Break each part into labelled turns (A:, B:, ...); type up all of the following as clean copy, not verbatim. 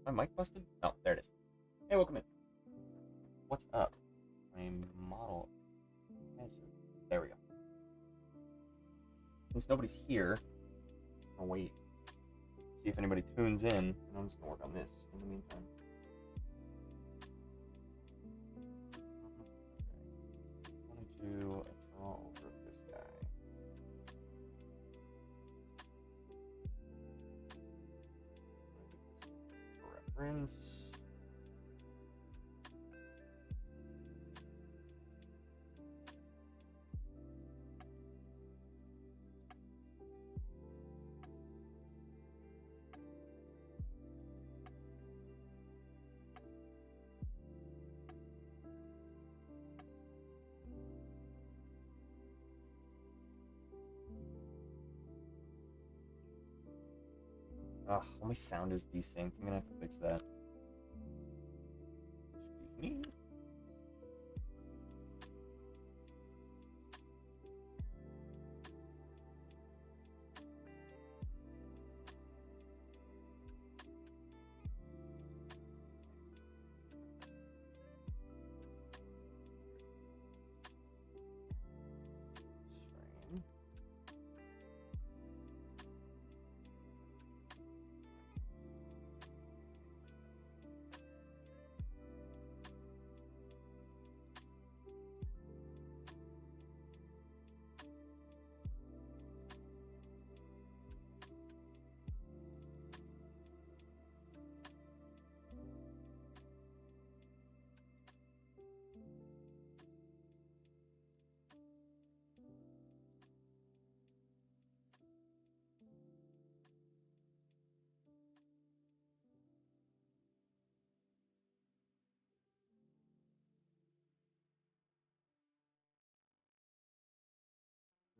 A: My mic busted? Oh, there it is. Hey, welcome in. What's up? My model hazard. There we go. Since nobody's here, I'll wait. See if anybody tunes in. And I'm just gonna work on this in the meantime. I want to do a draw over of this guy. For reference. Ugh, all my sound is desynced. I'm gonna have to fix that. Excuse me. Stream.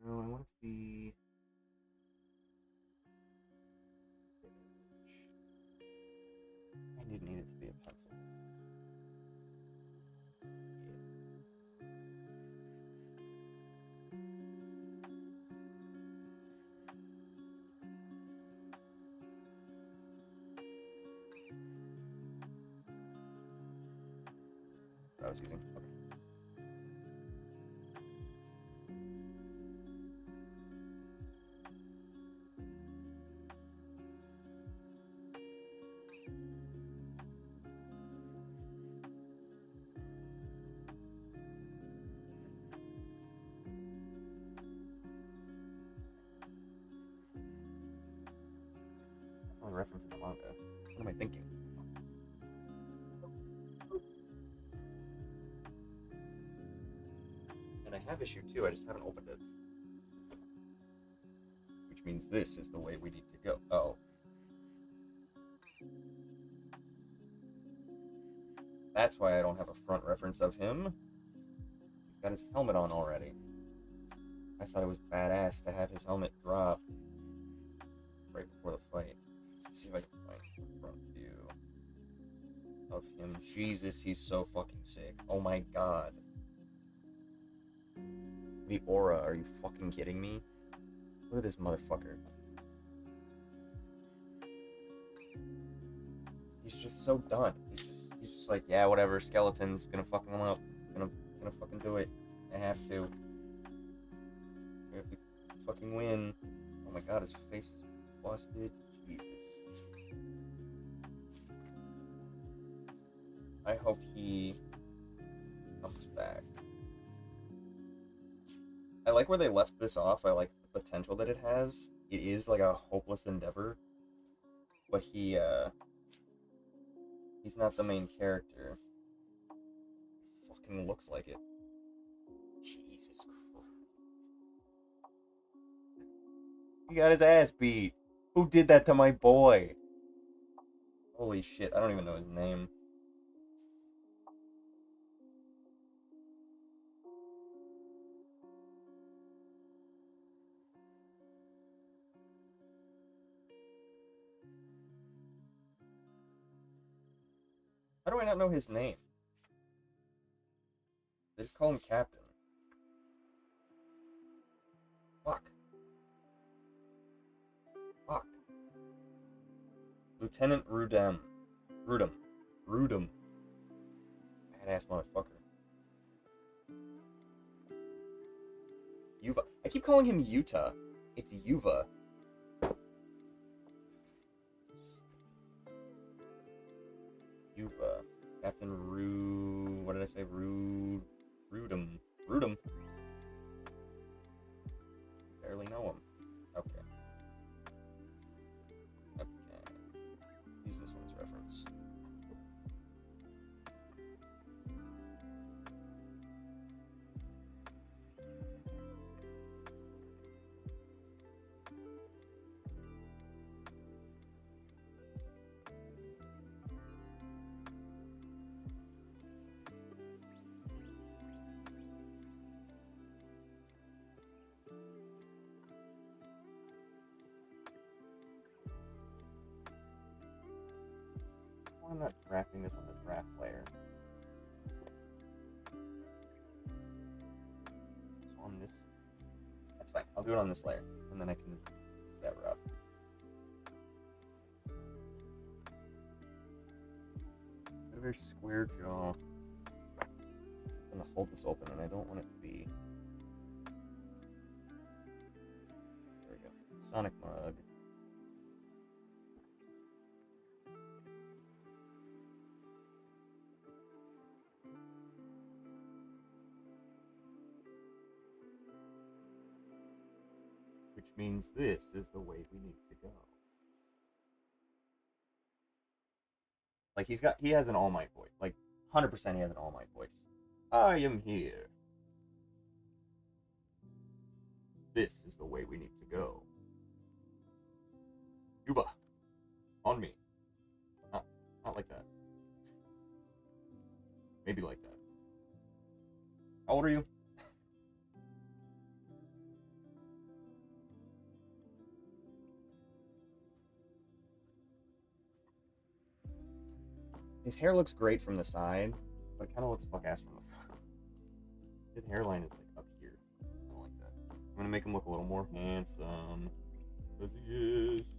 A: No, I want it to be. I did need it to be a pencil. I was using. Okay. That's not a reference to the manga. What am I thinking? And I have issue 2, I just haven't opened it. Which means this is the way we need to go. Oh. That's why I don't have a front reference of him. He's got his helmet on already. I thought it was badass to have his helmet drop right before the fight. Let's see if I can find a front view of him. Jesus, he's so fucking sick. Oh my god. The aura, are you fucking kidding me? Look at this motherfucker. He's just so done. He's just like, yeah, whatever, skeletons, gonna fuck him up. Gonna fucking do it. I have to. I have to fucking win. Oh my god, his face is busted. Jesus. I hope he comes back. I like where they left this off. I like the potential that it has. It is like a hopeless endeavor. But he's not the main character. Fucking looks like it. Jesus Christ. He got his ass beat. Who did that to my boy? Holy shit, I don't even know his name. How do I not know his name? They just call him Captain. Fuck. Fuck. Lieutenant Rudem. Rudum. Rudum. Badass motherfucker. Yuva. I keep calling him Yuta. It's Yuva. Yuva. Captain What did I say? Rudum. Rudum. Barely know him. Okay. Okay. Use this one's reference. I'm not drafting this on the draft layer. So on this, that's fine. I'll do it on this layer, and then I can use that rough. Got a very square jaw. I'm gonna hold this open, and I don't want it to be. There we go. Sonic mug. Which means this is the way we need to go. Like he has an All Might voice. Like 100% he has an All Might voice. I am here. This is the way we need to go. Yuba, on me. Not like that. Maybe like that. How old are you? His hair looks great from the side, but it kind of looks fuck-ass from the front. His hairline is like up here. I don't like that. I'm gonna make him look a little more handsome, as he is.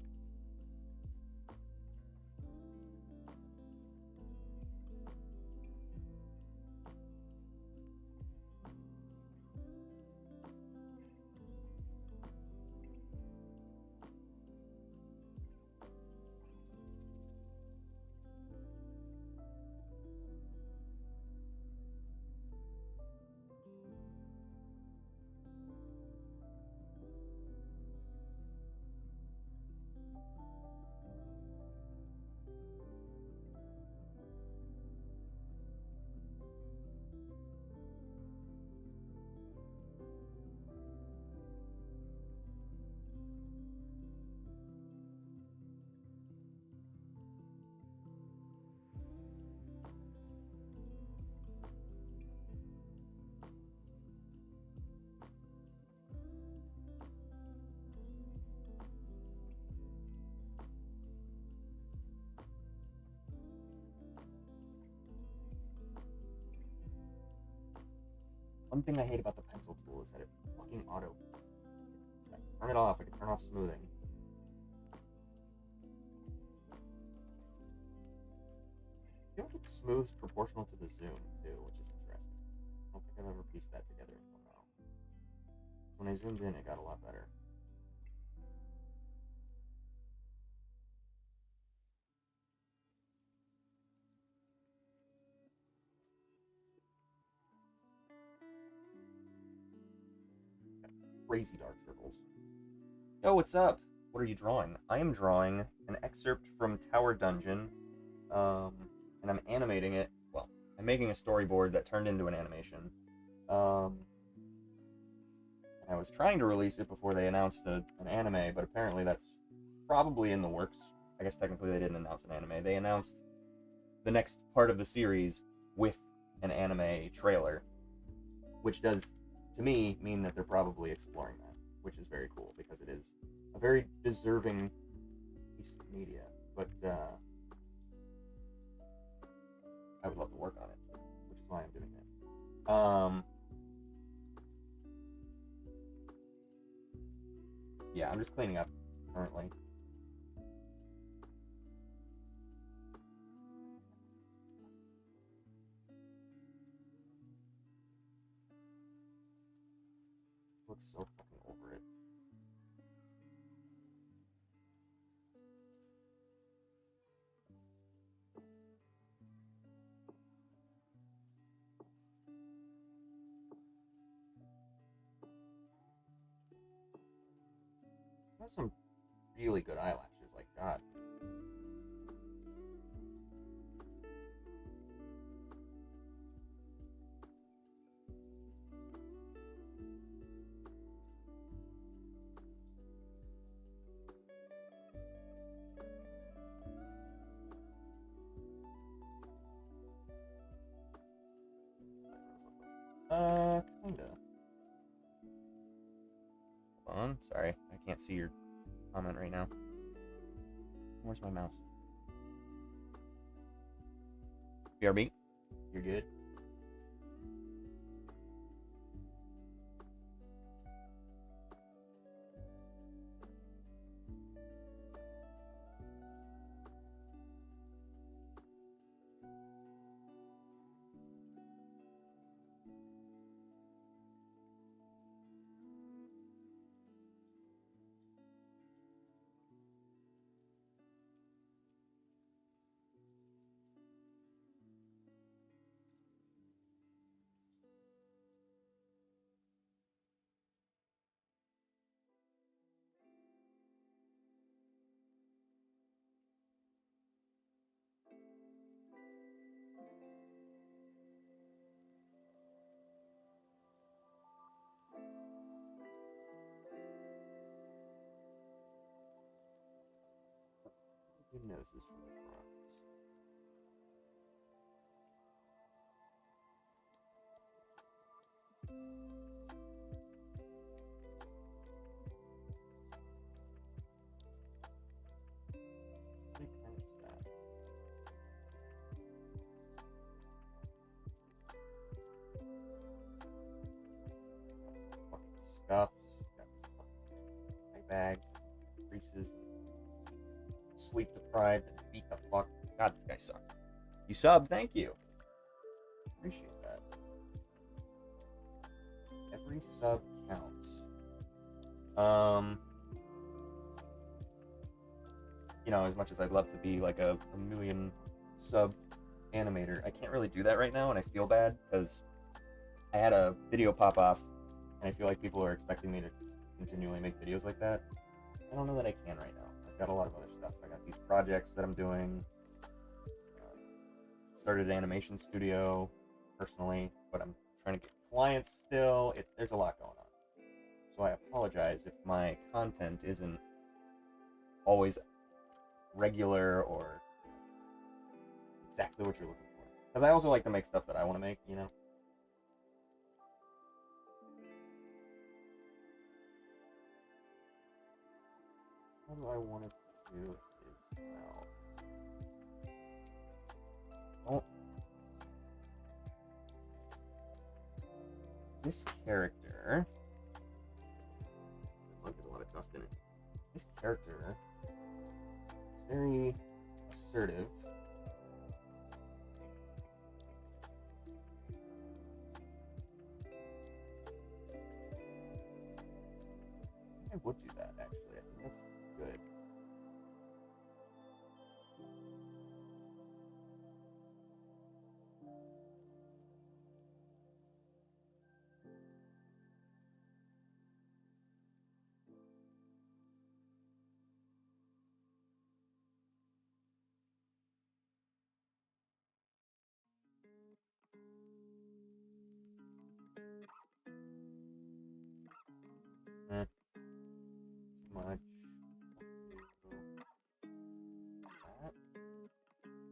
A: One thing I hate about the pencil tool is that it fucking auto. I can turn it off. I can turn off smoothing. I feel like it smooths proportional to the zoom too, which is interesting. I don't think I've ever pieced that together until now. When I zoomed in, it got a lot better. Crazy dark circles. Yo, what's up? What are you drawing? I am drawing an excerpt from Tower Dungeon, and I'm animating it. Well, I'm making a storyboard that turned into an animation. And I was trying to release it before they announced an anime, but apparently that's probably in the works. I guess technically they didn't announce an anime. They announced the next part of the series with an anime trailer, which does, to me, mean that they're probably exploring that, which is very cool because it is a very deserving piece of media. But I would love to work on it, which is why I'm doing it. Yeah, I'm just cleaning up currently. looks so fucking over it. He has some really good eyelashes, like God. Kinda. Hold on, sorry, I can't see your comment right now. Where's my mouse? BRB, you're good. Good noses from the front. Scuffs, got bags, creases, sleep deprived, and beat the fuck. God, this guy sucks. You subbed, thank you. Appreciate that. Every sub counts. You know, as much as I'd love to be like a million sub animator, I can't really do that right now, and I feel bad because I had a video pop off, and I feel like people are expecting me to continually make videos like that. I don't know that I can right now. I've got a lot of other stuff. I got these projects that I'm doing. Started an animation studio personally, but I'm trying to get clients still. There's a lot going on. So I apologize if my content isn't always regular or exactly what you're looking for. Because I also like to make stuff that I want to make, you know? How do I want to do this now? Oh. This character... There's a lot of dust in it. This character is very assertive. I think I would do that, actually. I think that's good. Too much.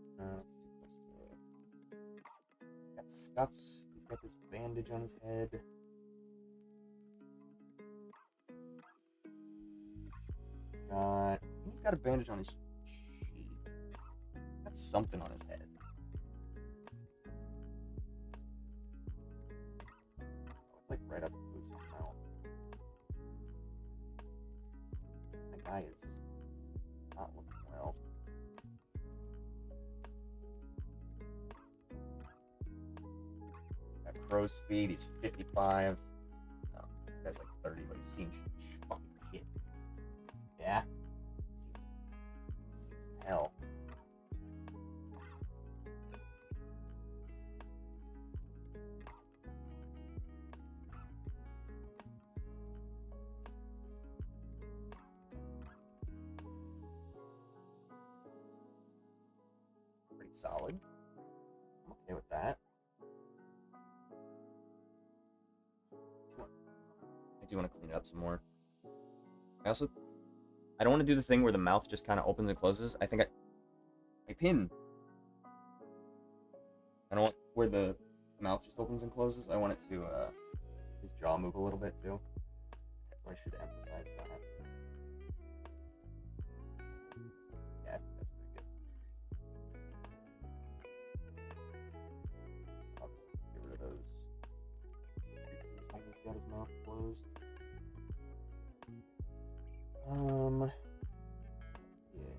A: That. That's too close to it. Got scuffs. He's got this bandage on his head. He's got a bandage on his cheek. Got something on his head. Oh, it's like right up to his mouth. That guy is not looking well. Got crow's feet. He's 55. Oh, this guy's like 30, but he's seen fucking shit. Yeah? Seen some hell. Pretty solid. I'm okay with that. I do want to clean it up some more. I don't want to do the thing where the mouth just kind of opens and closes. I think I pin. I don't want where the mouth just opens and closes. I want it to, his jaw move a little bit too. So I should emphasize that. Yeah, I think that's pretty good. I'll just get rid of those creases when he's got his mouth closed. Yeah.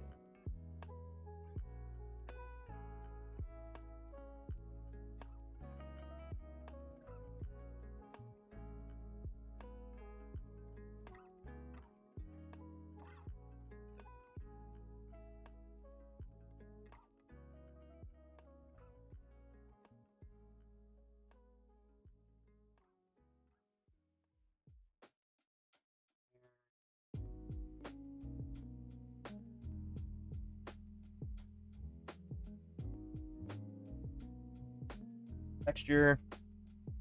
A: Texture.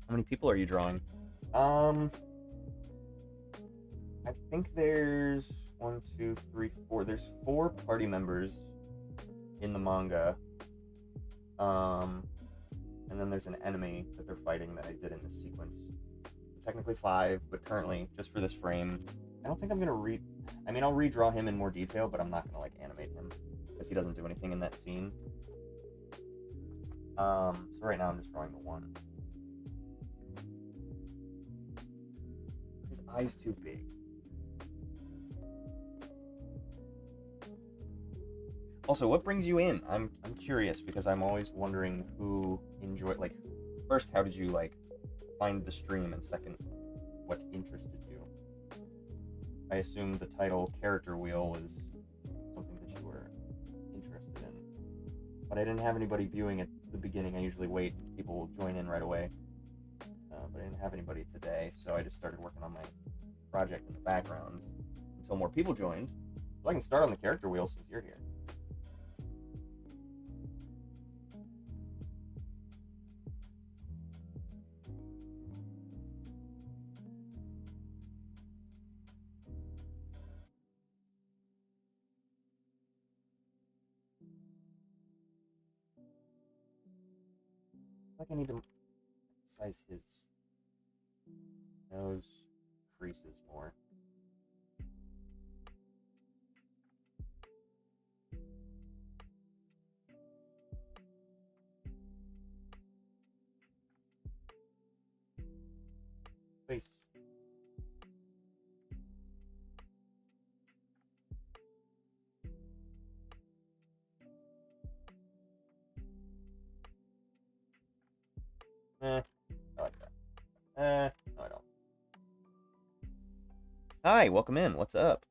A: How many people are you drawing? I think there's 1, 2, 3, 4. There's 4 party members in the manga. And then there's an enemy that they're fighting that I did in this sequence. So technically 5, but currently, just for this frame, I don't think I'm gonna I'll redraw him in more detail, but I'm not gonna like animate him because he doesn't do anything in that scene. So right now I'm just drawing the 1. His eye's too big. Also, what brings you in? I'm curious because I'm always wondering who enjoyed, like, first, how did you, like, find the stream, and second, what interested you? I assume the title Character Wheel was something that you were interested in. But I didn't have anybody viewing at the beginning. I usually wait, people will join in right away. But I didn't have anybody today, so I just started working on my project in the background until more people joined. So I can start on the Character Wheel since you're here. I need to size his nose creases more. Face. I like that. No, I don't. Hi, welcome in. What's up?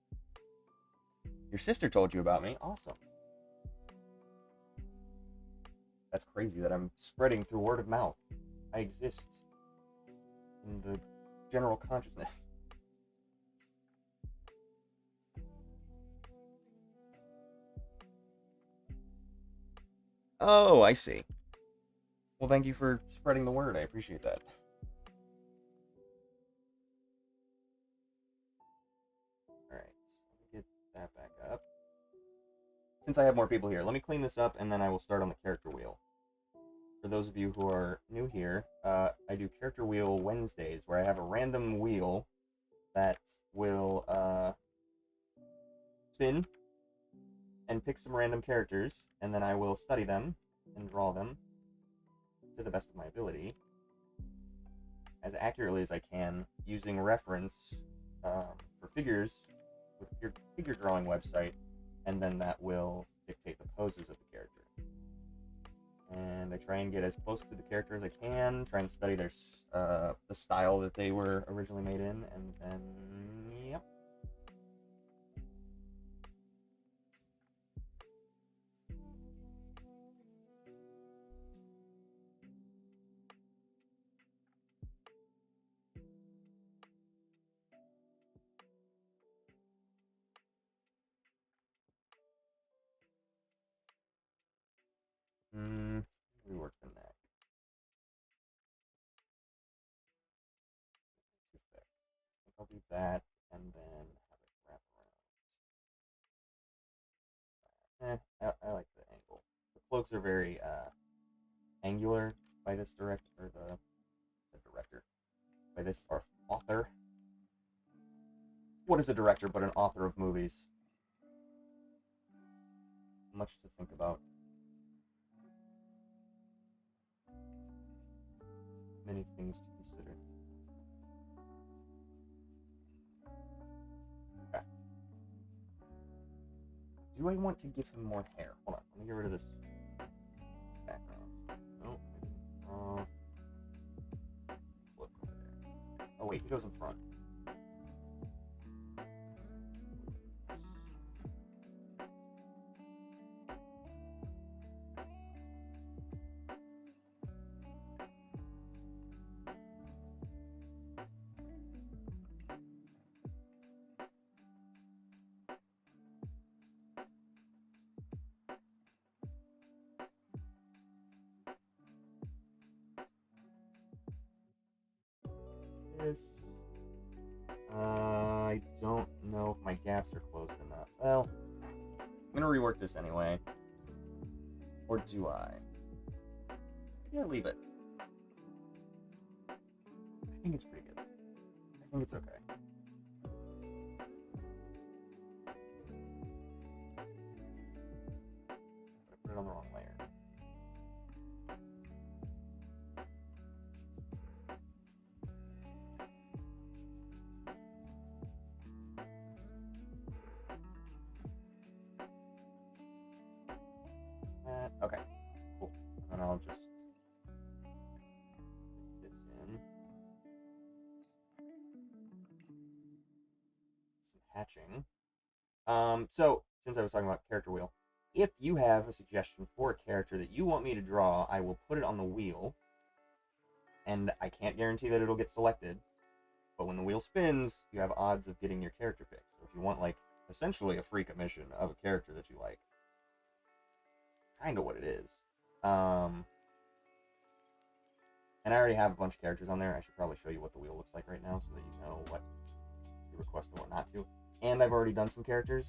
A: Your sister told you about me. Awesome. That's crazy that I'm spreading through word of mouth. I exist in the general consciousness. Oh, I see. Well, thank you for spreading the word. I appreciate that. Alright, let me get that back up. Since I have more people here, let me clean this up and then I will start on the character wheel. For those of you who are new here, I do Character Wheel Wednesdays, where I have a random wheel that will spin and pick some random characters, and then I will study them and draw them to the best of my ability, as accurately as I can, using reference for figures with your figure drawing website, and then that will dictate the poses of the character. and I try and get as close to the character as I can, try and study their the style that they were originally made in, and then yep. Rework the neck. Too thick. I think I'll do that, and then have it wrap around. I like the angle. The cloaks are very angular by this director, or the director, by this author. What is a director but an author of movies? Much to think about. Many things to consider. Okay. Do I want to give him more hair? Hold on, let me get rid of this background. Nope. Look over there. Oh wait, he goes in front. I don't know if my gaps are closed enough. Well, I'm gonna rework this anyway. Or do I? Yeah, leave it. I think it's pretty good. I think it's okay. But I put it on the wrong layer. Okay, cool. And I'll just put this in. Some hatching. So, since I was talking about character wheel, if you have a suggestion for a character that you want me to draw, I will put it on the wheel. And I can't guarantee that it'll get selected, but when the wheel spins, you have odds of getting your character picked. So if you want, like, essentially a free commission of a character that you like, kind of what it is. And I already have a bunch of characters on there. I should probably show you what the wheel looks like right now so that you know what to request and what not to. And I've already done some characters,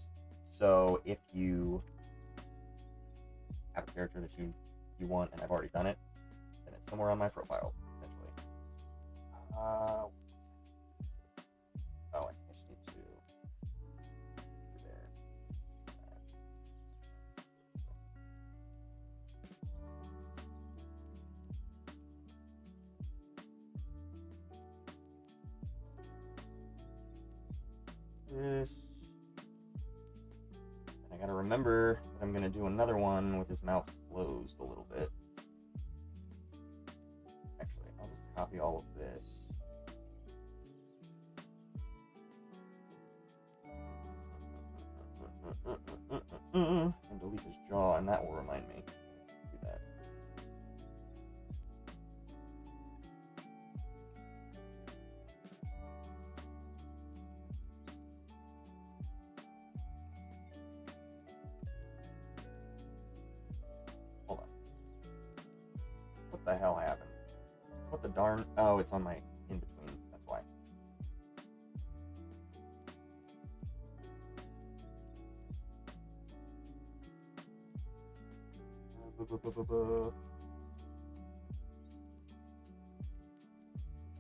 A: so if you have a character that you want and I've already done it, then it's somewhere on my profile, essentially. Oh, I just need to there. This. And I gotta remember that I'm gonna do another one with his mouth closed a little bit. Actually, I'll just copy all of this. And delete his jaw, and that will remind me. Do that. Hold on. What the hell happened? What the darn? Oh, it's on my in between. That's why.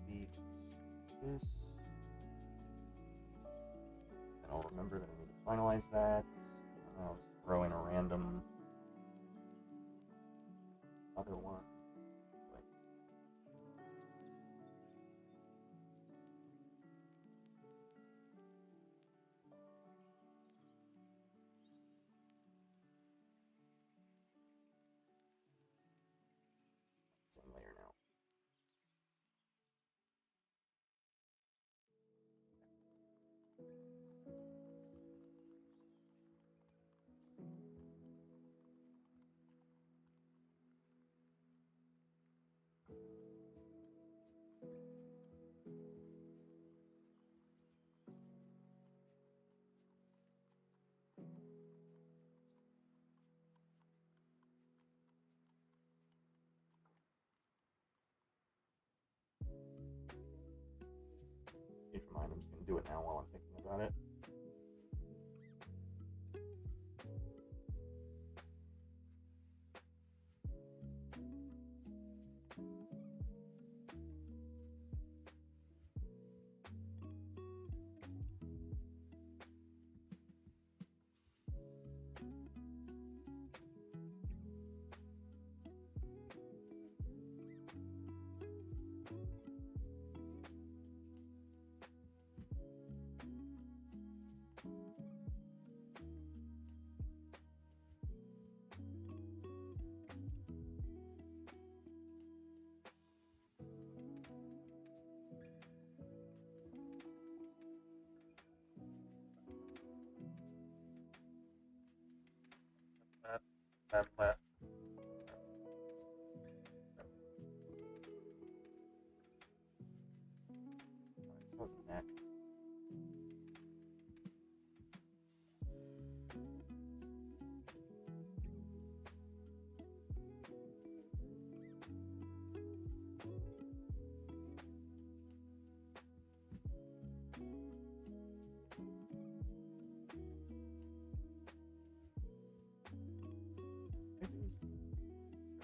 A: Leave this. And I'll remember that I need to finalize that. I'll just throw in a random other one. mind. I'm just gonna do it now while I'm thinking about it. That was neck.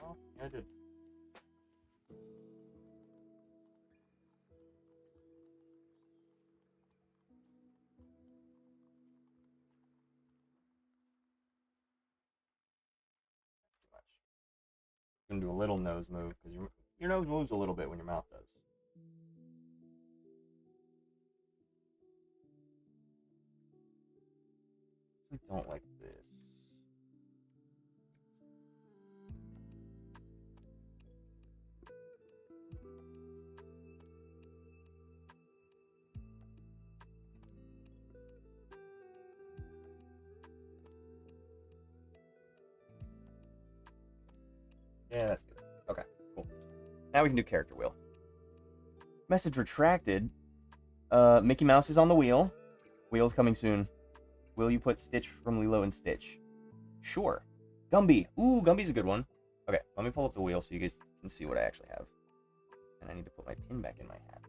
A: Oh, yeah, I did. That's too much. I'm gonna do a little nose move because your nose moves a little bit when your mouth does. I don't like this. Yeah, that's good. Okay, cool. Now we can do character wheel. Message retracted. Mickey Mouse is on the wheel. Wheel's coming soon. Will you put Stitch from Lilo and Stitch? Sure. Gumby. Ooh, Gumby's a good one. Okay, let me pull up the wheel so you guys can see what I actually have. And I need to put my pin back in my hat.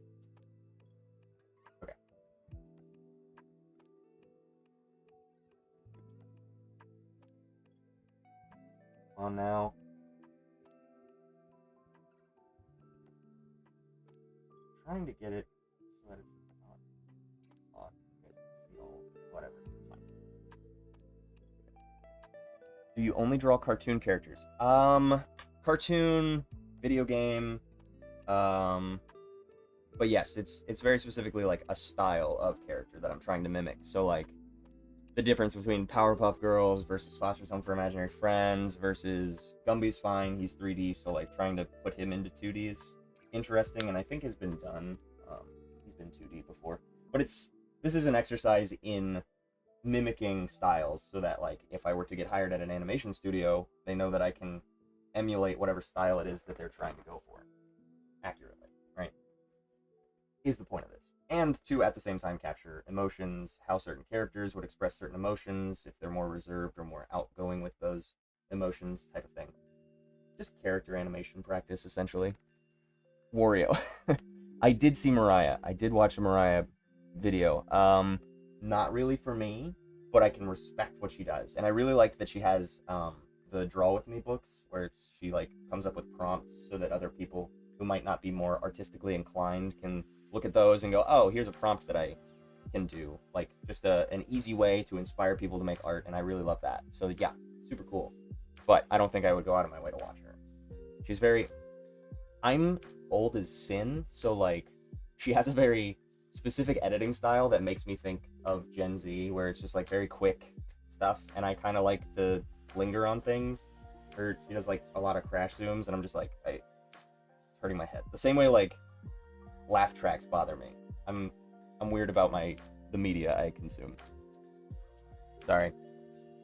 A: Okay. On now. Trying to get it so that it's not on. You guys can see all whatever. It's fine. Do you only draw cartoon characters? Cartoon, video game, but yes, it's very specifically like a style of character that I'm trying to mimic. So like the difference between Powerpuff Girls versus Foster's Home for Imaginary Friends versus Gumby's fine, he's 3D, so like trying to put him into 2D is interesting, and I think has been done. He's been 2D before, but this is an exercise in mimicking styles, so that like if I were to get hired at an animation studio, they know that I can emulate whatever style it is that they're trying to go for accurately, right? Is the point of this. And to at the same time capture emotions, how certain characters would express certain emotions, if they're more reserved or more outgoing with those emotions, type of thing. Just character animation practice, essentially. Wario. I did see Mariah. I did watch a Mariah video. Not really for me, but I can respect what she does. And I really like that she has the Draw With Me books, where she like comes up with prompts so that other people who might not be more artistically inclined can look at those and go, oh, here's a prompt that I can do. Like, just an easy way to inspire people to make art, and I really love that. So yeah, super cool. But I don't think I would go out of my way to watch her. She's very... I'm old as sin, so like, she has a very specific editing style that makes me think of Gen Z, where it's just like very quick stuff, and I kind of like to linger on things. Or she does like a lot of crash zooms, and I'm just like, it's hurting my head. The same way like laugh tracks bother me. I'm weird about the media I consume. Sorry.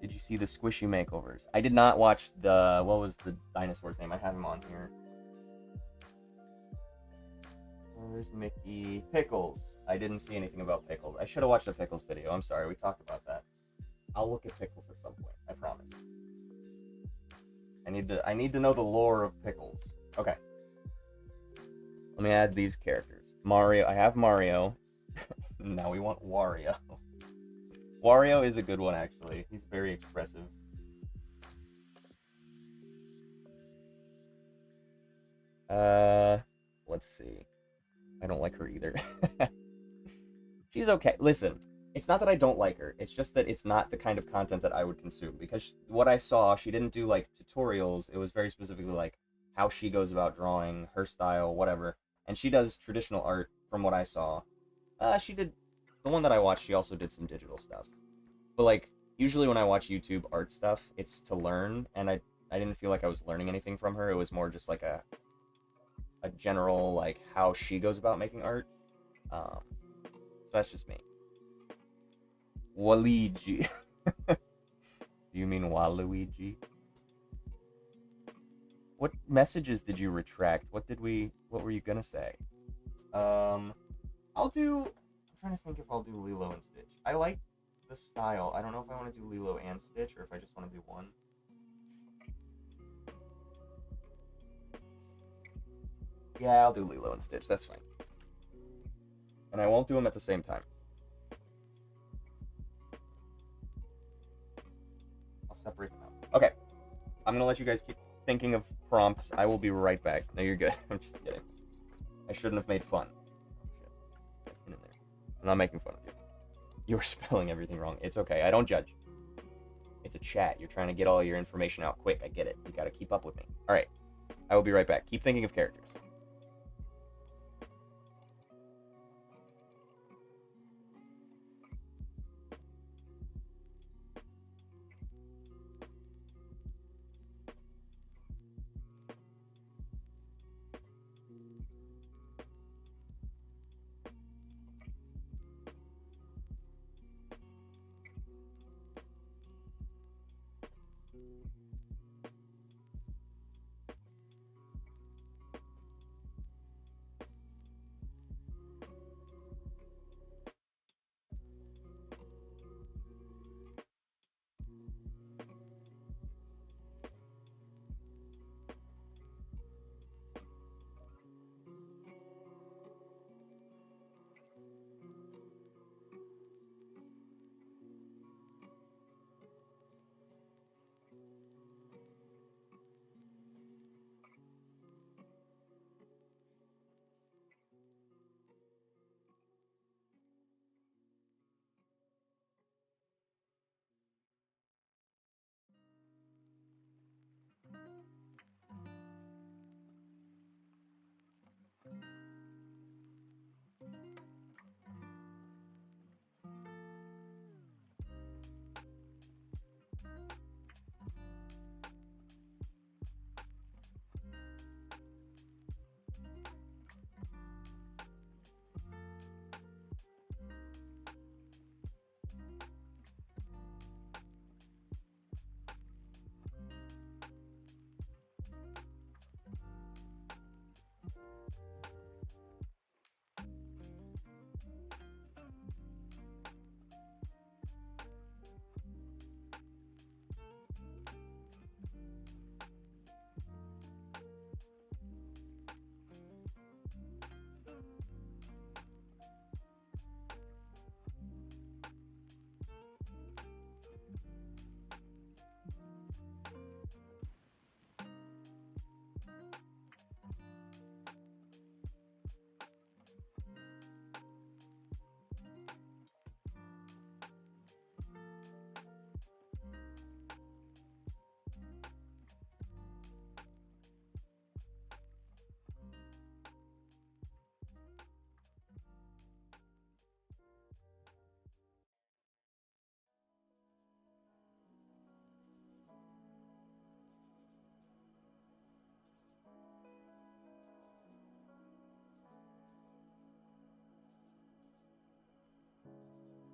A: Did you see the Squishy makeovers? I did not watch the... What was the dinosaur's name? I have him on here. There's Mickey. Pickles. I didn't see anything about Pickles. I should have watched the Pickles video. I'm sorry. We talked about that. I'll look at Pickles at some point. I promise. I need to know the lore of Pickles. Okay. Let me add these characters. Mario. I have Mario. Now we want Wario. Wario is a good one, actually. He's very expressive. Let's see. I don't like her either. She's okay. Listen, it's not that I don't like her. It's just that it's not the kind of content that I would consume. Because what I saw, she didn't do like tutorials. It was very specifically like how she goes about drawing, her style, whatever. And she does traditional art from what I saw. She did the one that I watched. She also did some digital stuff. But like usually when I watch YouTube art stuff, it's to learn, and I didn't feel like I was learning anything from her. It was more just like a general like how she goes about making art. So that's just me. Waluigi. Do you mean Waluigi? What messages did you retract? What were you gonna say? I'll do. I'm trying to think if I'll do Lilo and Stitch. I like the style. I don't know if I want to do Lilo and Stitch or if I just want to do one. Yeah, I'll do Lilo and Stitch. That's fine. And I won't do them at the same time. I'll separate them out. Okay. I'm gonna let you guys keep thinking of prompts. I will be right back. No, you're good. I'm just kidding. I shouldn't have made fun. Shit. In there. I'm not making fun of you. You're spelling everything wrong. It's okay. I don't judge. It's a chat. You're trying to get all your information out quick. I get it. You gotta keep up with me. Alright. I will be right back. Keep thinking of characters.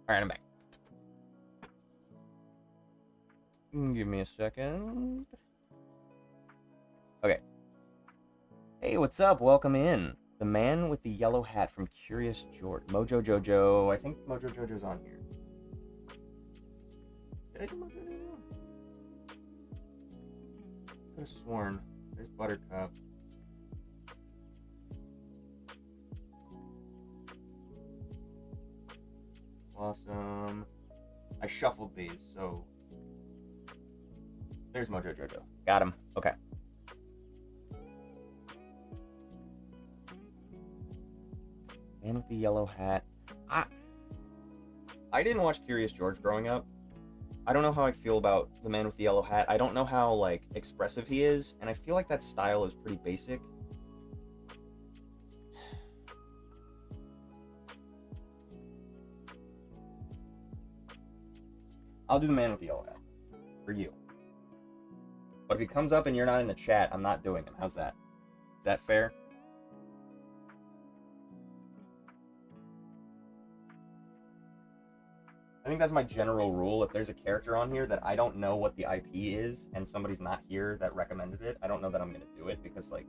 A: Alright, I'm back. Give me a second. Okay. Hey, what's up? Welcome in. The man with the yellow hat from Curious George. Mojo Jojo. I think Mojo Jojo's on here. Did I do Mojo Jojo? Could have sworn. There's Buttercup. Awesome. I shuffled these, so... There's Mojo Jojo. Got him. Okay. Man with the yellow hat. I didn't watch Curious George growing up. I don't know how I feel about the man with the yellow hat. I don't know how, like, expressive he is, and I feel like that style is pretty basic. I'll do the man with the yellow hat. For you. But if he comes up and you're not in the chat, I'm not doing him. How's that? Is that fair? I think that's my general rule. If there's a character on here that I don't know what the IP is and somebody's not here that recommended it, I don't know that I'm going to do it because, like,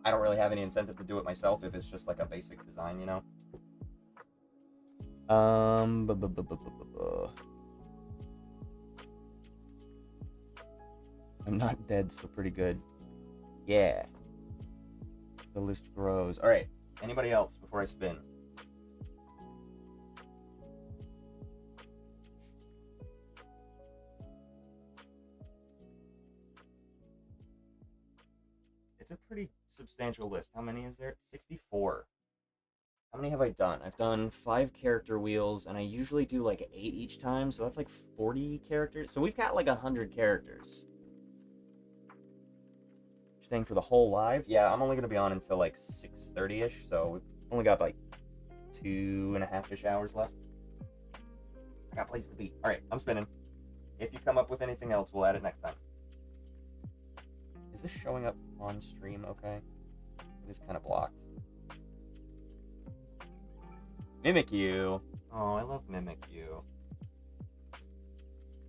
A: I don't really have any incentive to do it myself if it's just, like, a basic design, you know? I'm not dead, so pretty good. Yeah. The list grows. All right. Anybody else before I spin? It's a pretty substantial list. How many is there? 64. How many have I done? I've done 5 character wheels, and I usually do like 8 each time, so that's like 40 characters. So we've got like 100 characters. Staying for the whole live? Yeah, I'm only going to be on until like 6:30ish, so we've only got like 2.5-ish hours left. I got places to be. Alright, I'm spinning. If you come up with anything else, we'll add it next time. Is this showing up on stream okay? It is kind of blocked. Mimikyu. Oh, I love Mimikyu.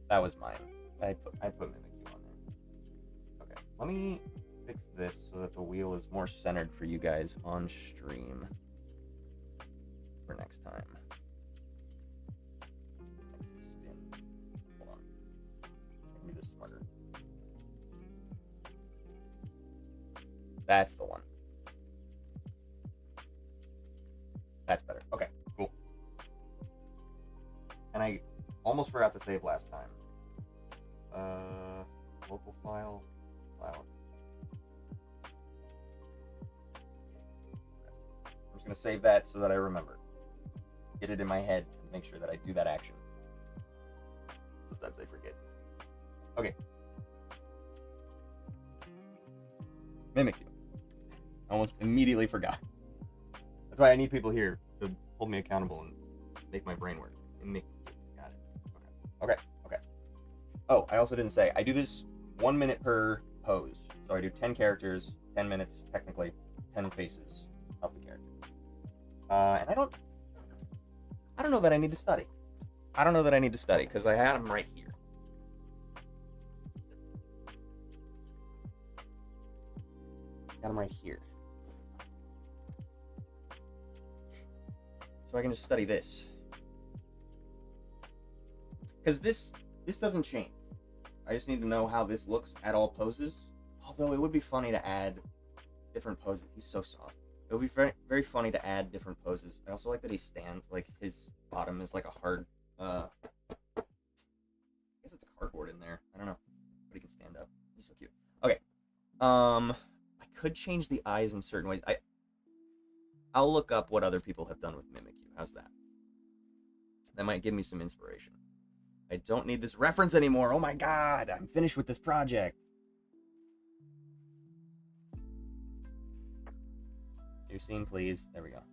A: That was mine. I put Mimikyu on there. Okay, let me fix this so that the wheel is more centered for you guys on stream for next time. Next spin. Hold on. Let me do this smarter. That's the one. That's better. Okay, cool. And I almost forgot to save last time. Local file, cloud. I'm just gonna save that so that I remember. Get it in my head to make sure that I do that action. Sometimes I forget. Okay. Mimikyu. I almost immediately forgot. That's why I need people here to hold me accountable and make my brain work. Got it. Okay. Oh, I also didn't say, I do this 1 minute per pose. So I do 10 characters, 10 minutes, technically, 10 faces of the character. And I don't know that I need to study. I don't know that I need to study, because I had them right here. Got them right here. So I can just study this. Because this doesn't change. I just need to know how this looks at all poses. Although it would be funny to add different poses. He's so soft. It would be very, very funny to add different poses. I also like that he stands, like his bottom is like a hard, I guess it's cardboard in there. I don't know. But he can stand up. He's so cute. Okay. I could change the eyes in certain ways. I'll look up what other people have done with Mimikyu. How's that? That might give me some inspiration. I don't need this reference anymore. Oh my god, I'm finished with this project. New scene, please. There we go.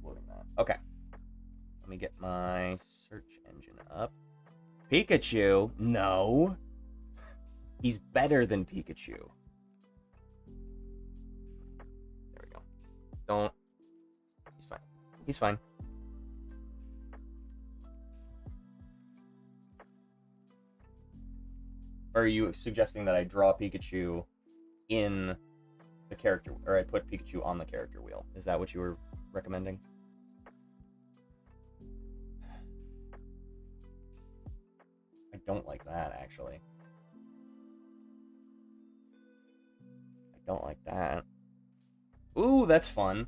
A: Loading that. Okay. Let me get my search engine up. Pikachu? No. He's better than Pikachu. There we go. Don't. He's fine. He's fine. Or are you suggesting that I draw Pikachu in the character, or I put Pikachu on the character wheel? Is that what you were recommending? I don't like that, actually. I don't like that. Ooh, that's fun.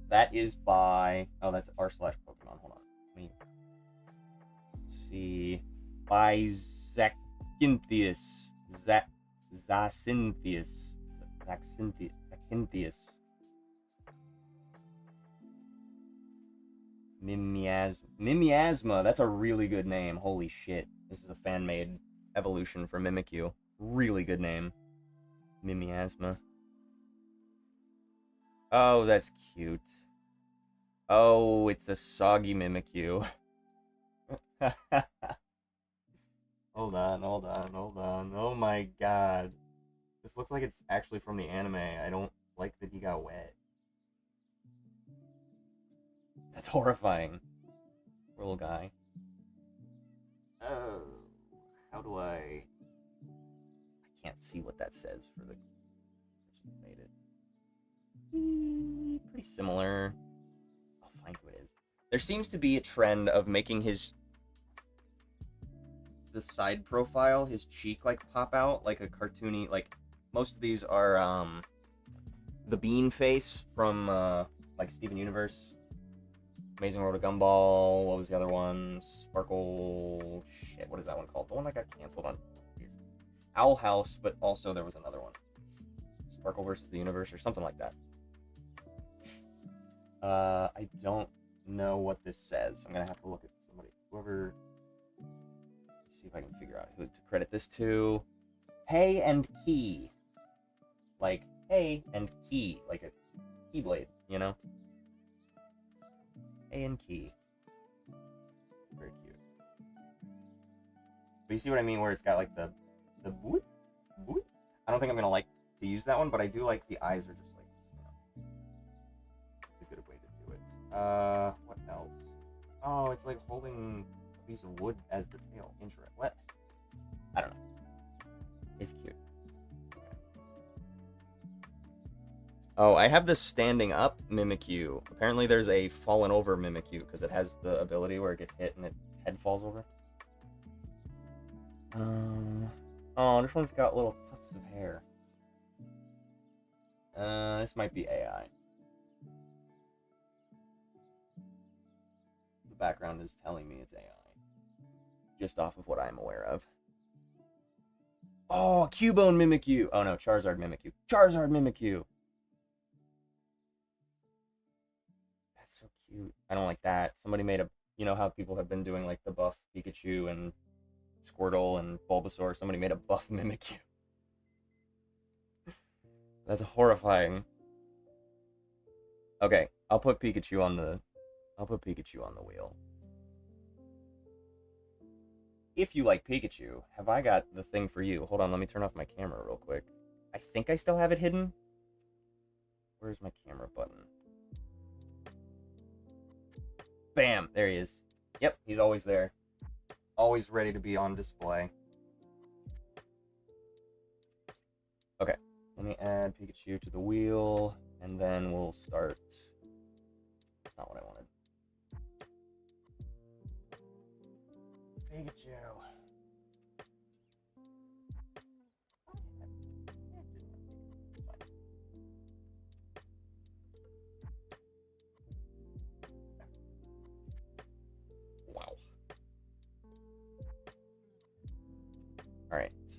A: That is by... Oh, that's r/Pokemon. Hold on. Let me see. By Zachynthius. Zachynthius. Zachynthius. Mimiasma. That's a really good name. Holy shit. This is a fan-made evolution for Mimikyu. Really good name. Mimiasma. Oh, that's cute. Oh, it's a soggy Mimikyu. Hold on. Oh my god. This looks like it's actually from the anime. I don't like that he got wet. That's horrifying. Poor little guy. How do I can't see what that says for the person who made it. Pretty similar. I'll find who it is. There seems to be a trend of making the side profile, his cheek, like, pop out like a cartoony, like, most of these are, the Bean face from, like, Steven Universe, Amazing World of Gumball, what was the other one? Sparkle, shit, what is that one called? The one that got canceled on Owl House, but also there was another one. Sparkle versus the Universe, or something like that. I don't know what this says. I'm gonna have to look at somebody, whoever, see if I can figure out who to credit this to. Hey and Key. Like, hey and key, like a keyblade, you know? Hey and Key. Very cute. But you see what I mean, where it's got like the boot? Boot? I don't think I'm gonna like to use that one, but I do like the eyes are just like, you know. It's a good way to do it. What else? Oh, it's like holding a piece of wood as the tail. Interesting. What? I don't know. It's cute. Oh, I have this standing up Mimikyu. Apparently there's a fallen over Mimikyu because it has the ability where it gets hit and its head falls over. Oh, this one's got little tufts of hair. This might be AI. The background is telling me it's AI. Just off of what I'm aware of. Oh, Cubone Mimikyu! Oh no, Charizard Mimikyu. Charizard Mimikyu! That's so cute. I don't like that. Somebody made a... You know how people have been doing like the buff Pikachu and Squirtle and Bulbasaur? Somebody made a buff Mimikyu. That's horrifying. Okay, I'll put Pikachu on the wheel. If you like Pikachu, have I got the thing for you? Hold on, let me turn off my camera real quick. I think I still have it hidden. Where's my camera button? Bam! There he is. Yep, he's always there. Always ready to be on display. Okay, let me add Pikachu to the wheel, and then we'll start. That's not what I wanted. Pikachu. Wow. Alright. It's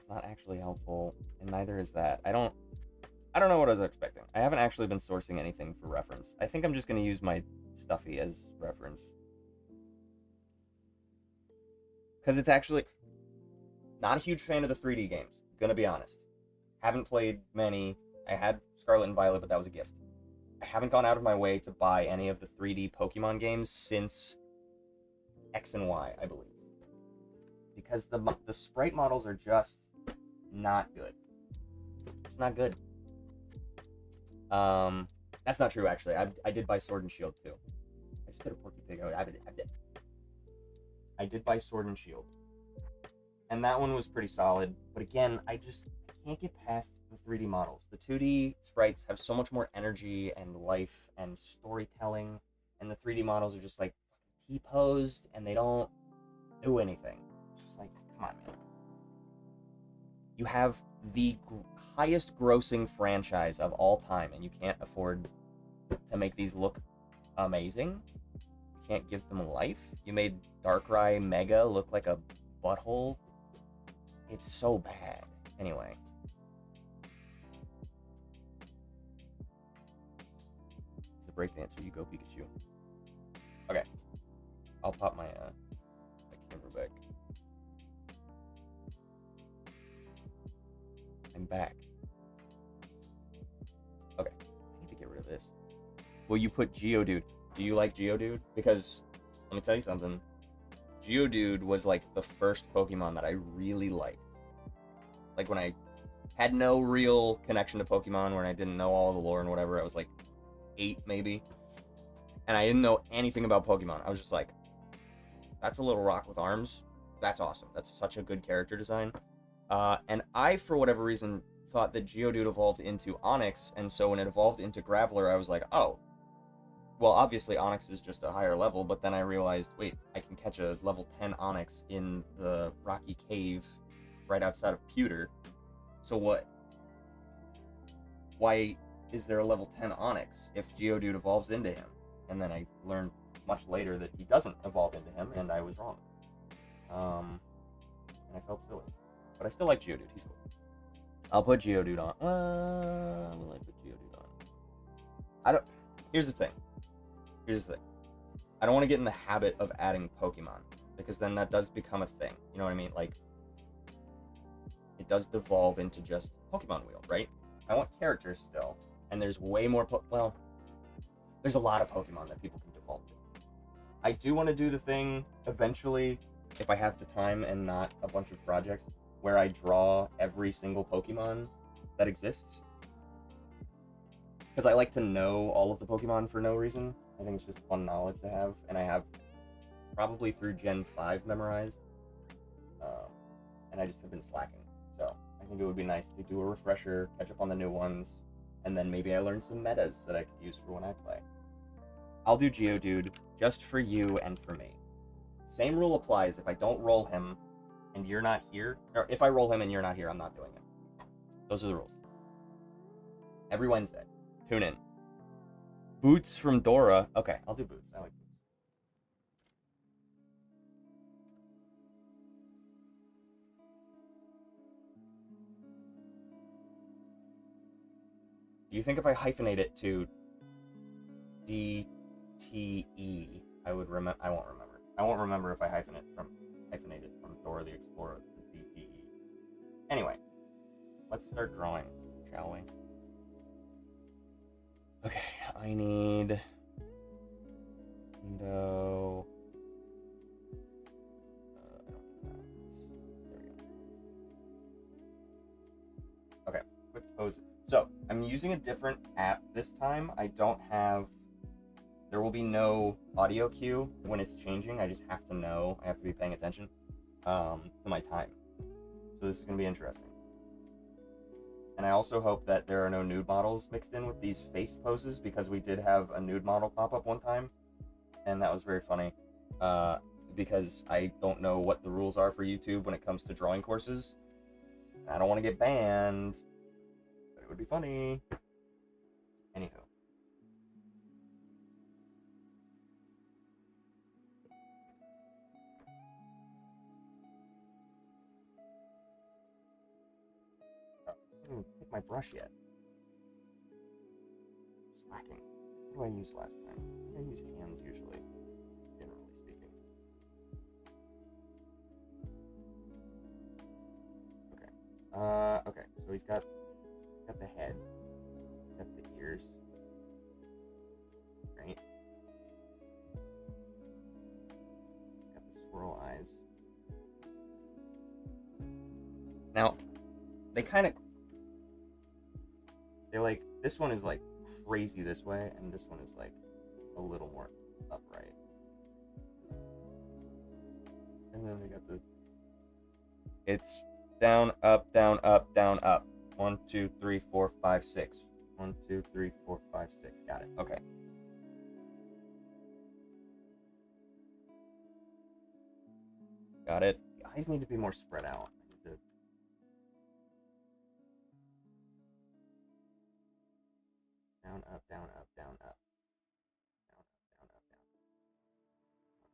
A: not actually helpful, and neither is that. I don't know what I was expecting. I haven't actually been sourcing anything for reference. I think I'm just gonna use my Stuffy as reference. Because it's actually... Not a huge fan of the 3D games, gonna be honest. Haven't played many. I had Scarlet and Violet, but that was a gift. I haven't gone out of my way to buy any of the 3D Pokemon games since X and Y, I believe. Because the sprite models are just not good. It's not good. That's not true, actually. I did buy Sword and Shield, too. I just did a Porky Pig. I did buy Sword and Shield. And that one was pretty solid. But again, I can't get past the 3D models. The 2D sprites have so much more energy and life and storytelling. And the 3D models are just, like, T-posed, and they don't do anything. It's just like, come on, man. You have the highest grossing franchise of all time, and you can't afford to make these look amazing. You can't give them life. You made Darkrai Mega look like a butthole. It's so bad. Anyway. He's a breakdancer. You go, Pikachu. Okay. I'll pop my camera back. I'm back. Okay. I need to get rid of this. Will you put Geodude? Do you like Geodude? Because, let me tell you something. Geodude was like the first Pokemon that I really liked. Like when I had no real connection to Pokemon, when I didn't know all the lore and whatever, I was like 8 maybe. And I didn't know anything about Pokemon. I was just like, that's a little rock with arms. That's awesome. That's such a good character design. And I, for whatever reason, thought that Geodude evolved into Onix, and so when it evolved into Graveler, I was like, oh, well, obviously Onix is just a higher level, but then I realized, wait, I can catch a level 10 Onix in the Rocky Cave right outside of Pewter. So what? Why is there a level 10 Onix if Geodude evolves into him? And then I learned much later that he doesn't evolve into him, and I was wrong. And I felt silly. But I still like Geodude, he's cool. I'll put Geodude on. Will I put Geodude on? Here's the thing. I don't want to get in the habit of adding Pokemon, because then that does become a thing. You know what I mean? Like, it does devolve into just Pokemon Wheel, right? I want characters still, and there's way more well, there's a lot of Pokemon that people can default to. I do want to do the thing eventually, if I have the time and not a bunch of projects, where I draw every single Pokemon that exists. Because I like to know all of the Pokemon for no reason. I think it's just fun knowledge to have, and I have probably through Gen 5 memorized, and I just have been slacking. So I think it would be nice to do a refresher, catch up on the new ones, and then maybe I learn some metas that I could use for when I play. I'll do Geodude just for you and for me. Same rule applies if I don't roll him and you're not here, or if I roll him and you're not here, I'm not doing him. Those are the rules. Every Wednesday. Tune in. Boots from Dora. Okay, I'll do Boots. I like Boots. Do you think if I hyphenate it to DTE, I would remember? I won't remember. I won't remember if I hyphenate it from Dora the Explorer to DTE. Anyway, let's start drawing, shall we? Okay, I need window. I don't need that. There we go. Okay, quick pose. So I'm using a different app this time. I don't have. There will be no audio cue when it's changing. I just have to know. I have to be paying attention to my time. So this is going to be interesting. And I also hope that there are no nude models mixed in with these face poses, because we did have a nude model pop up one time, and that was very funny. Because I don't know what the rules are for YouTube when it comes to drawing courses. I don't want to get banned, but it would be funny. Anywho. I didn't pick my brush yet. Slacking. What did I use last time? I use hands usually, generally speaking. Okay. Okay. So he's got the head. He's got the ears. Right. He's got the swirl eyes. Now, they kind of. They like, this one is like crazy this way, and this one is like a little more upright. And then they got the. It's down, up, down, up, down, up. 1, 2, 3, 4, 5, 6. 1, 2, 3, 4, 5, 6. Got it. Okay. Got it. The eyes need to be more spread out. I need to down, up, down, up, down, up. Down, up, down, up, down.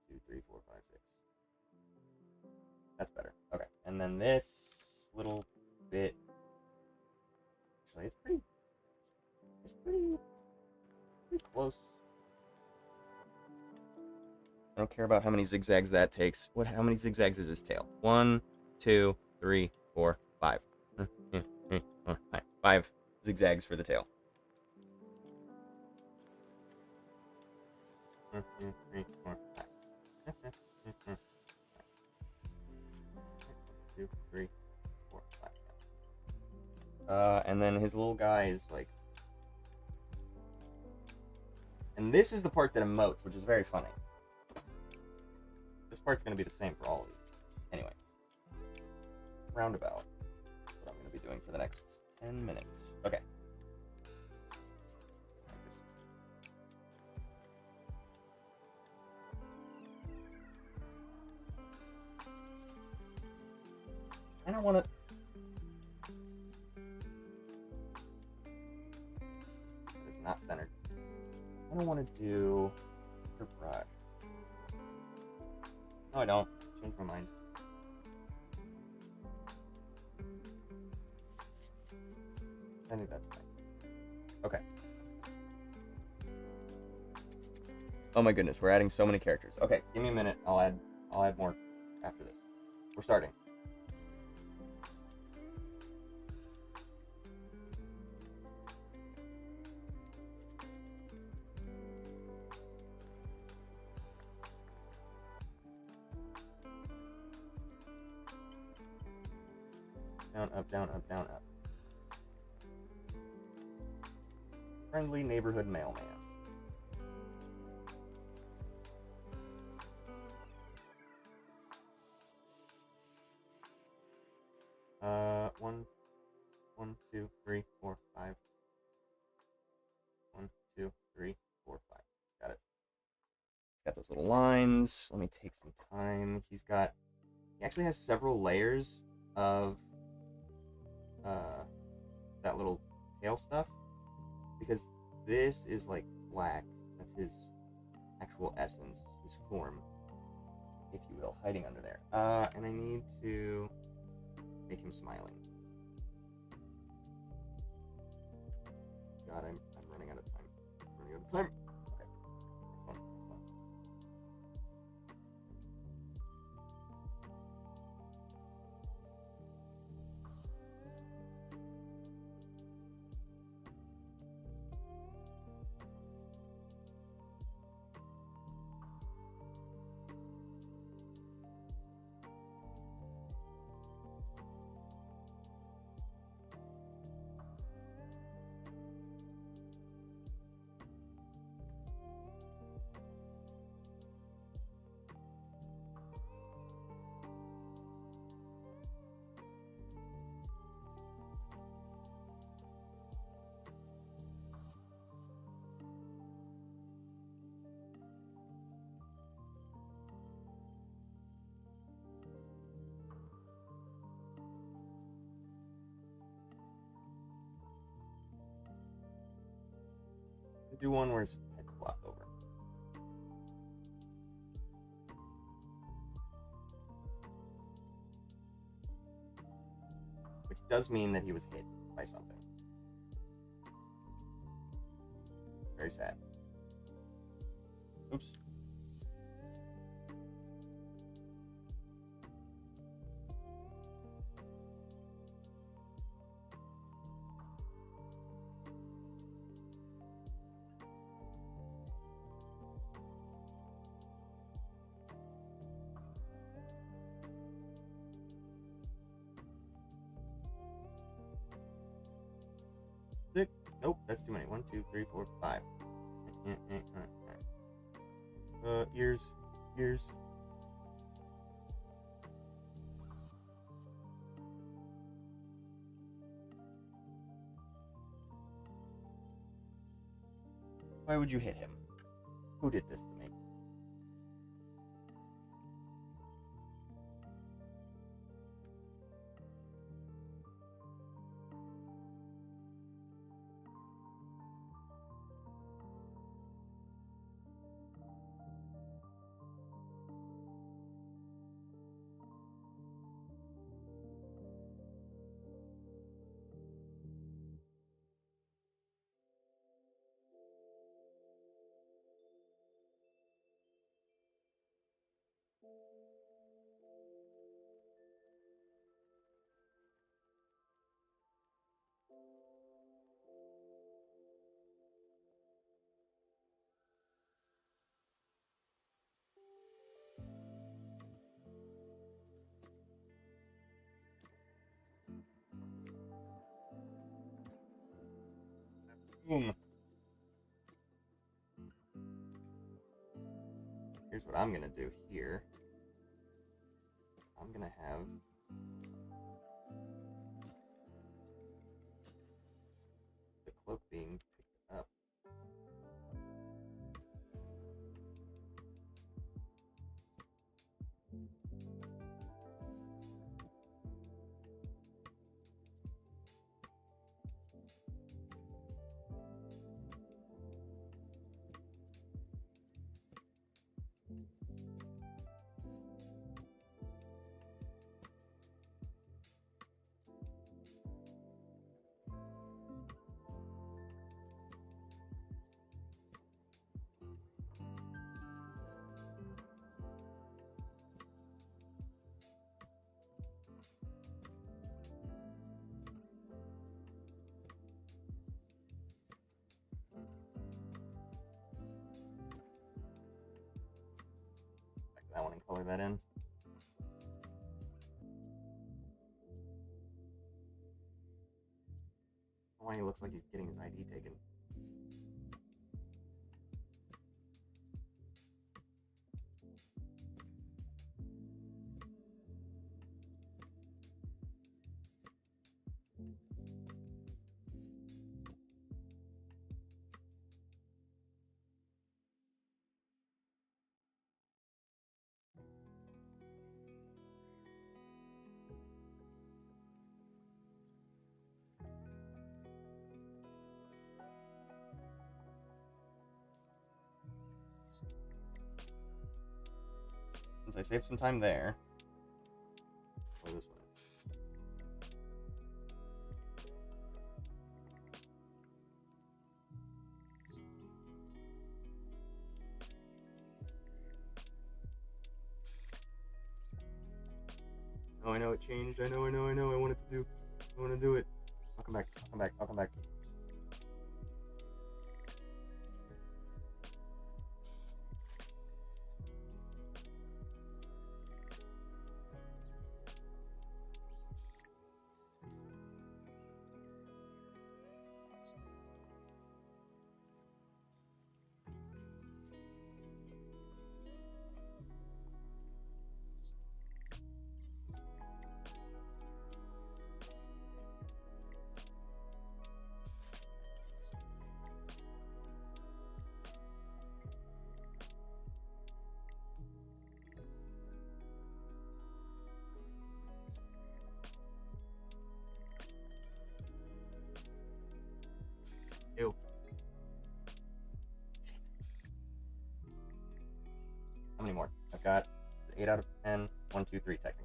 A: 1, 2, 3, 4, 5, 6. That's better. Okay. And then this little bit. Actually, it's pretty close. I don't care about how many zigzags that takes. How many zigzags is his tail? 1, 2, 3, 4, 5. 5 zigzags for the tail. 1, 2, 3, 4, 5. 2, 3, 4, 5. And then his little guy is like. And this is the part that emotes, which is very funny. This part's going to be the same for all of these. Anyway. Roundabout. That's what I'm going to be doing for the next 10 minutes. Okay. I don't want to... It's not centered. I don't want to do your brush. No, I don't. Change my mind. I think that's fine. Okay. Oh my goodness, we're adding so many characters. Okay, give me a minute. I'll add more after this. We're starting. Down, up, down, up, down, up. Friendly neighborhood mailman. One, 2, 3, 4, 5. 1, 2, 3, 4, 5. Got it. Got those little lines. Let me take some time. He actually has several layers of that little tail stuff, because this is like black. That's his actual essence, his form, if you will, hiding under there. And I need to make him smiling. God, I'm running out of time. I'm running out of time. Okay. Next one. Next one. Do one where his head's flopped over. Which does mean that he was hit by something. Very sad. Oops. Nope, that's too many. 1, 2, 3, 4, 5. Ears. Why would you hit him? Who did this to me? Boom. Here's what I'm gonna do here. I'm gonna have the cloak being picked up. That one and color that in. Why he looks like he's getting his ID taken. Since I saved some time there, go this way. Oh, I know it changed. I know. I want it to do. I want to do it. I'll come back. I'll come back. Ew. How many more? I've got 8 out of 10. 1, 2, 3 technically.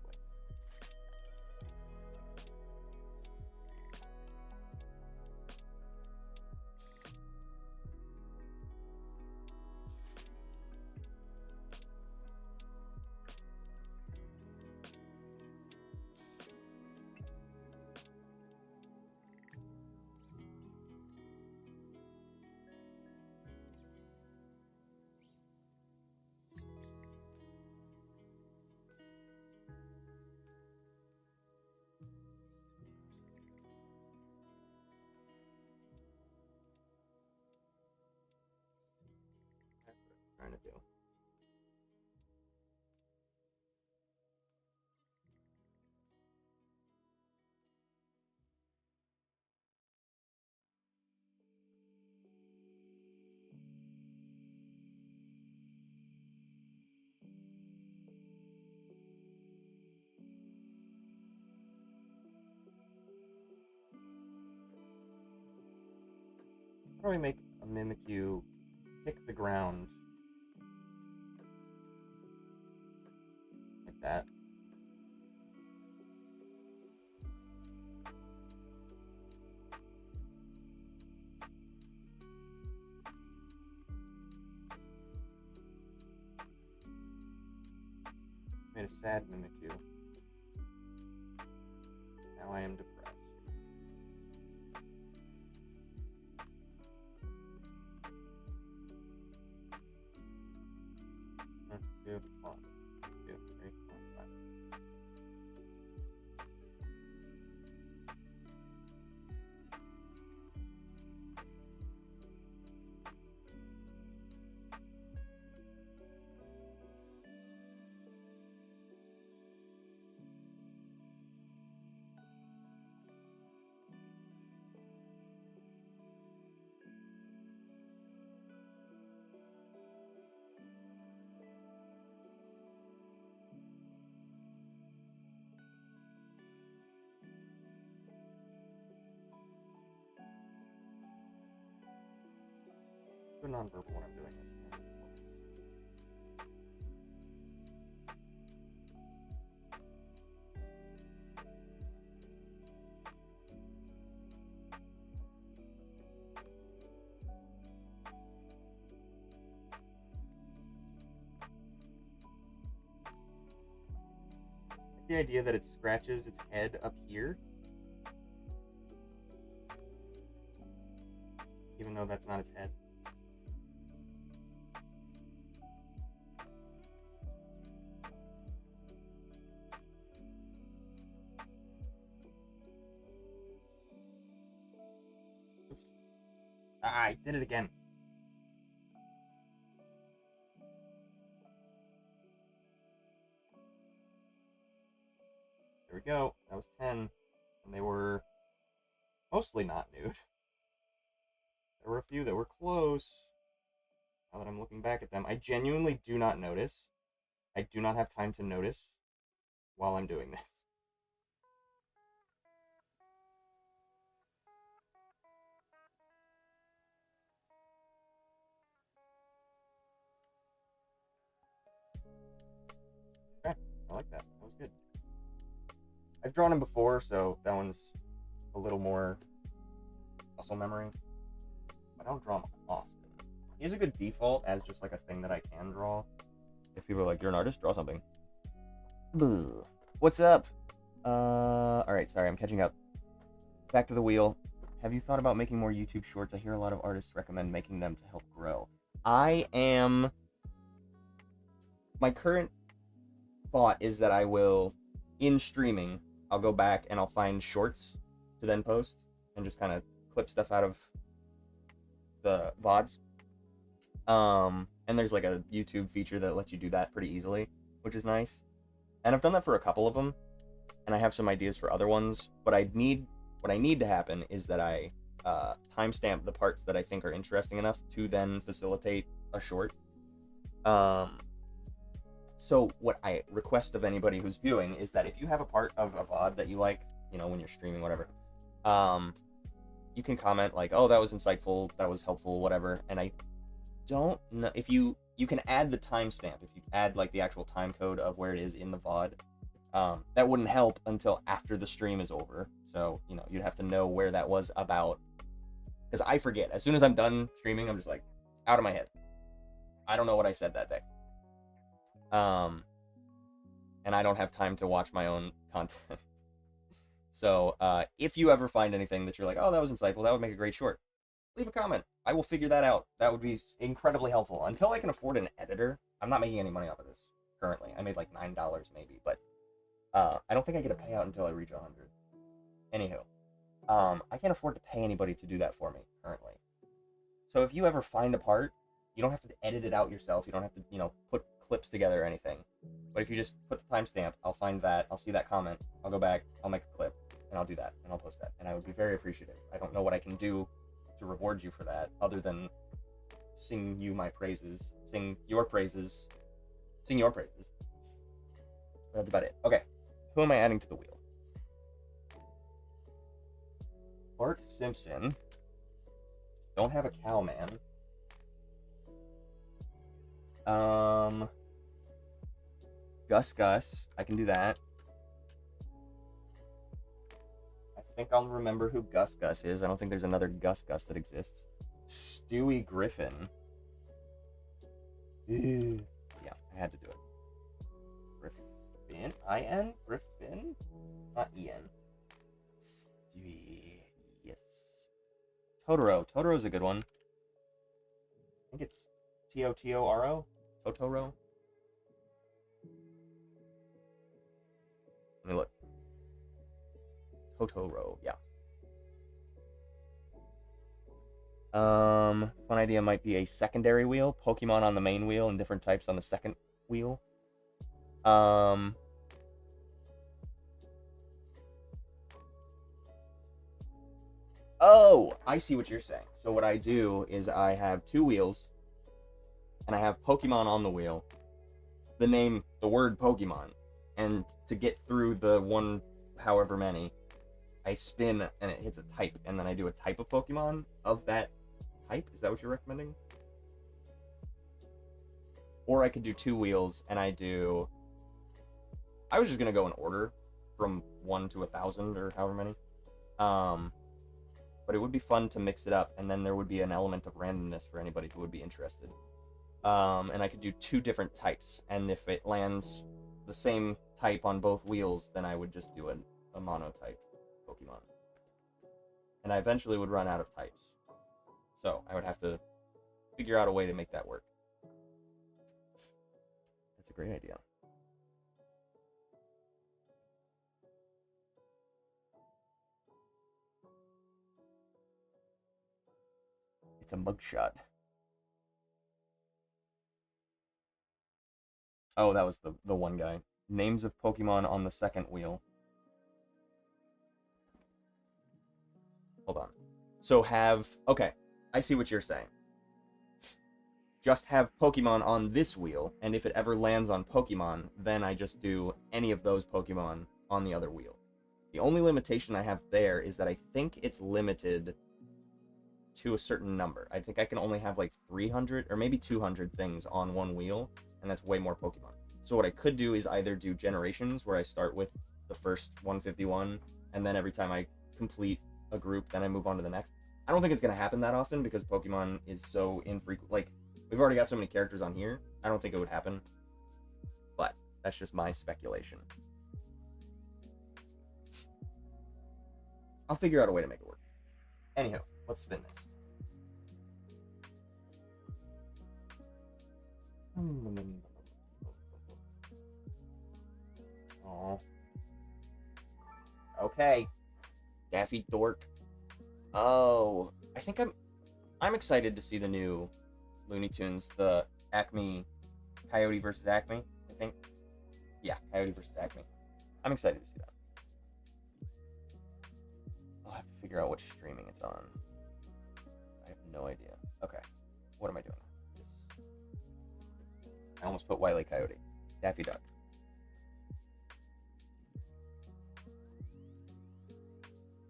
A: That's what I'm trying to do. Probably make a Mimikyu kick the ground like that. Made a sad Mimikyu. Now I am depressed. 1, 2, 1, 2, 3, 4, 5. nonverbal when I'm doing this? The idea that it scratches its head up here, even though that's not its head. Oops. I did it again. There we go. That was 10. And they were mostly not nude. There were a few that were close. Now that I'm looking back at them, I genuinely do not notice. I do not have time to notice while I'm doing this. Okay, I like that. That was good. I've drawn him before, so that one's a little more muscle memory. I don't draw him often. He's a good default as just like a thing that I can draw. If people are like, you're an artist, draw something. What's up? Alright, sorry, I'm catching up. Back to the wheel. Have you thought about making more YouTube shorts? I hear a lot of artists recommend making them to help grow. My current thought is that I will, in streaming, I'll go back and I'll find shorts to then post and just kind of clip stuff out of the VODs. And there's like a YouTube feature that lets you do that pretty easily, which is nice. And I've done that for a couple of them, and I have some ideas for other ones. What I need to happen is that I timestamp the parts that I think are interesting enough to then facilitate a short. So what I request of anybody who's viewing is that if you have a part of a VOD that you like, you know, when you're streaming, whatever, you can comment like, oh, that was insightful, that was helpful, whatever. And I don't know if you can add the timestamp. If you add like the actual time code of where it is in the VOD, that wouldn't help until after the stream is over. So, you know, you'd have to know where that was about, because I forget. As soon as I'm done streaming, I'm just like out of my head. I don't know what I said that day. And I don't have time to watch my own content. So, if you ever find anything that you're like, oh, that was insightful, that would make a great short, leave a comment. I will figure that out. That would be incredibly helpful. Until I can afford an editor, I'm not making any money off of this currently. I made like $9 maybe, but I don't think I get a payout until I reach 100. Anywho, I can't afford to pay anybody to do that for me currently. So if you ever find a part, you don't have to edit it out yourself. You don't have to, you know, put clips together or anything. But if you just put the timestamp, I'll find that, I'll see that comment, I'll go back, I'll make a clip, and I'll do that, and I'll post that. And I would be very appreciative. I don't know what I can do to reward you for that, other than sing you my praises, sing your praises. That's about it. Okay, who am I adding to the wheel? Bart Simpson. Don't have a cowman. Gus. I can do that. I think I'll remember who Gus is. I don't think there's another Gus that exists. Stewie Griffin. Yeah, I had to do it. Griffin? I-N? Griffin? Not E-N. Stewie. Yes. Totoro. Totoro's a good one. I think it's T-O-T-O-R-O? Totoro? Let me look. Totoro, yeah. Fun idea might be a secondary wheel. Pokemon on the main wheel and different types on the second wheel. Oh, I see what you're saying. So what I do is I have two wheels, and I have Pokemon on the wheel, the word Pokemon, and to get through the one, however many, I spin and it hits a type, and then I do a type of Pokemon of that type. Is that what you're recommending? Or I could do 2 wheels, and I was just gonna go in order from 1 to 1,000 or however many. But it would be fun to mix it up, and then there would be an element of randomness for anybody who would be interested. And I could do 2 different types, and if it lands the same type on both wheels, then I would just do a monotype Pokemon. And I eventually would run out of types. So I would have to figure out a way to make that work. That's a great idea. It's a mugshot. Oh, that was the one guy. Names of Pokemon on the second wheel. Hold on. So okay, I see what you're saying. Just have Pokemon on this wheel, and if it ever lands on Pokemon, then I just do any of those Pokemon on the other wheel. The only limitation I have there is that I think it's limited to a certain number. I think I can only have like 300 or maybe 200 things on one wheel, and that's way more Pokemon. So what I could do is either do generations, where I start with the first 151, and then every time I complete a group, then I move on to the next. I don't think it's going to happen that often, because Pokemon is so infrequent. Like, we've already got so many characters on here, I don't think it would happen. But that's just my speculation. I'll figure out a way to make it work. Anyhow, let's spin this. Oh. Okay. Daffy Dork. Oh, I think I'm excited to see the new Looney Tunes, the Acme Coyote versus Acme, I think. Yeah, Coyote versus Acme. I'm excited to see that. I'll have to figure out which streaming it's on. I have no idea. Okay. What am I doing? I almost put Wile E. Coyote. Daffy Duck.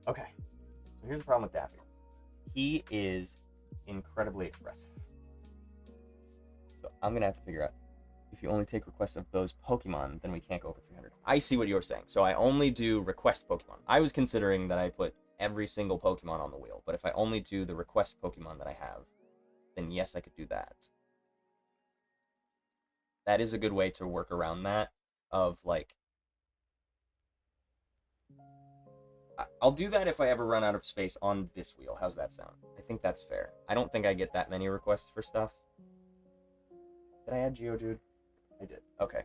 A: Okay. So here's the problem with Daffy. He is incredibly expressive. So I'm going to have to figure out, if you only take requests of those Pokemon, then we can't go over 300. I see what you're saying. So I only do request Pokemon. I was considering that I put every single Pokemon on the wheel, but if I only do the request Pokemon that I have, then yes, I could do that. That is a good way to work around that, of like, I'll do that if I ever run out of space on this wheel. How's that sound? I think that's fair. I don't think I get that many requests for stuff. Did I add Geodude? I did. Okay.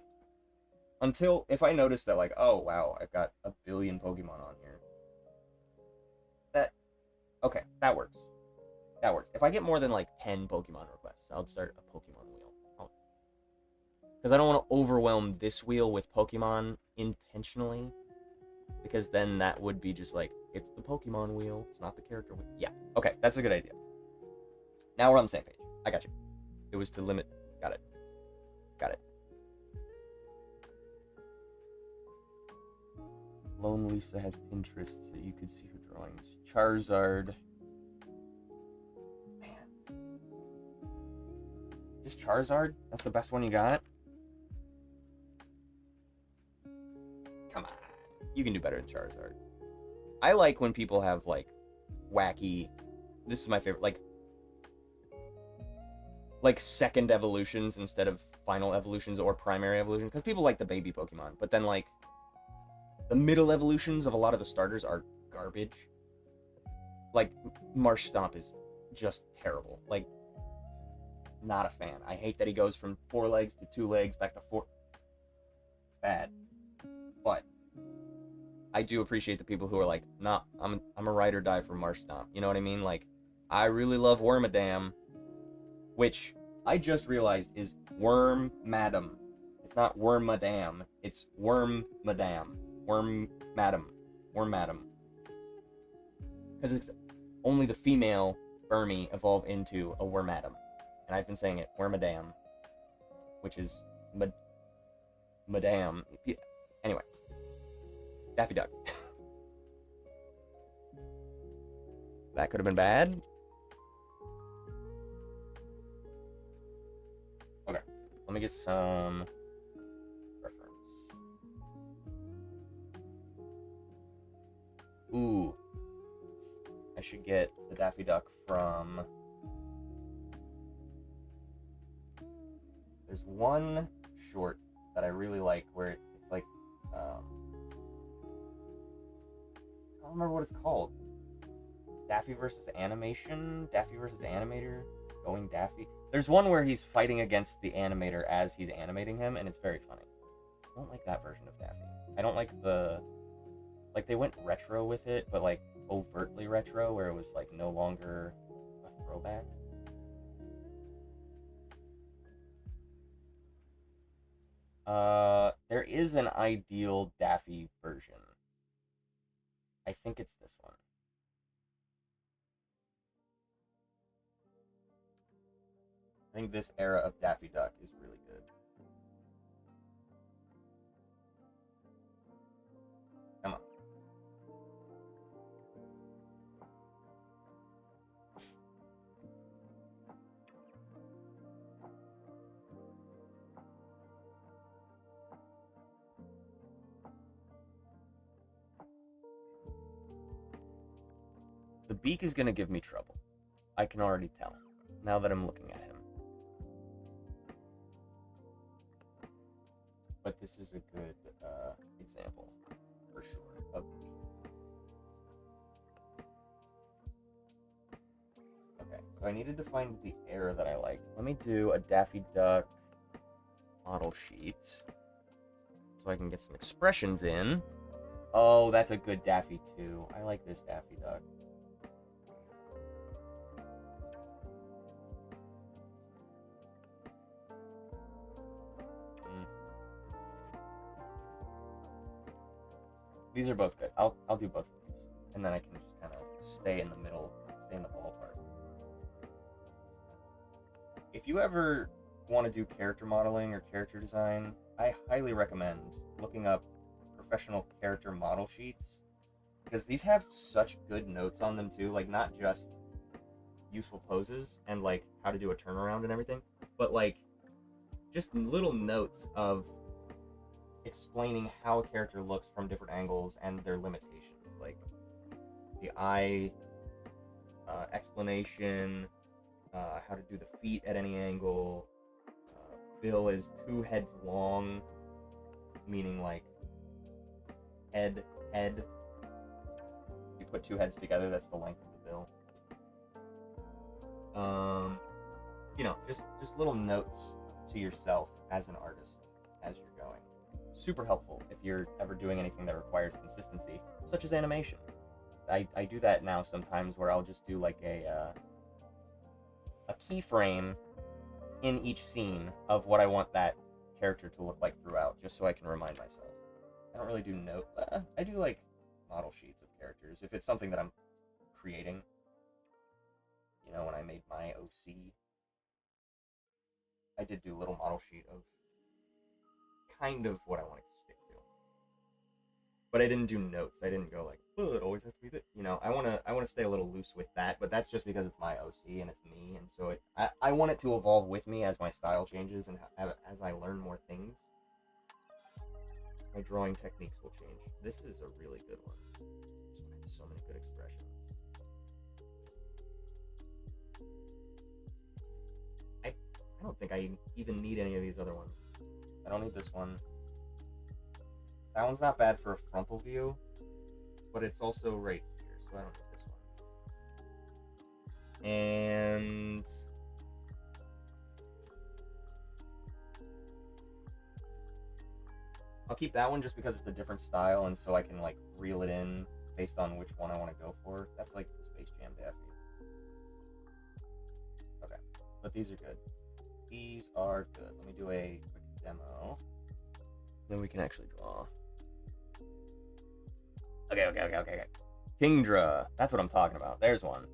A: If I notice that, like, oh, wow, I've got 1 billion Pokemon on here. Okay, that works. That works. If I get more than, like, 10 Pokemon requests, I'll start a Pokemon wheel. Because I don't want to overwhelm this wheel with Pokemon intentionally. Because then that would be just like, it's the Pokemon wheel, it's not the character wheel. Yeah, okay, that's a good idea. Now we're on the same page. I got you. It was to limit. Got it. Got it. Lone Lisa has Pinterest, so you could see her drawings. Charizard. Man. Just Charizard? That's the best one you got? Come on. You can do better than Charizard. I like when people have, like, wacky... This is my favorite, like second evolutions instead of final evolutions or primary evolutions, because people like the baby Pokemon, but then, like, the middle evolutions of a lot of the starters are garbage. Like, Marshtomp is just terrible. Like, not a fan. I hate that he goes from 4 legs to 2 legs back to 4. Bad. But I do appreciate the people who are like, nah, I'm a ride or die for Marshtomp. You know what I mean? Like, I really love Wormadam, which I just realized is Wormadam. It's not Wormadam. It's Wormadam. Wormadam. Because it's only the female Burmy evolve into a Wormadam. And I've been saying it, Wormadam, which is Madame. Anyway. Daffy Duck. That could have been bad. Okay. Let me get some reference. Ooh. I should get the Daffy Duck from... There's one short that I really like where it's like... I don't remember what it's called. Daffy versus Animation? Daffy versus Animator? Going Daffy? There's one where he's fighting against the animator as he's animating him, and it's very funny. I don't like that version of Daffy. I don't like the... Like, they went retro with it, but, like, overtly retro, where it was, like, no longer a throwback. There is an ideal Daffy version. I think it's this one. I think this era of Daffy Duck is really good. Come on. The beak is going to give me trouble. I can already tell, now that I'm looking at him. But this is a good example, for sure, of beak. Okay, so I needed to find the era that I liked. Let me do a Daffy Duck model sheet, so I can get some expressions in. Oh, that's a good Daffy too. I like this Daffy Duck. These are both good. I'll do both of these, and then I can just kind of stay in the middle, stay in the ballpark. If you ever want to do character modeling or character design, I highly recommend looking up professional character model sheets, because these have such good notes on them too, like not just useful poses and like how to do a turnaround and everything, but like just little notes of explaining how a character looks from different angles and their limitations, like the eye explanation, how to do the feet at any angle. Bill is 2 heads long, meaning like head. You put 2 heads together, that's the length of the bill. You know, just little notes to yourself as an artist as you're going. Super helpful if you're ever doing anything that requires consistency, such as animation. I do that now sometimes, where I'll just do like a keyframe in each scene of what I want that character to look like throughout, just so I can remind myself. I don't really do I do like model sheets of characters if it's something that I'm creating. You know, when I made my OC, I did do a little model sheet of kind of what I wanted to stick to. But I didn't do notes. I didn't go like, oh, it always has to be that. You know, I wanna stay a little loose with that, but that's just because it's my OC and it's me, and so I want it to evolve with me as my style changes and as I learn more things. My drawing techniques will change. This is a really good one. This one has so many good expressions. I don't think I even need any of these other ones. I don't need this one. That one's not bad for a frontal view, but it's also right here, so I don't need this one. And I'll keep that one just because it's a different style, and so I can like reel it in based on which one I want to go for. That's like the Space Jam Daffy. Okay, but these are good. These are good. Let me do a quick demo. Then we can actually draw. Okay. Kingdra. That's what I'm talking about. There's one.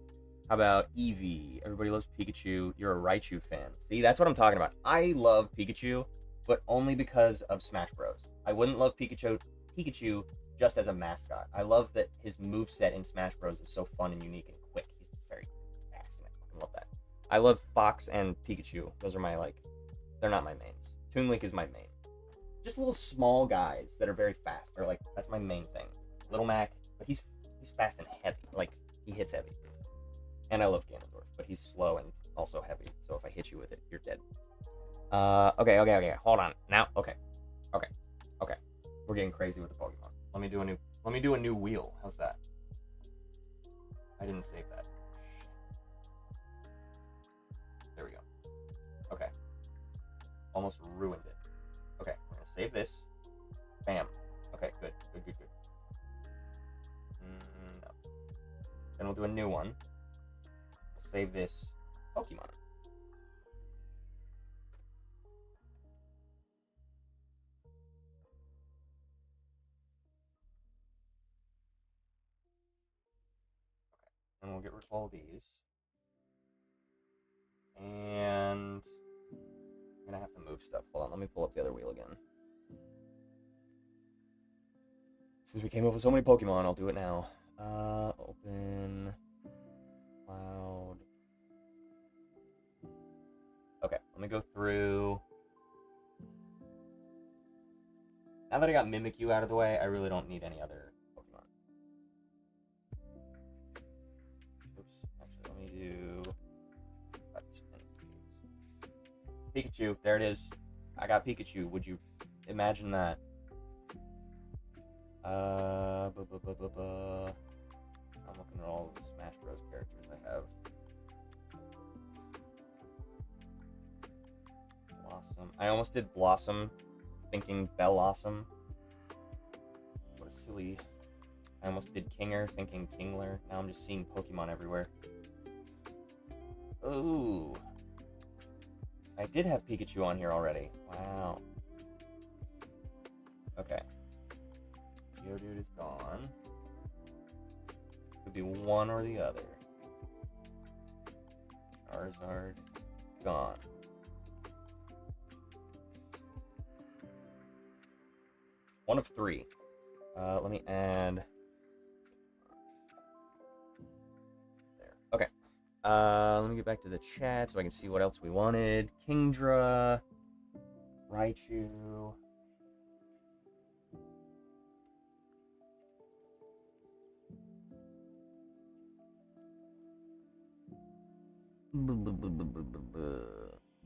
A: How about Eevee? Everybody loves Pikachu. You're a Raichu fan. See, that's what I'm talking about. I love Pikachu, but only because of Smash Bros. I wouldn't love Pikachu just as a mascot. I love that his moveset in Smash Bros. Is so fun and unique and quick. He's very fast, and I fucking love that. I love Fox and Pikachu. Those are my, like, they're not my mains. Toon Link is my main. Just little small guys that are very fast. Or like, that's my main thing. Little Mac, but he's fast and heavy. Like, he hits heavy. And I love Ganondorf, but he's slow and also heavy. So if I hit you with it, you're dead. Okay. Hold on. Now, okay. We're getting crazy with the Pokemon. Let me do a new wheel. How's that? I didn't save that. There we go. Okay. Almost ruined it. Okay, we're gonna save this. Bam. Okay, good. No. Then we'll do a new one. We'll save this Pokemon. And we'll get rid of all of these. And I'm gonna have to move stuff. Hold on, let me pull up the other wheel again. Since we came up with so many Pokemon, I'll do it now. Open Cloud. Okay, let me go through. Now that I got Mimikyu out of the way, I really don't need any other Pokemon. Oops, actually, let me do Pikachu. There it is. I got Pikachu. Would you imagine that? I'm looking at all the Smash Bros. Characters I have. Blossom. I almost did Blossom, thinking Bellossom. What a silly. I almost did Kinger, thinking Kingler. Now I'm just seeing Pokemon everywhere. Ooh. I did have Pikachu on here already. Wow. Okay. Geodude is gone. Could be one or the other. Charizard, gone. One of three. Let me add. There. Okay. Let me get back to the chat so I can see what else we wanted. Kingdra, Raichu.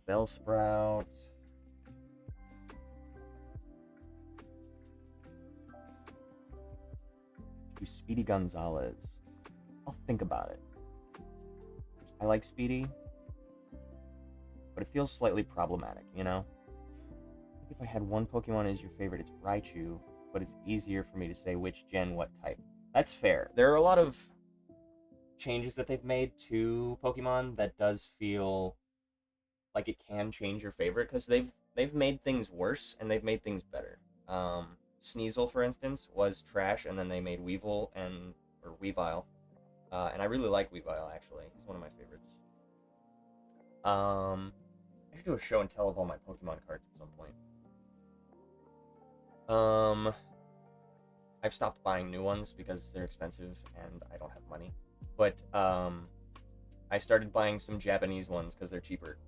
A: Bellsprout. Do Speedy Gonzalez. I'll think about it. I like Speedy, but it feels slightly problematic, you know? I think if I had one Pokemon as your favorite, it's Raichu, but it's easier for me to say which gen, what type. That's fair. There are a lot of changes that they've made to Pokemon that does feel like it can change your favorite, because they've made things worse and they've made things better. Sneasel, for instance, was trash, and then they made Weevil or Weavile. And I really like Weavile, actually. He's one of my favorites. I should do a show and tell of all my Pokemon cards at some point. I've stopped buying new ones because they're expensive and I don't have money. But, I started buying some Japanese ones because they're cheaper.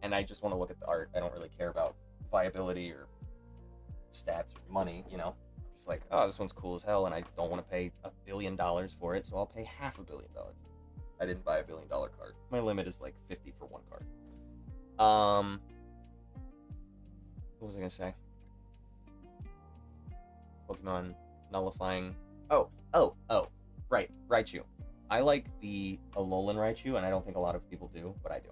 A: And I just want to look at the art. I don't really care about viability or stats or money, you know? Just like, oh, this one's cool as hell, and I don't want to pay $1 billion for it, so I'll pay $500 million. I didn't buy $1 billion card. My limit is like 50 for one card. What was I gonna say? Pokemon nullifying. Oh, right, Raichu. I like the Alolan Raichu, and I don't think a lot of people do, but I do.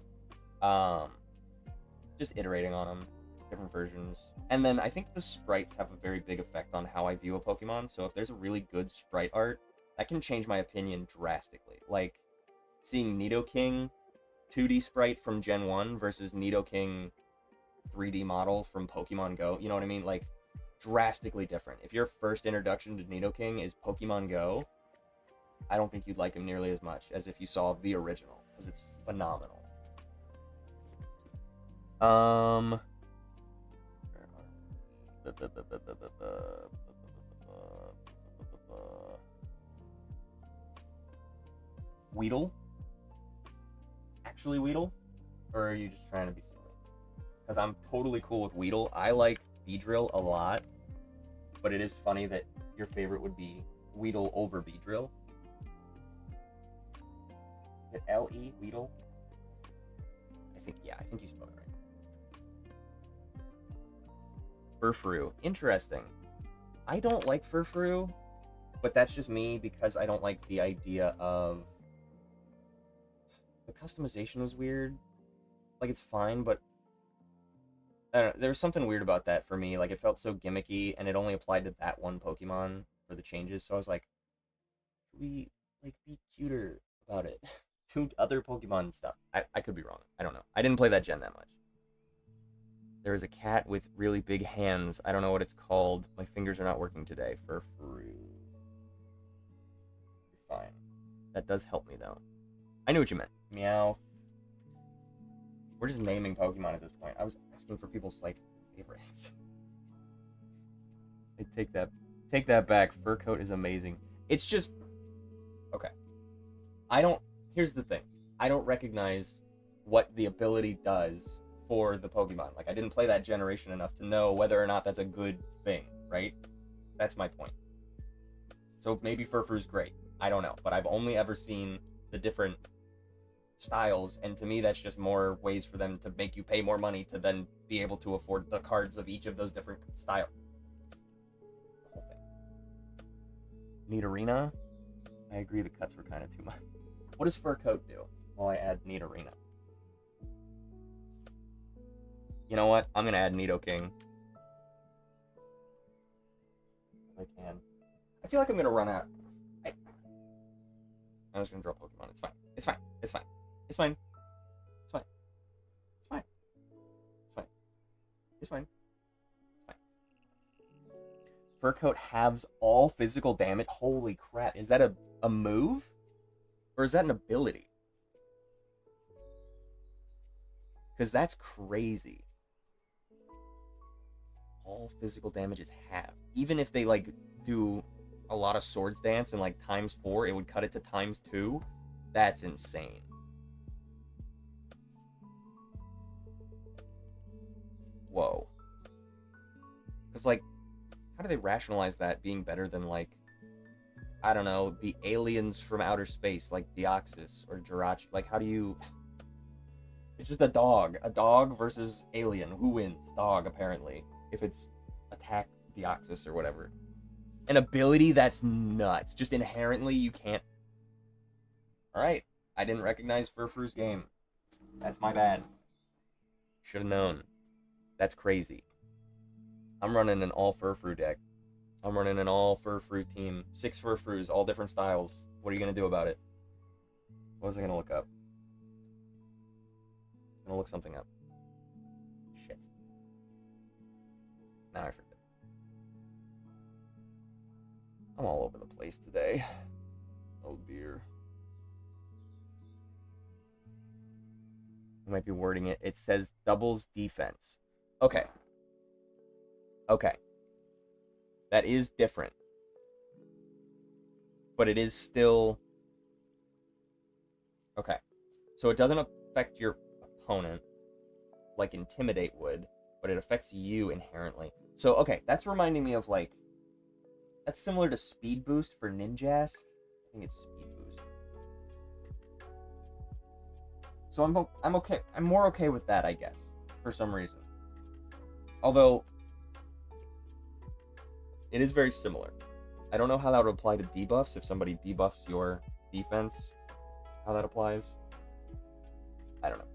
A: Just iterating on them. Different versions. And then I think the sprites have a very big effect on how I view a Pokemon, so if there's a really good sprite art, that can change my opinion drastically. Like, seeing Nidoking 2D sprite from Gen 1 versus Nidoking 3D model from Pokemon Go, you know what I mean? Like, drastically different. If your first introduction to Nidoking is Pokemon Go, I don't think you'd like him nearly as much as if you saw the original, because it's phenomenal. Weedle? Actually Weedle? Or are you just trying to be silly? because I'm totally cool with Weedle. I like Beedrill a lot, but it is funny that your favorite would be Weedle over Beedrill. Is it L-E, Weedle? I think you spelled it right. Furfrou. Interesting. I don't like Furfrou, but that's just me because I don't like the idea of... The customization was weird. Like, it's fine, but... I don't know, there was something weird about that for me. Like, it felt so gimmicky, and it only applied to that one Pokemon for the changes, so I was like, could we, like, be cuter about it? To other Pokemon stuff. I could be wrong. I don't know. I didn't play that gen that much. There is a cat with really big hands. I don't know what it's called. My fingers are not working today. Furfrou. Fine. That does help me, though. I knew what you meant. Meowth. We're just naming Pokemon at this point. I was asking for people's, like, favorites. I take that back. Fur coat is amazing. It's just... Okay. Here's the thing. I don't recognize what the ability does for the Pokemon. Like, I didn't play that generation enough to know whether or not that's a good thing, right? That's my point. So maybe Furfru's great. I don't know. But I've only ever seen the different styles, and to me that's just more ways for them to make you pay more money to then be able to afford the cards of each of those different styles. The whole thing. Nidorina? I agree the cuts were kind of too much. What does Fur Coat do while I add Nidorina? You know what? I'm going to add Nidoking. If I can. I feel like I'm going to run out. I'm just going to draw Pokemon. It's fine. It's fine. It's fine. It's fine. It's fine. It's fine. It's fine. It's fine. It's fine. Fur Coat halves all physical damage. Holy crap. Is that a move? Or is that an ability? Because that's crazy. All physical damage is halved. Even if they, like, do a lot of Swords Dance and, like, ×4, it would cut it to ×2. That's insane. Whoa. Because, like, how do they rationalize that being better than, like, I don't know, the aliens from outer space, like Deoxys or Jirachi? Like, how do you... It's just a dog. A dog versus alien. Who wins? Dog, apparently. If it's attack Deoxys or whatever. An ability that's nuts. Just inherently, you can't... Alright. I didn't recognize Furfru's game. That's my bad. Should have known. That's crazy. I'm running an all Furfru deck. I'm running an all Furfru team. 6 Furfrus, all different styles. What are you going to do about it? What was I going to look up? I'm going to look something up. Shit. Now I forget. I'm all over the place today. Oh dear. I might be wording it. It says doubles defense. Okay. Okay. That is different. But it is still... Okay. So it doesn't affect your opponent like Intimidate would, but it affects you inherently. So, okay, that's reminding me of, like... That's similar to Speed Boost for Ninjask. I think it's Speed Boost. So I'm okay. I'm more okay with that, I guess, for some reason. Although... It is very similar. I don't know how that would apply to debuffs. If somebody debuffs your defense, how that applies. I don't know.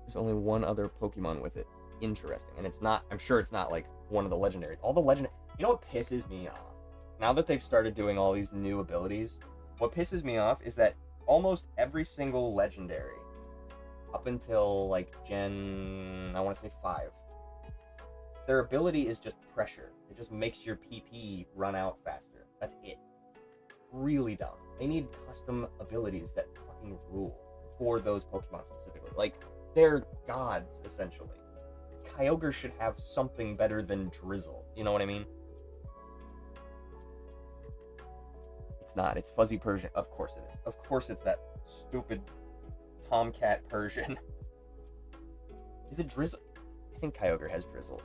A: There's only one other Pokemon with it. Interesting. And it's not, I'm sure it's not like one of the legendaries. All the legendary... You know what pisses me off? Now that they've started doing all these new abilities, what pisses me off is that almost every single legendary, up until like Gen, I want to say 5, their ability is just pressure. It just makes your PP run out faster. That's it. Really dumb. They need custom abilities that fucking rule for those Pokemon specifically. Like, they're gods, essentially. Kyogre should have something better than Drizzle. You know what I mean? It's not. It's Fuzzy Persian. Of course it is. Of course it's that stupid Tomcat Persian. Is it Drizzle? I think Kyogre has Drizzle.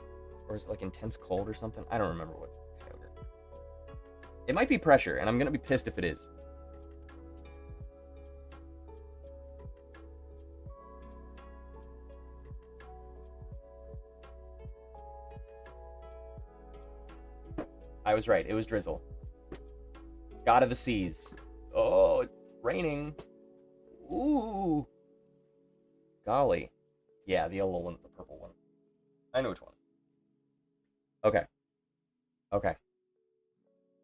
A: Or is it like Intense Cold or something? I don't remember what Kyogre. It might be Pressure, and I'm gonna be pissed if it is. I was right. It was Drizzle. God of the Seas. Oh, it's raining. Ooh. Golly. Yeah, the yellow one, the purple one. I know which one. Okay. Okay.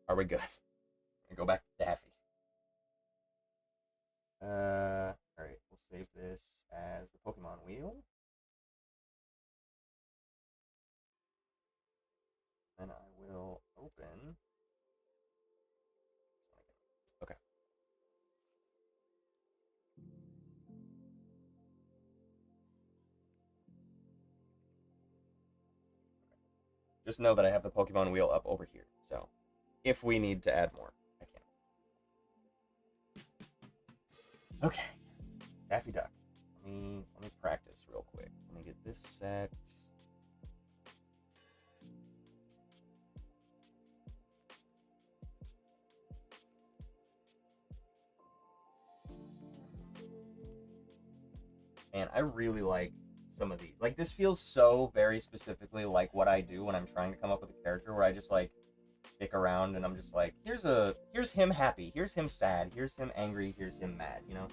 A: Are we good? Go back to Daffy. Alright, we'll save this as the Pokemon wheel. Then I will open. Okay. Just know that I have the Pokemon wheel up over here. So, if we need to add more, I can. Okay. Daffy Duck. Let me practice real quick. Let me get this set. And I really like some of these. Like, this feels so very specifically like what I do when I'm trying to come up with a character, where I just like dick around and I'm just like, here's him happy, here's him sad, here's him angry, here's him mad, you know?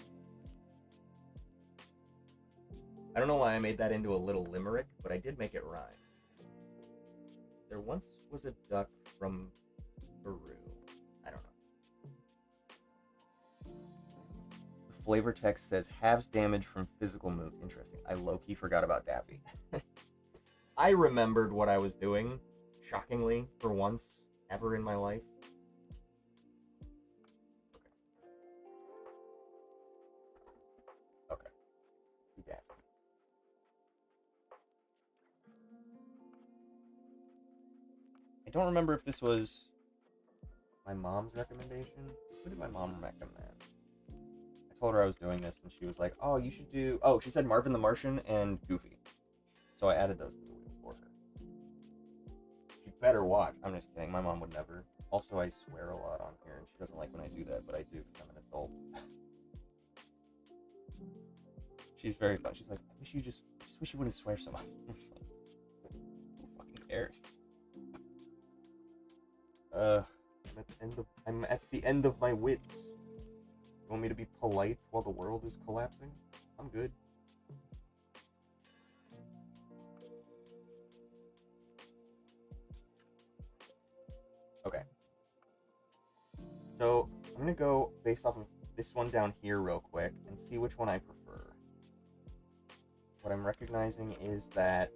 A: I don't know why I made that into a little limerick, but I did make it rhyme. There once was a duck from Peru. I don't know. The flavor text says halves damage from physical moves. Interesting. I low-key forgot about Daffy. I remembered what I was doing, shockingly, for once ever in my life. Okay. Okay. Daffy. I don't remember if this was my mom's recommendation. Who did my mom recommend? I told her I was doing this, and she was like, "Oh, you should do." Oh, she said Marvin the Martian and Goofy. So I added those to the wheel for her. She better watch. I'm just kidding. My mom would never. Also, I swear a lot on here, and she doesn't like when I do that, but I do because I'm an adult. She's very fun. She's like, I wish you just wish you wouldn't swear so much. Who fucking cares? I'm at the end of my wits. You want me to be polite while the world is collapsing? I'm good. Okay. So I'm gonna go based off of this one down here real quick and see which one I prefer. What I'm recognizing is that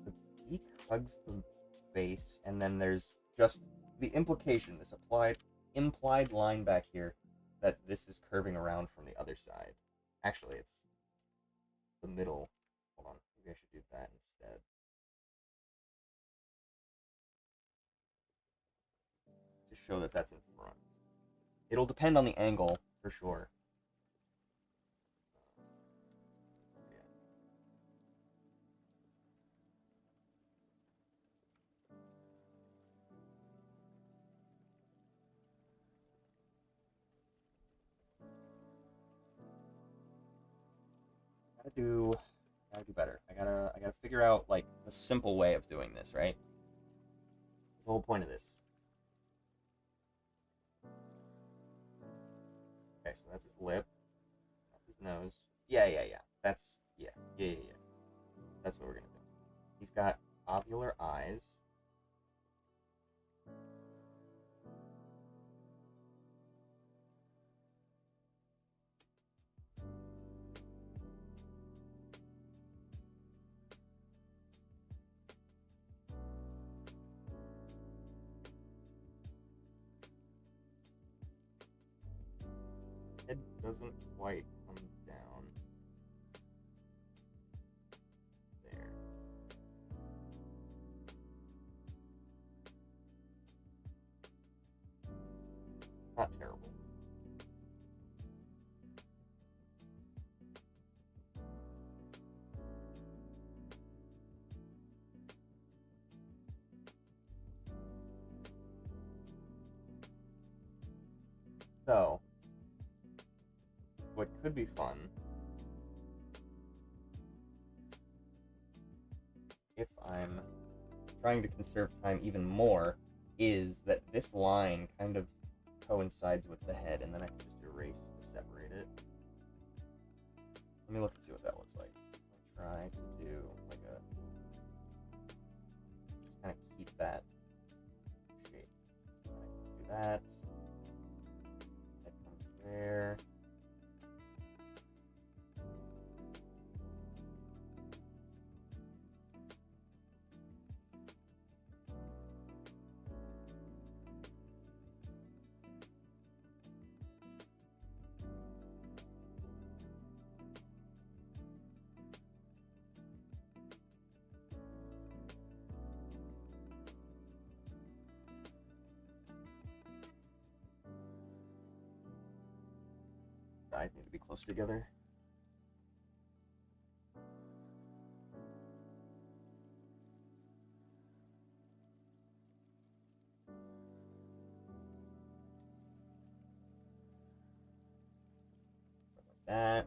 A: the beak hugs the face, and then there's just the implication, this implied line back here, that this is curving around from the other side. Actually, it's the middle. Hold on, maybe I should do that instead. To show that that's in front. It'll depend on the angle, for sure. Gotta do better. I gotta figure out like the simple way of doing this, right? That's the whole point of this. Okay, so that's his lip. That's his nose. Yeah. Yeah. That's what we're gonna do. He's got ovular eyes. Head doesn't quite come down there. Not terrible. So, what could be fun if I'm trying to conserve time even more is that this line kind of coincides with the head, and then I can just erase to separate it. Let me look and see what that looks like. I'll try to do like a, just kind of keep that shape. Do that. That comes there. Eyes need to be closer together. Like that.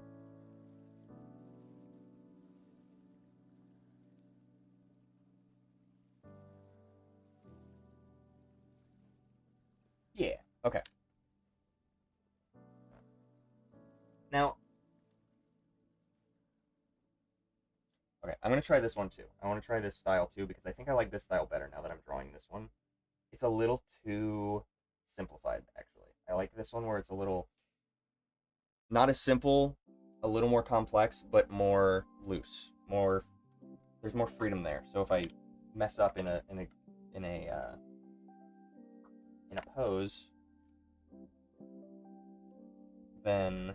A: Yeah, okay. Now, okay, I'm going to try this one too. I want to try this style too because I think I like this style better now that I'm drawing this one. It's a little too simplified, actually. I like this one where it's a little, not as simple, a little more complex, but more loose. More, there's more freedom there. So if I mess up in a pose, then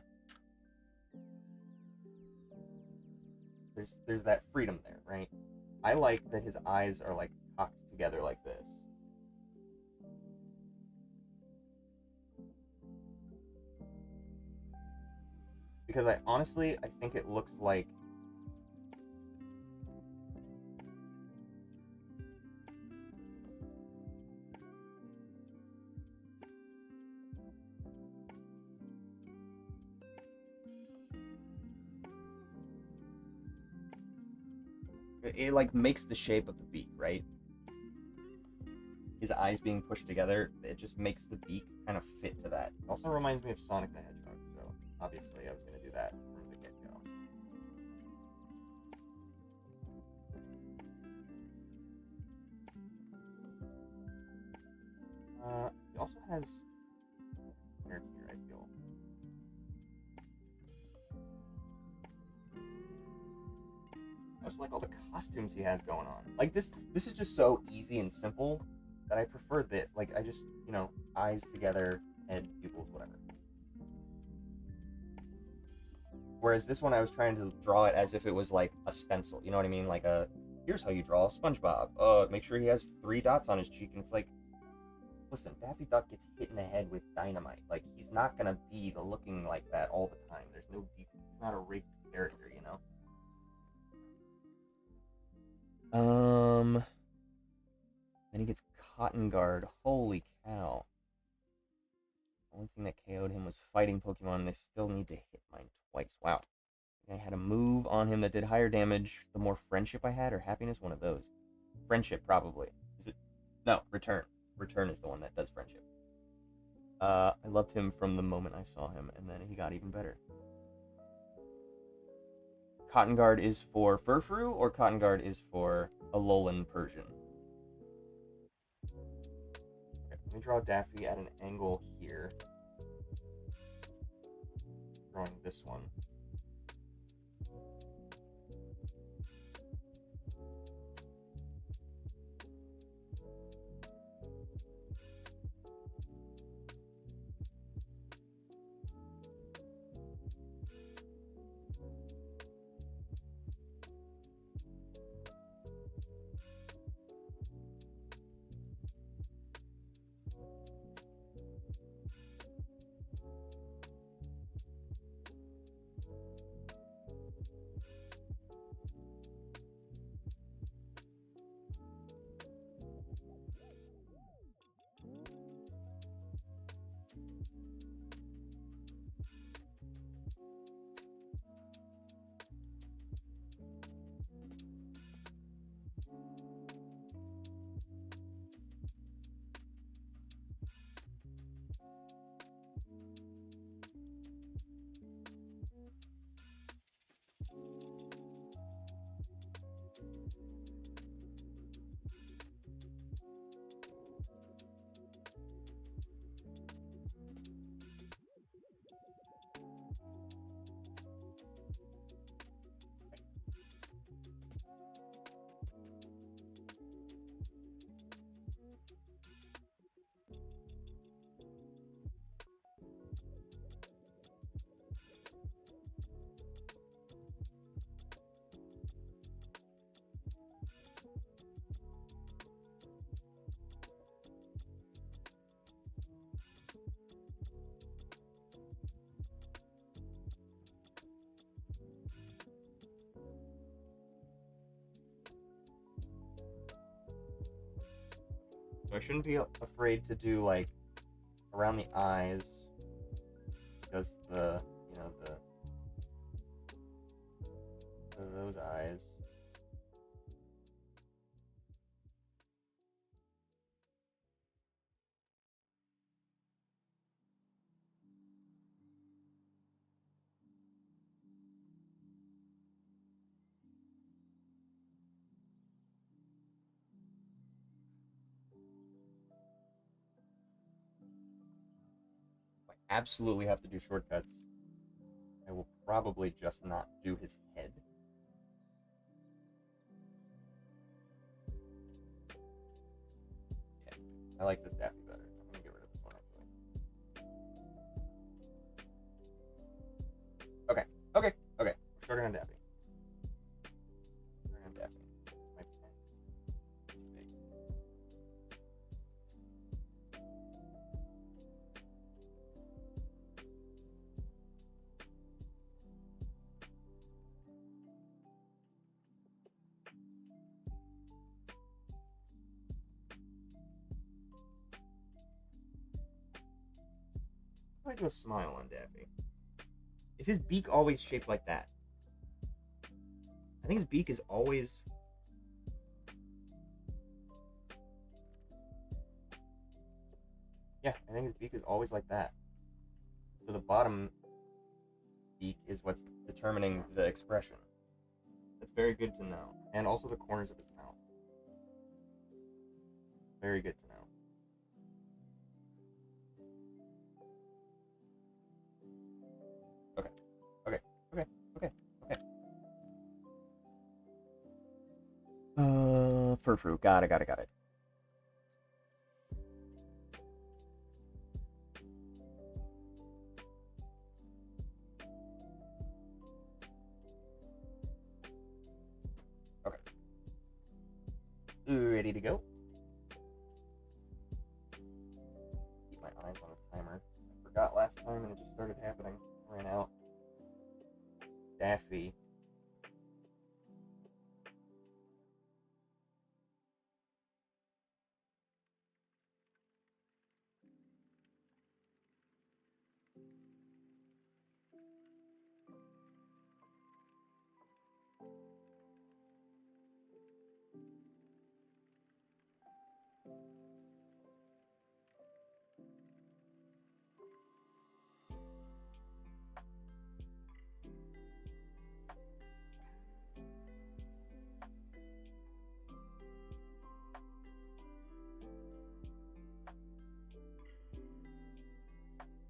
A: there's that freedom there, right? I like that his eyes are like cocked together like this. Because I think it looks like it like makes the shape of the beak, right? His eyes being pushed together, it just makes the beak kind of fit to that. It also reminds me of Sonic the Hedgehog, so obviously I was going to do that from the get-go. He also has hair here, I feel. I also like all the costumes he has going on. Like this is just so easy and simple that I prefer this. Like I just, eyes together, head, pupils, whatever. Whereas this one I was trying to draw it as if it was like a stencil. You know what I mean? Like here's how you draw SpongeBob. Make sure he has 3 dots on his cheek, and it's like, listen, Daffy Duck gets hit in the head with dynamite. Like he's not gonna be looking like that all the time. There's no deep. It's not a rigged character, you know. Then he gets Cotton Guard. Holy cow. The only thing that KO'd him was fighting Pokemon, and they still need to hit mine twice. Wow. I had a move on him that did higher damage the more friendship I had, or happiness, one of those. Friendship, probably. Is it? No, return. Return is the one that does friendship. I loved him from the moment I saw him, and then he got even better. Cotton Guard is for Furfrou, or Cotton Guard is for Alolan Persian? Okay, let me draw Daffy at an angle here. Drawing this one. So I shouldn't be afraid to do, like, around the eyes, because those eyes. I absolutely have to do shortcuts. I will probably just not do his head. Yeah, I like this Daffy better. I'm gonna get rid of this one actually. Okay, okay, okay. We're starting on Daffy. Starting on Daffy. My pen. Big. Why do a smile on Daffy? Is his beak always shaped like that? I think his beak is always... Yeah, I think his beak is always like that. So the bottom beak is what's determining the expression. That's very good to know. And also the corners of his mouth. Very good to know. Okay, okay, okay, okay, okay. Furfru. Got it. Okay. Ready to go? Keep my eyes on the timer. I forgot last time and it just started happening. Ran out. Daffy.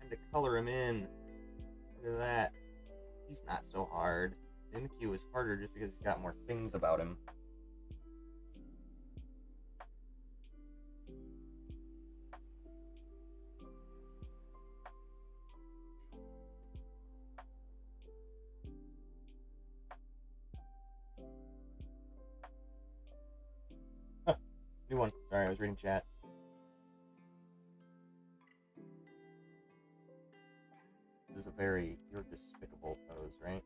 A: And to color him in. Look at that. He's not so hard. Mimikyu is harder just because he's got more things about him. New one. Sorry, I was reading chat. This is a very, you're despicable pose, right?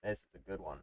A: This is a good one.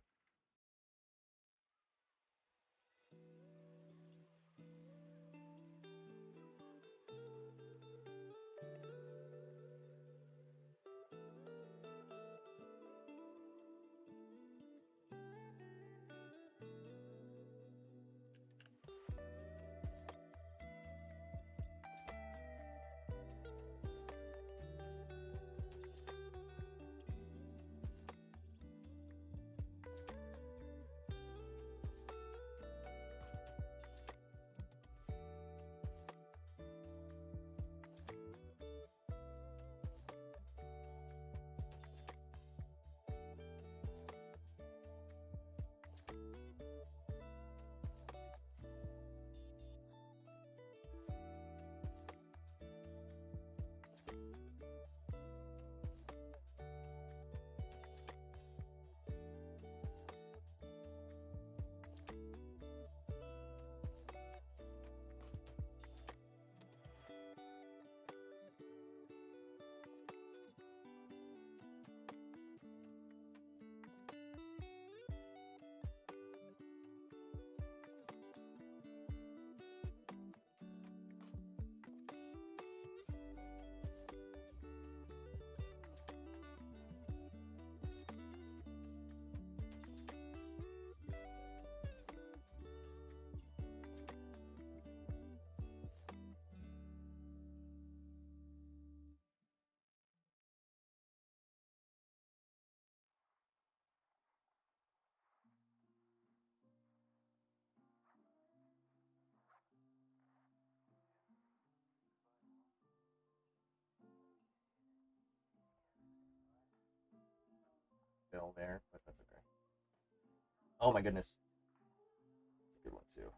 A: fill there, but that's okay. Oh my goodness. That's a good one too.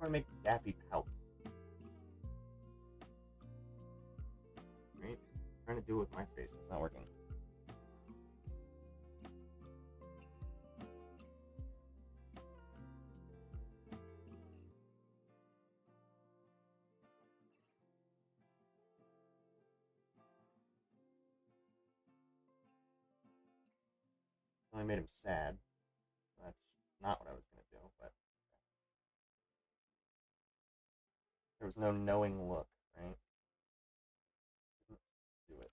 A: I want to make Daffy pout. Right? I'm trying to do it with my face. It's not working. I only made him sad. That's not what I was going to do, but there was no knowing look, right? Didn't do it.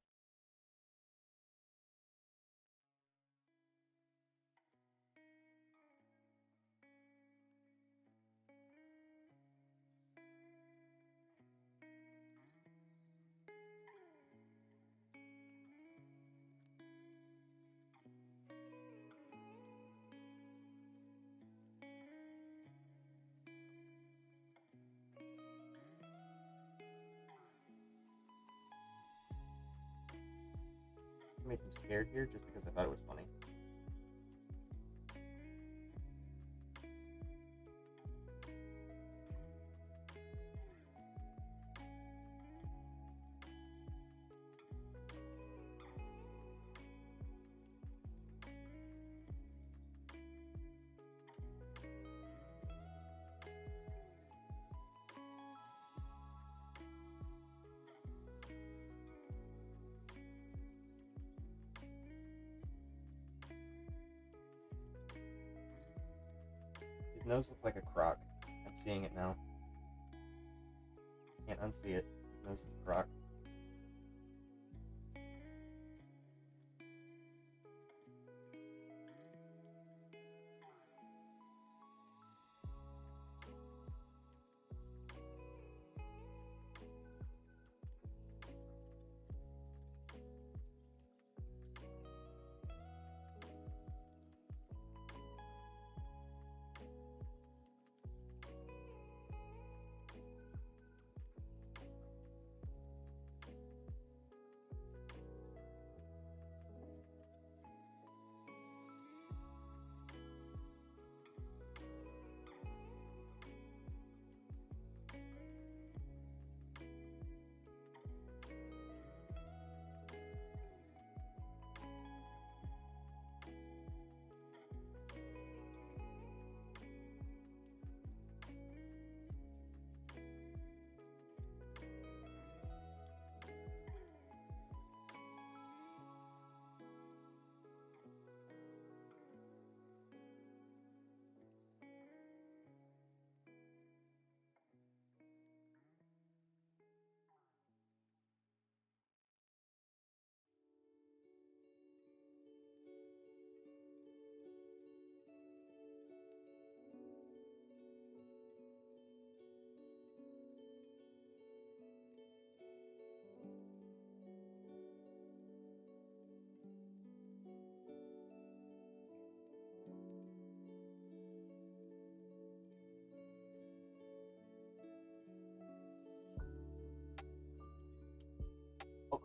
A: I made him scared here just because I thought it was funny. His nose looks like a croc. I'm seeing it now. Can't unsee it. His nose is a croc.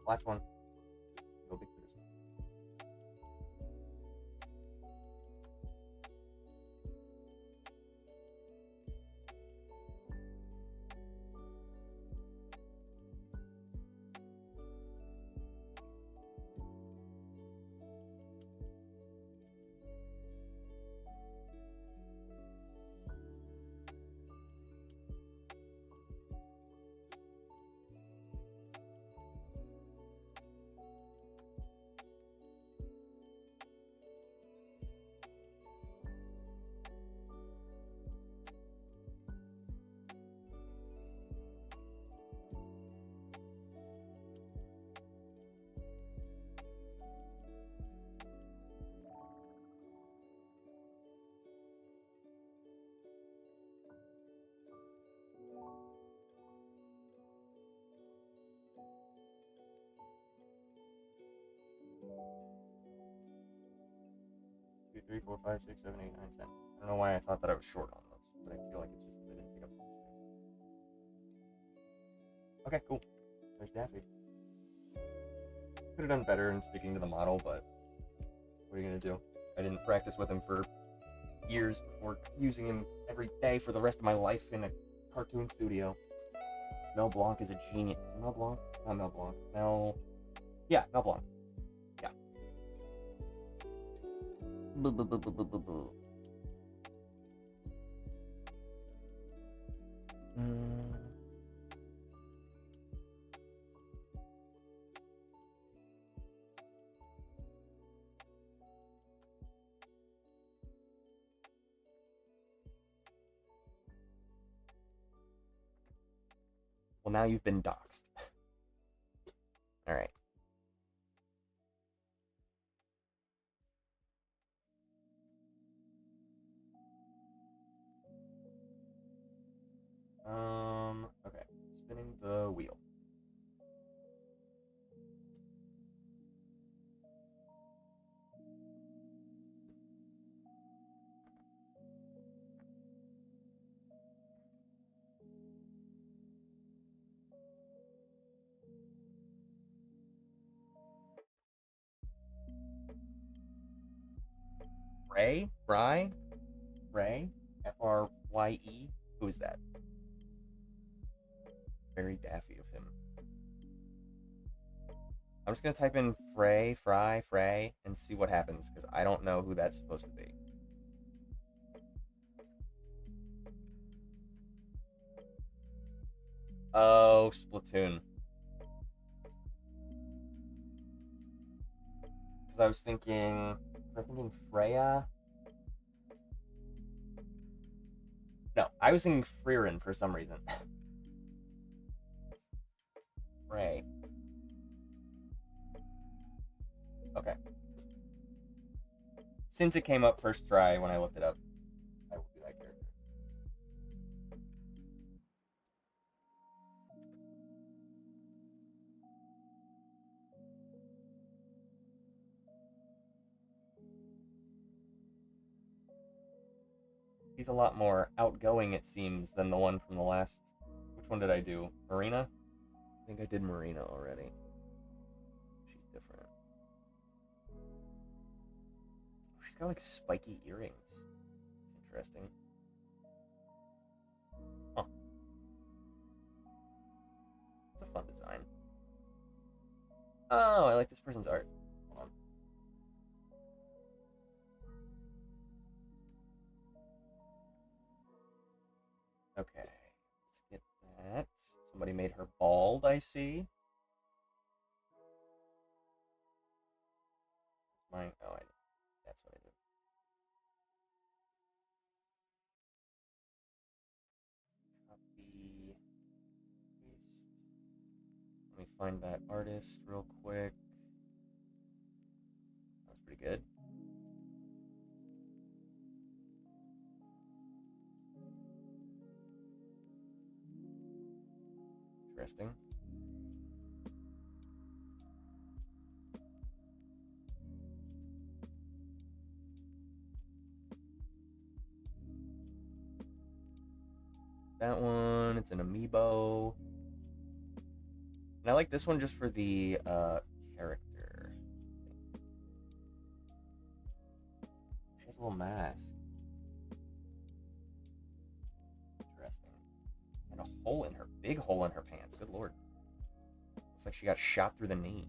A: Last one. Go big for this one. Two, three, four, five, six, seven, eight, nine, 10. I don't know why I thought that I was short on those, but I feel like it's just because I didn't take up so much space. Okay, cool. There's Daffy. Could have done better in sticking to the model, but what are you gonna do? I didn't practice with him for years before using him every day for the rest of my life in a cartoon studio. Mel Blanc is a genius. Is it Mel Blanc? Not Mel Blanc. Yeah, Mel Blanc. Yeah. Well, now you've been doxxed. All right. Okay. Spinning the wheel. Ray? Fry? Ray? Frye? Who is that? Very daffy of him. I'm just gonna type in Frey, and see what happens, because I don't know who that's supposed to be. Oh, Splatoon. Because I was thinking Freya. No, I was thinking Frieren for some reason. Frey. Okay. Since it came up first try when I looked it up, I will do that character. He's a lot more outgoing, it seems, than the one from the last... Which one did I do? Marina? I think I did Marina already. She's different. She's got like spiky earrings. It's interesting. Huh. It's a fun design. Oh, I like this person's art. Hold on. Okay, let's get that. Somebody made her bald, I see. Mine. Oh, I did. That's what I did. Copy. Paste. Let me find that artist real quick. That's pretty good. Interesting. That one, it's an amiibo. And I like this one just for the character. She has a little mask. Interesting. And a hole in her, big hole in her pants. Good lord. Looks like she got shot through the knee.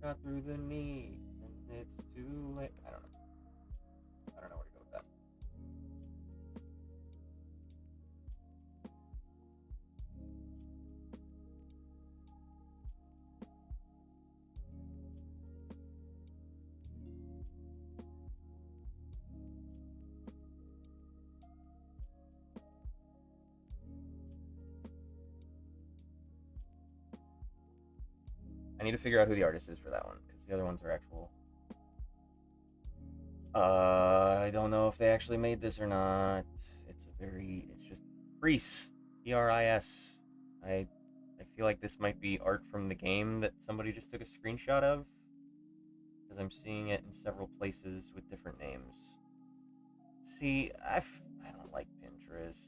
A: Shot through the knee, and it's too late. I don't know. I don't know where to go with that. I need to figure out who the artist is for that one, because the other ones are actual. I don't know if they actually made this or not. It's just Pris. Pris. I feel like this might be art from the game that somebody just took a screenshot of, because I'm seeing it in several places with different names. See, I don't like Pinterest.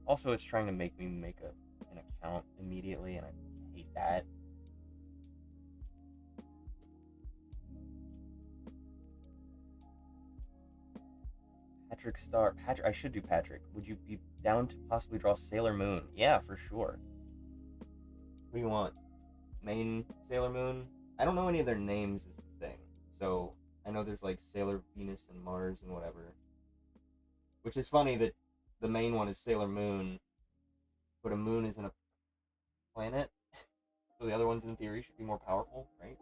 A: Also, it's trying to make me make an account immediately, and I hate that. Patrick Star. Patrick, I should do Patrick. Would you be down to possibly draw Sailor Moon? Yeah, for sure. What do you want? Main Sailor Moon? I don't know any of their names is the thing. So, I know there's like Sailor Venus and Mars and whatever. Which is funny that the main one is Sailor Moon, but a moon isn't a planet. So the other ones in theory should be more powerful, right?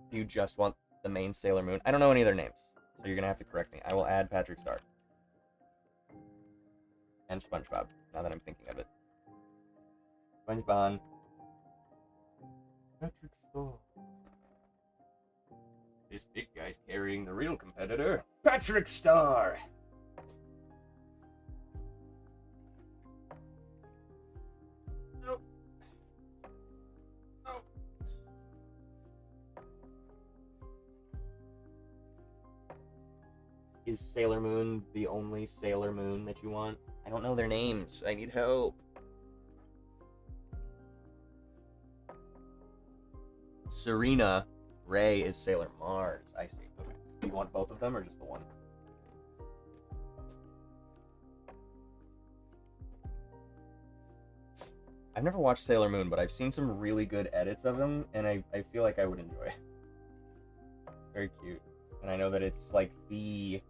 A: Do you just want the main Sailor Moon? I don't know any of their names, so you're gonna have to correct me. I will add Patrick Star. And SpongeBob, now that I'm thinking of it. SpongeBob. Patrick Star. This big guy's carrying the real competitor, Patrick Star. Nope. Nope. Is Sailor Moon the only Sailor Moon that you want? I don't know their names. I need help. Serena Ray is Sailor Mars. I see. Okay. Do you want both of them or just the one? I've never watched Sailor Moon, but I've seen some really good edits of them, and I feel like I would enjoy it. Very cute. And I know that it's like the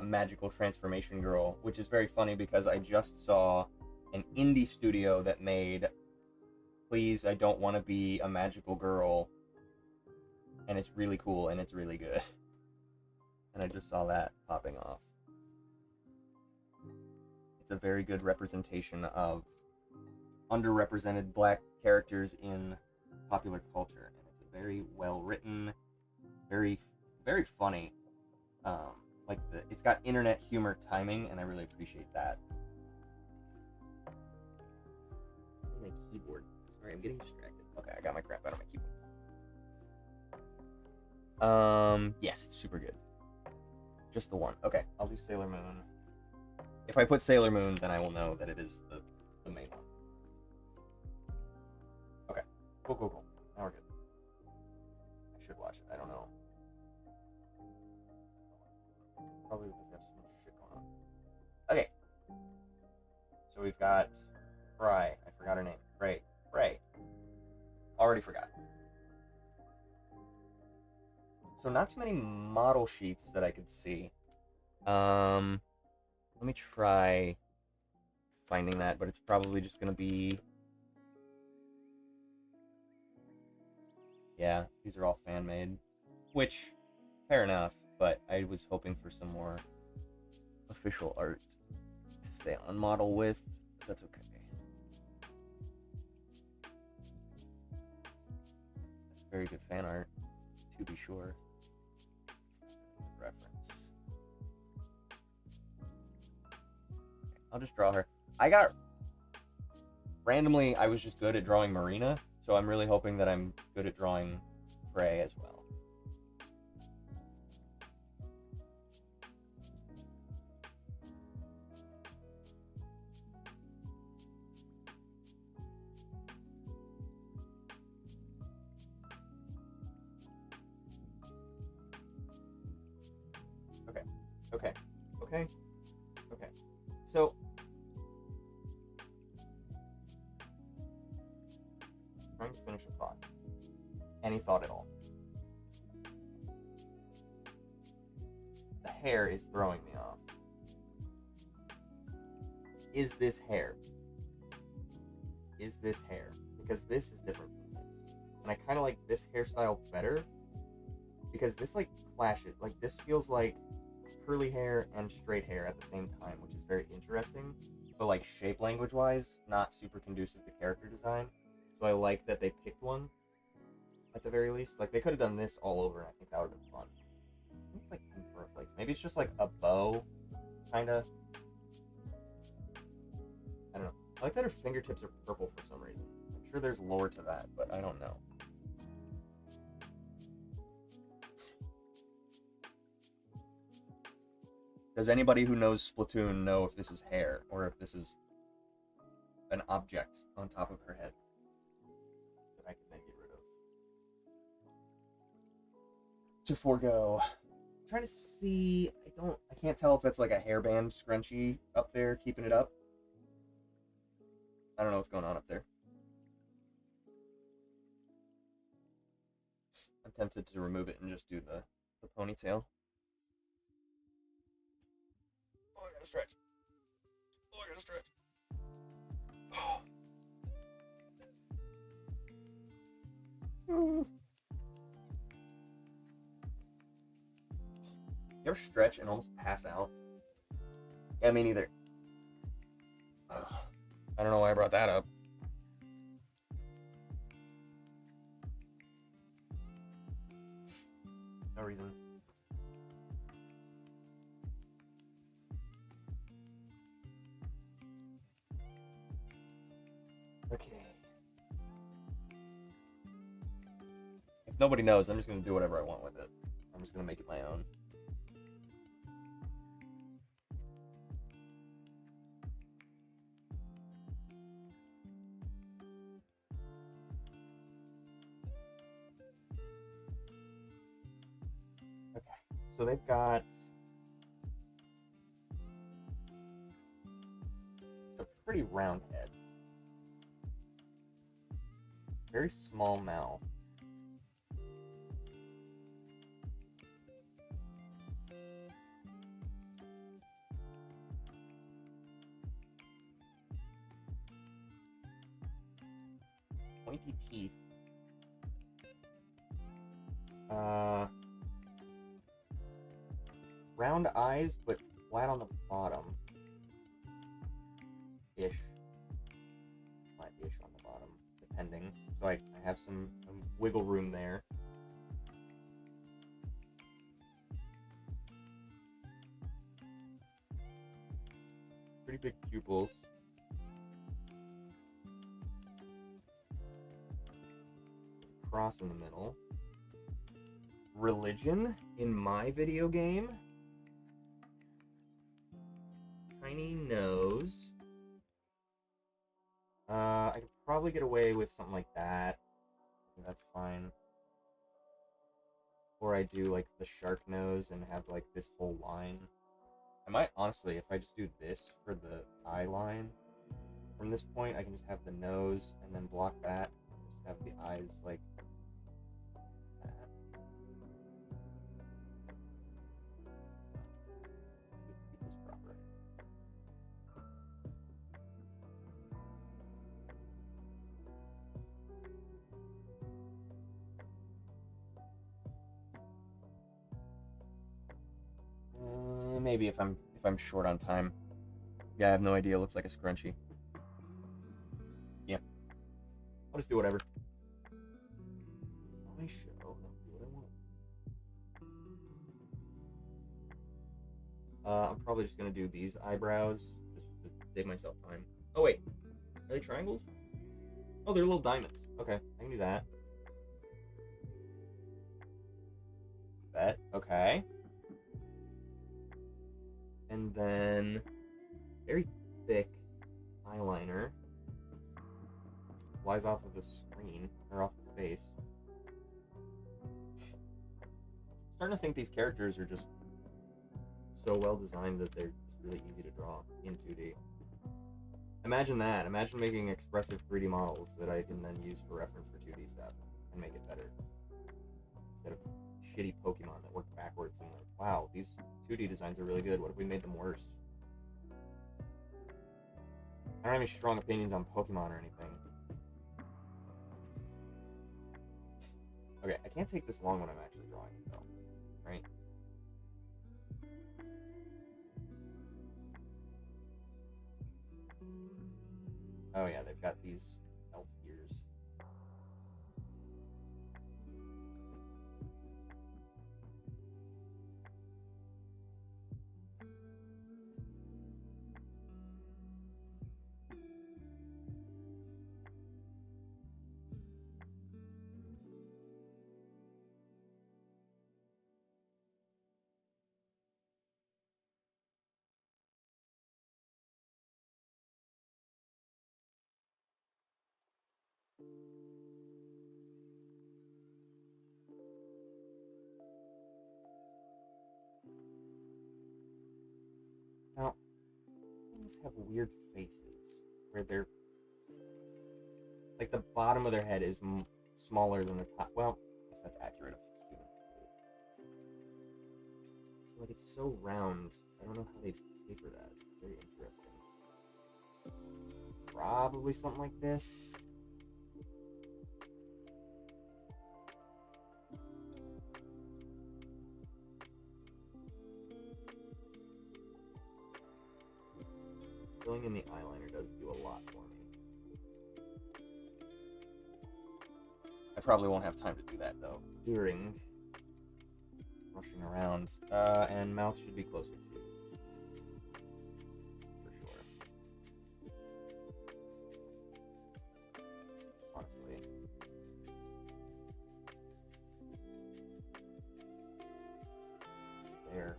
A: magical transformation girl, which is very funny because I just saw an indie studio that made Please, I Don't Want to Be a Magical Girl, and it's really cool and it's really good. And I just saw that popping off. It's a very good representation of underrepresented black characters in popular culture, and it's a very well written, very funny. It's got internet humor timing, and I really appreciate that. My keyboard. Sorry, I'm getting distracted. Okay, I got my crap out of my keyboard. Yes, it's super good. Just the one. Okay, I'll do Sailor Moon. If I put Sailor Moon, then I will know that it is the main one. Okay, cool. Now we're good. I should watch it. I don't know. Probably because I have so much shit going on. Okay. So we've got Fry. I forgot her name. Frey. Already forgot. So not too many model sheets that I could see. Let me try finding that, but it's probably just gonna be... Yeah, these are all fan-made. Which, fair enough, but I was hoping for some more official art to stay on model with, but that's okay. That's very good fan art, to be sure. Reference. Okay, I'll just draw her. Randomly, I was just good at drawing Marina, so I'm really hoping that I'm good at drawing Frey as well. Okay. Okay. Okay. So, trying to finish a thought. Any thought at all? The hair is throwing me off. Is this hair? Is this hair? Because this is different from this. And I kind of like this hairstyle better. Because this, like, clashes. Like, this feels like curly hair and straight hair at the same time, which is very interesting. But, like, shape language-wise, not super conducive to character design. So I like that they picked one, at the very least. Like, they could have done this all over, and I think that would have been fun. I think it's like tempura flakes. Maybe it's just like a bow, kinda. I don't know. I like that her fingertips are purple for some reason. I'm sure there's lore to that, but I don't know. Does anybody who knows Splatoon know if this is hair, or if this is an object on top of her head that I can then get rid of? To forego. I'm trying to see. I can't tell if that's like a hairband scrunchie up there keeping it up. I don't know what's going on up there. I'm tempted to remove it and just do the ponytail. Oh, I gotta stretch. Oh, I gotta stretch. Oh. You ever stretch and almost pass out? Yeah, me neither. I don't know why I brought that up. No reason. Okay. If nobody knows, I'm just gonna do whatever I want with it. I'm just gonna make it my own. Okay, so they've got a pretty round head. Very small mouth. Pointy teeth. Round eyes, but flat on the bottom. Ish. Flat-ish on the bottom, depending. So I have some wiggle room there. Pretty big pupils. Cross in the middle. Religion in my video game. Tiny nose. I could probably get away with something like that. That's fine. Or I do like the shark nose and have like this whole line. I might honestly, if I just do this for the eye line, from this point I can just have the nose and then block that. Just have the eyes like that. Keep this proper. Maybe if I'm short on time. Yeah, I have no idea. It looks like a scrunchie. Yeah. I'll just do whatever. My show. I'll do what I want. I'm probably just gonna do these eyebrows just to save myself time. Oh wait, are they triangles? Oh, they're little diamonds. Okay, I can do that. That. Okay. And then very thick eyeliner flies off of the screen or off the face. I'm starting to think these characters are just so well designed that they're just really easy to draw in 2D. Imagine that. Imagine making expressive 3D models that I can then use for reference for 2D stuff and make it better. Instead of shitty Pokemon that work backwards and like, wow, these 2D designs are really good. What if we made them worse? I don't have any strong opinions on Pokemon or anything. Okay, I can't take this long when I'm actually drawing it though, right? Oh yeah, they've got these elf ears. Now, things have weird faces where they're like the bottom of their head is smaller than the top. Well, I guess that's accurate of humans. Like it's so round. I don't know how they taper that. It's very interesting. Probably something like this. Filling in the eyeliner does do a lot for me. I probably won't have time to do that though during rushing around. And mouth should be closer too, for sure. Honestly. There.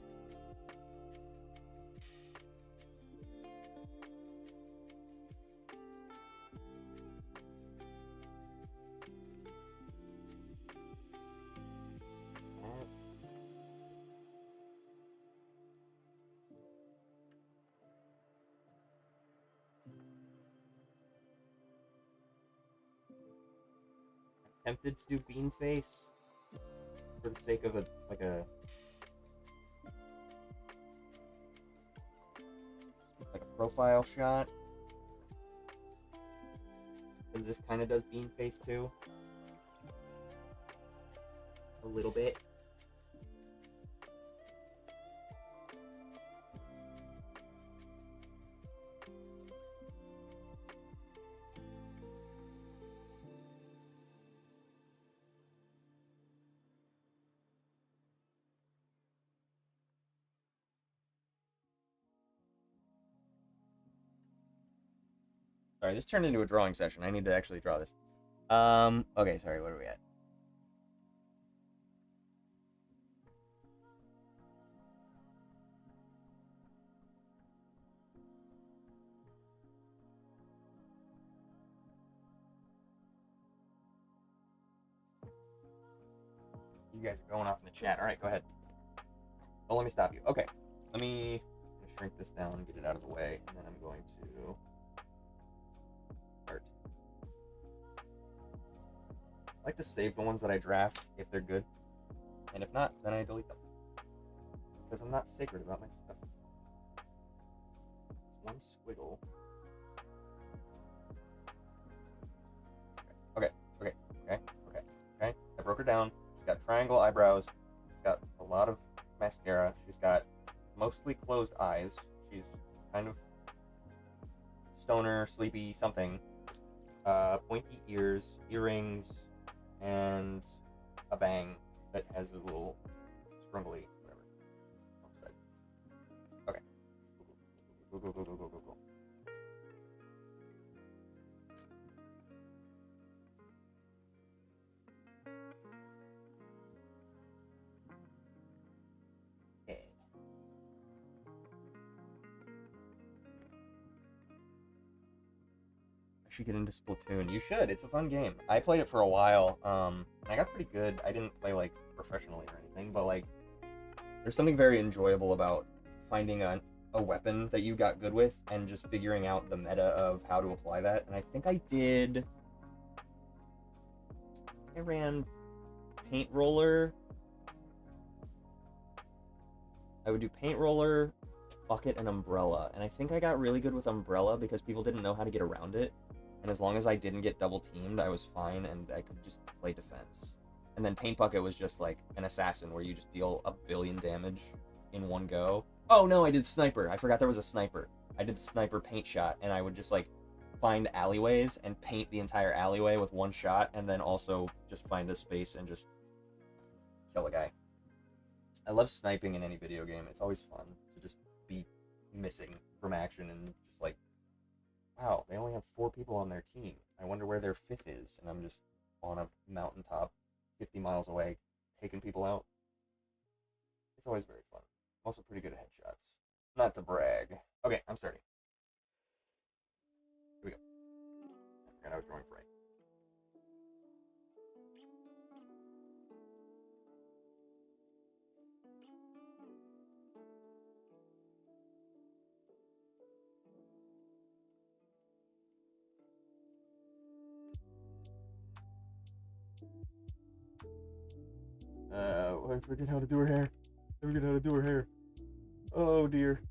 A: Tempted to do bean face for the sake of a profile shot, because this kind of does bean face too, a little bit. Sorry, this turned into a drawing session. I need to actually draw this. Okay, sorry, what are we at? You guys are going off in the chat. All right, go ahead. Don't let me stop you. Okay, let me shrink this down and get it out of the way, and then I'm going to start. I like to save the ones that I draft if they're good, and if not, then I delete them, because I'm not sacred about my stuff. It's one squiggle. Okay. I broke her down. She's got triangle eyebrows. She's got a lot of mascara. She's got mostly closed eyes. She's kind of stoner, sleepy, something. Pointy ears, earrings, and a bang that has a little scrumbly, whatever. Okay. Go. Should get into Splatoon. You should. It's a fun game. I played it for a while. And I got pretty good. I didn't play like professionally or anything, but like there's something very enjoyable about finding a weapon that you got good with and just figuring out the meta of how to apply that. And I think I ran paint roller. I would do paint roller, bucket, and umbrella. And I think I got really good with umbrella because people didn't know how to get around it. And as long as I didn't get double teamed, I was fine and I could just play defense. And then paint bucket was just like an assassin where you just deal a billion damage in one go. Oh no, I did sniper. I forgot there was a sniper. I did the sniper paint shot, and I would just like find alleyways and paint the entire alleyway with one shot, and then also just find a space and just kill a guy. I love sniping in any video game. It's always fun to just be missing from action and just like, wow, they only have 4 people on their team. I wonder where their 5th is, and I'm just on a mountaintop 50 miles away taking people out. It's always very fun. Also pretty good at headshots. Not to brag. Okay, I'm starting. Here we go. I forgot I was drawing right. I forget how to do her hair. I forget how to do her hair. Oh dear.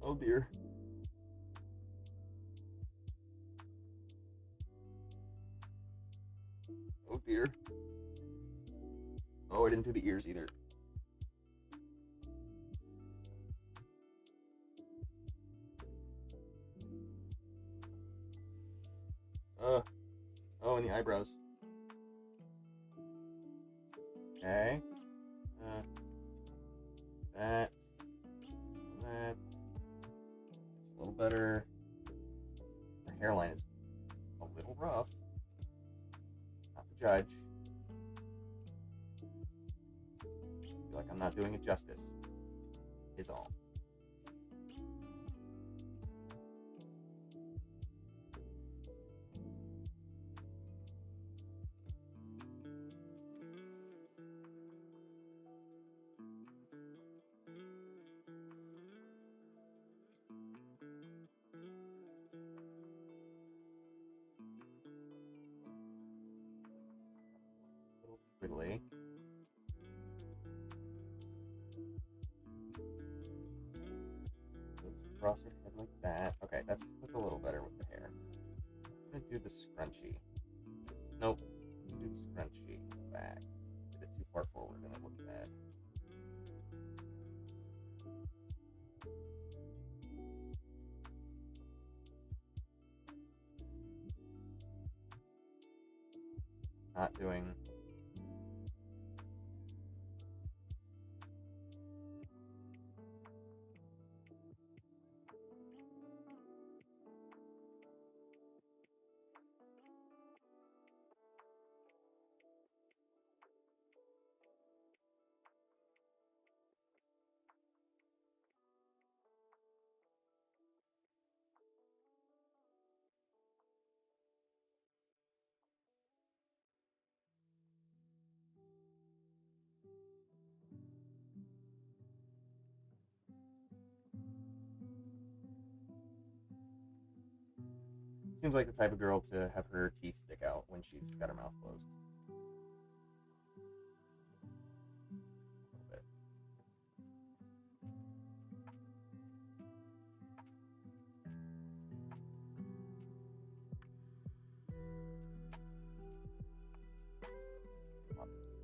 A: Oh dear. Oh dear. Oh, I didn't do the ears either. Oh, and the eyebrows. Okay. That. It's a little better. Her hairline is a little rough. Not to judge. I feel like I'm not doing it justice. Is all. Quickly. Cross her head like that. Okay, that's a little better with the hair. I'm gonna do the scrunchie. Nope. Do the scrunchie back. Did it too far forward and it looked bad. Not doing. Seems like the type of girl to have her teeth stick out when she's got her mouth closed. A little bit.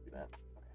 A: Do that. Okay.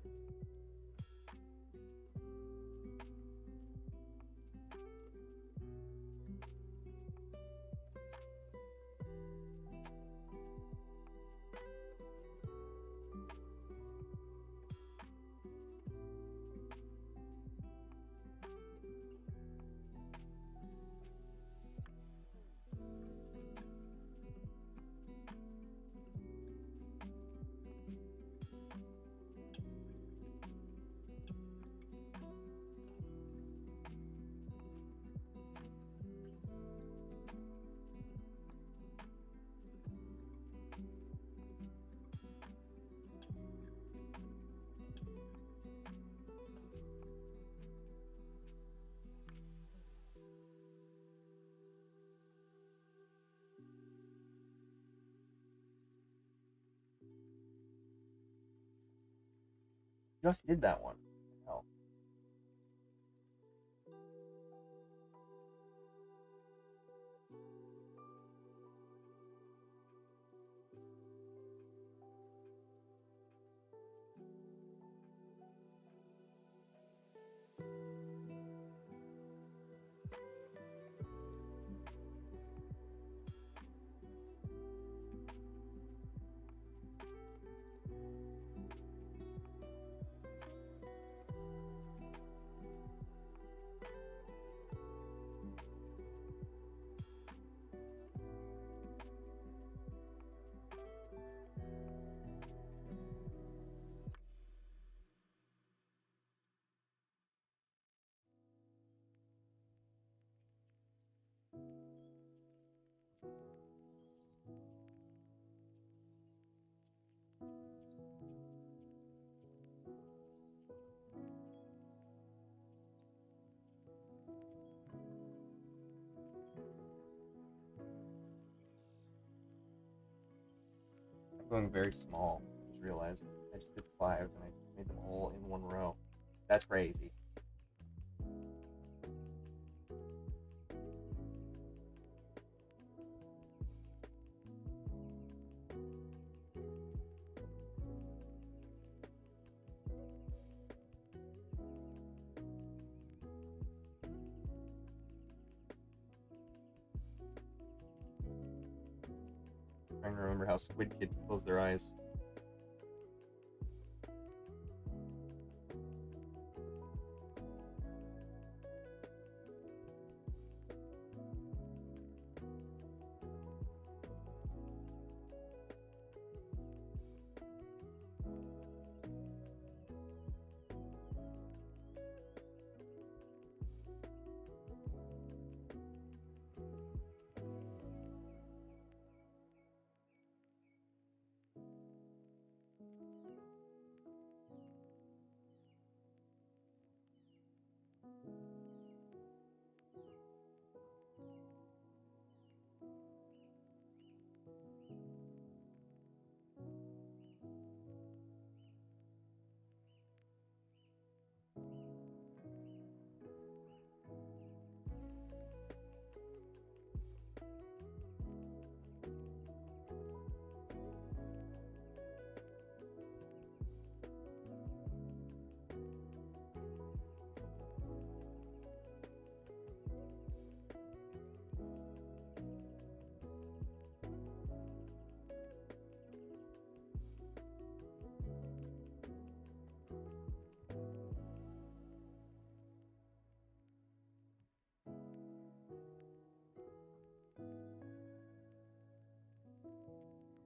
A: just did that one. Hell. I'm going very small. I just realized I just did 5 and I made them all in one row. That's crazy. Trying to remember how squid kids close their eyes.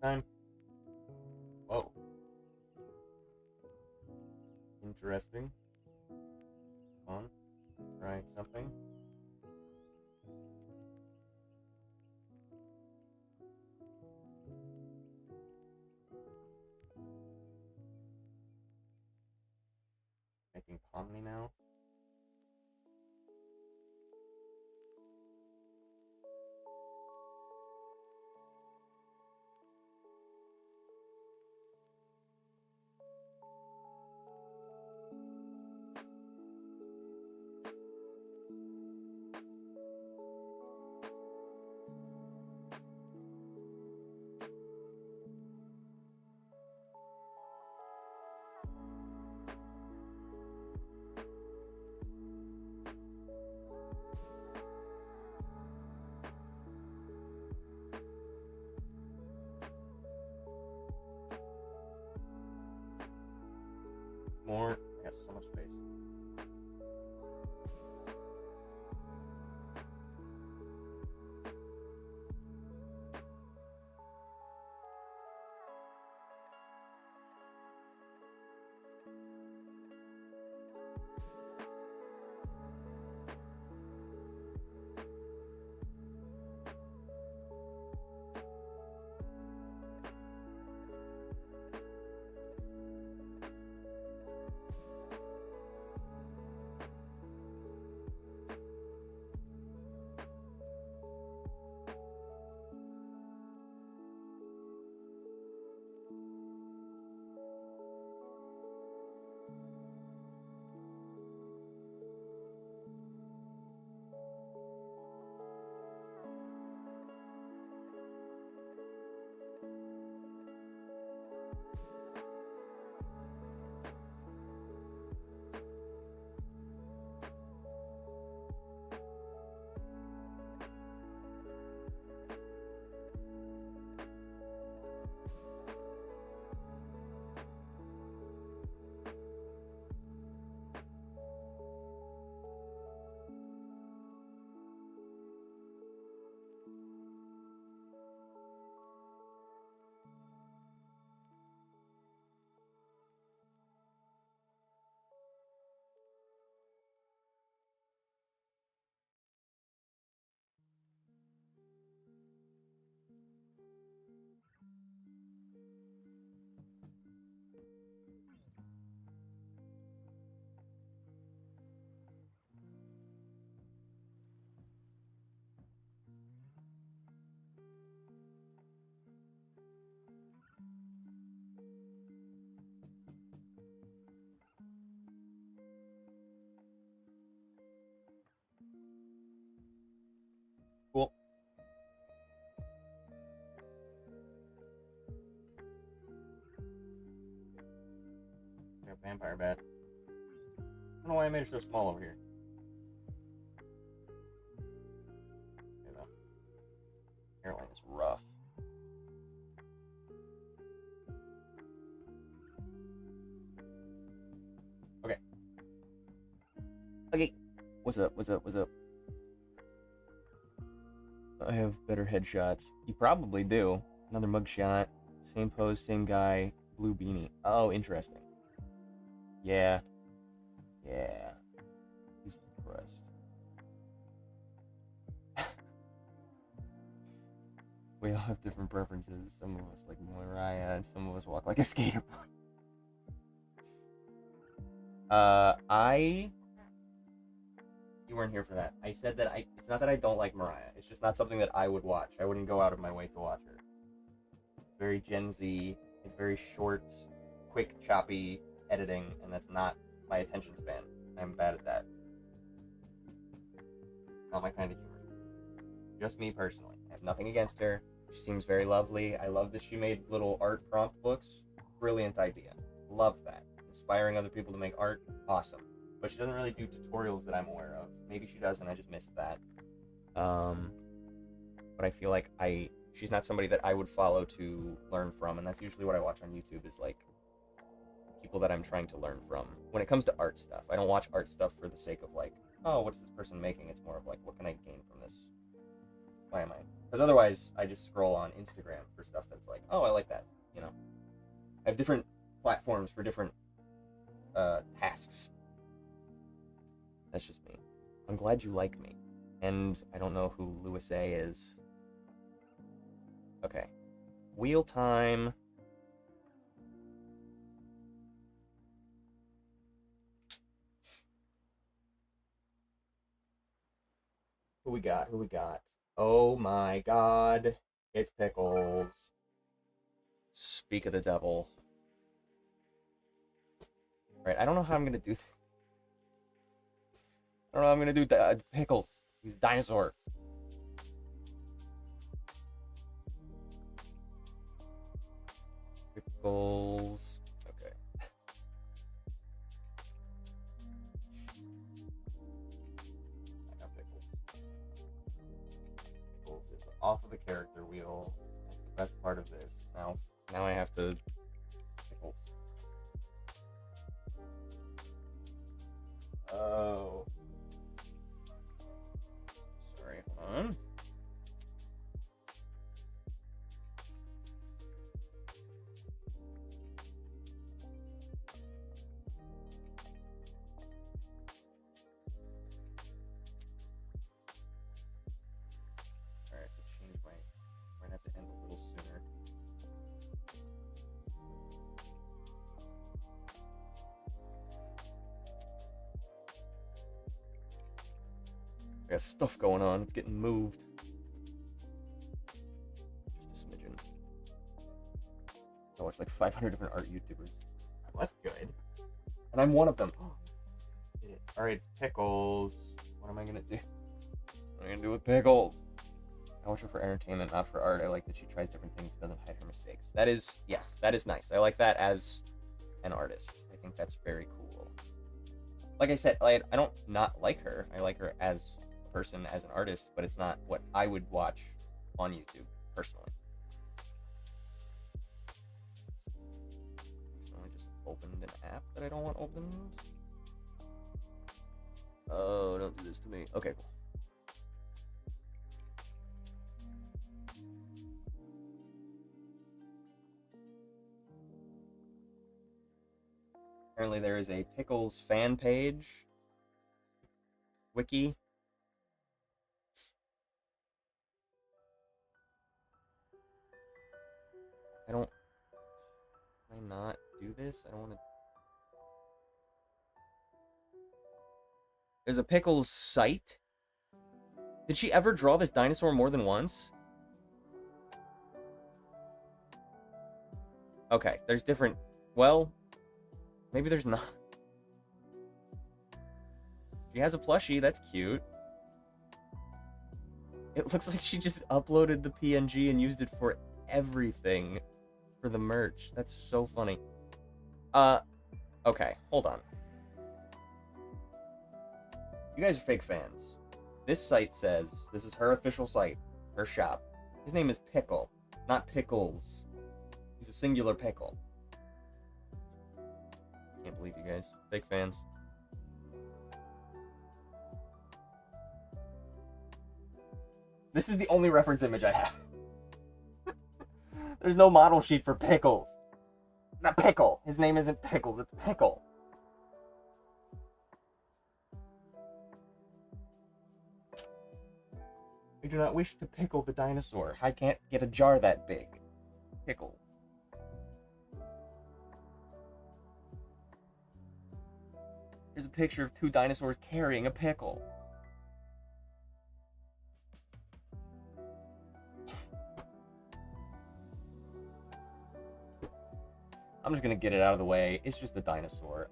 A: Time. Whoa. Interesting. Come on. Try something. Making Pomni now. More. I got so much space. Vampire bat. I don't know why I made it so small over here. You know, hairline is rough. Okay. Okay. What's up? What's up? What's up? I have better headshots. You probably do. Another mugshot. Same pose, same guy. Blue beanie. Oh, interesting. Yeah. Yeah. He's depressed. We all have different preferences. Some of us like Mariah, and some of us walk like a skater boy. You weren't here for that. I said that it's not that I don't like Mariah. It's just not something that I would watch. I wouldn't go out of my way to watch her. It's very Gen Z. It's very short, quick, choppy editing, and that's not my attention span. I'm bad at that. It's not my kind of humor. Just me personally. I have nothing against her. She seems very lovely. I love that she made little art prompt books. Brilliant idea. Love that. Inspiring other people to make art. Awesome. But she doesn't really do tutorials that I'm aware of. Maybe she does, and I just missed that. But I feel like she's not somebody that I would follow to learn from, and that's usually what I watch on YouTube is like people that I'm trying to learn from. When it comes to art stuff, I don't watch art stuff for the sake of like, oh, what's this person making? It's more of like, what can I gain from this? Why am I? Because otherwise, I just scroll on Instagram for stuff that's like, oh, I like that. You know, I have different platforms for different tasks. That's just me. I'm glad you like me. And I don't know who Louis A is. Okay. Wheel time. Who we got? Who we got? Oh my god. It's Pickles. Speak of the devil. Right, I don't know how I'm gonna do this. I don't know how I'm gonna do Pickles. He's a dinosaur. Pickles. Okay. I got Pickles. Pickles is off of the character wheel. That's the best part of this. Now I have to Pickles. Oh. Sorry, hold on. Alright, I have to change my... We're gonna have to end a little sooner. I got stuff going on. It's getting moved. Just a smidgen. I watch like 500 different art YouTubers. Well, that's good. And I'm one of them. Alright, it's Pickles. What am I gonna do? What am I gonna do with Pickles? I watch her for entertainment, not for art. I like that she tries different things and doesn't hide her mistakes. That is, yes, that is nice. I like that as an artist. I think that's very cool. Like I said, I don't not like her. I like her as a person, as an artist, but it's not what I would watch on YouTube, personally. I just opened an app that I don't want opened. Oh, don't do this to me. Okay, cool. Apparently there is a Pickles fan page. Wiki. Can I not do this? I don't want to... There's a Pickles site? Did she ever draw this dinosaur more than once? Okay, there's different... Well, maybe there's not. She has a plushie, that's cute. It looks like she just uploaded the PNG and used it for everything for the merch. That's so funny. Okay, hold on. You guys are fake fans. This site says, this is her official site, her shop. His name is Pickle, not Pickles. He's a singular pickle. Can't believe you guys. Fake fans. This is the only reference image I have. There's no model sheet for Pickles. Not Pickle. His name isn't Pickles, it's Pickle. I do not wish to pickle the dinosaur. I can't get a jar that big. Pickle. Here's a picture of two dinosaurs carrying a pickle. I'm just gonna get it out of the way. It's just a dinosaur.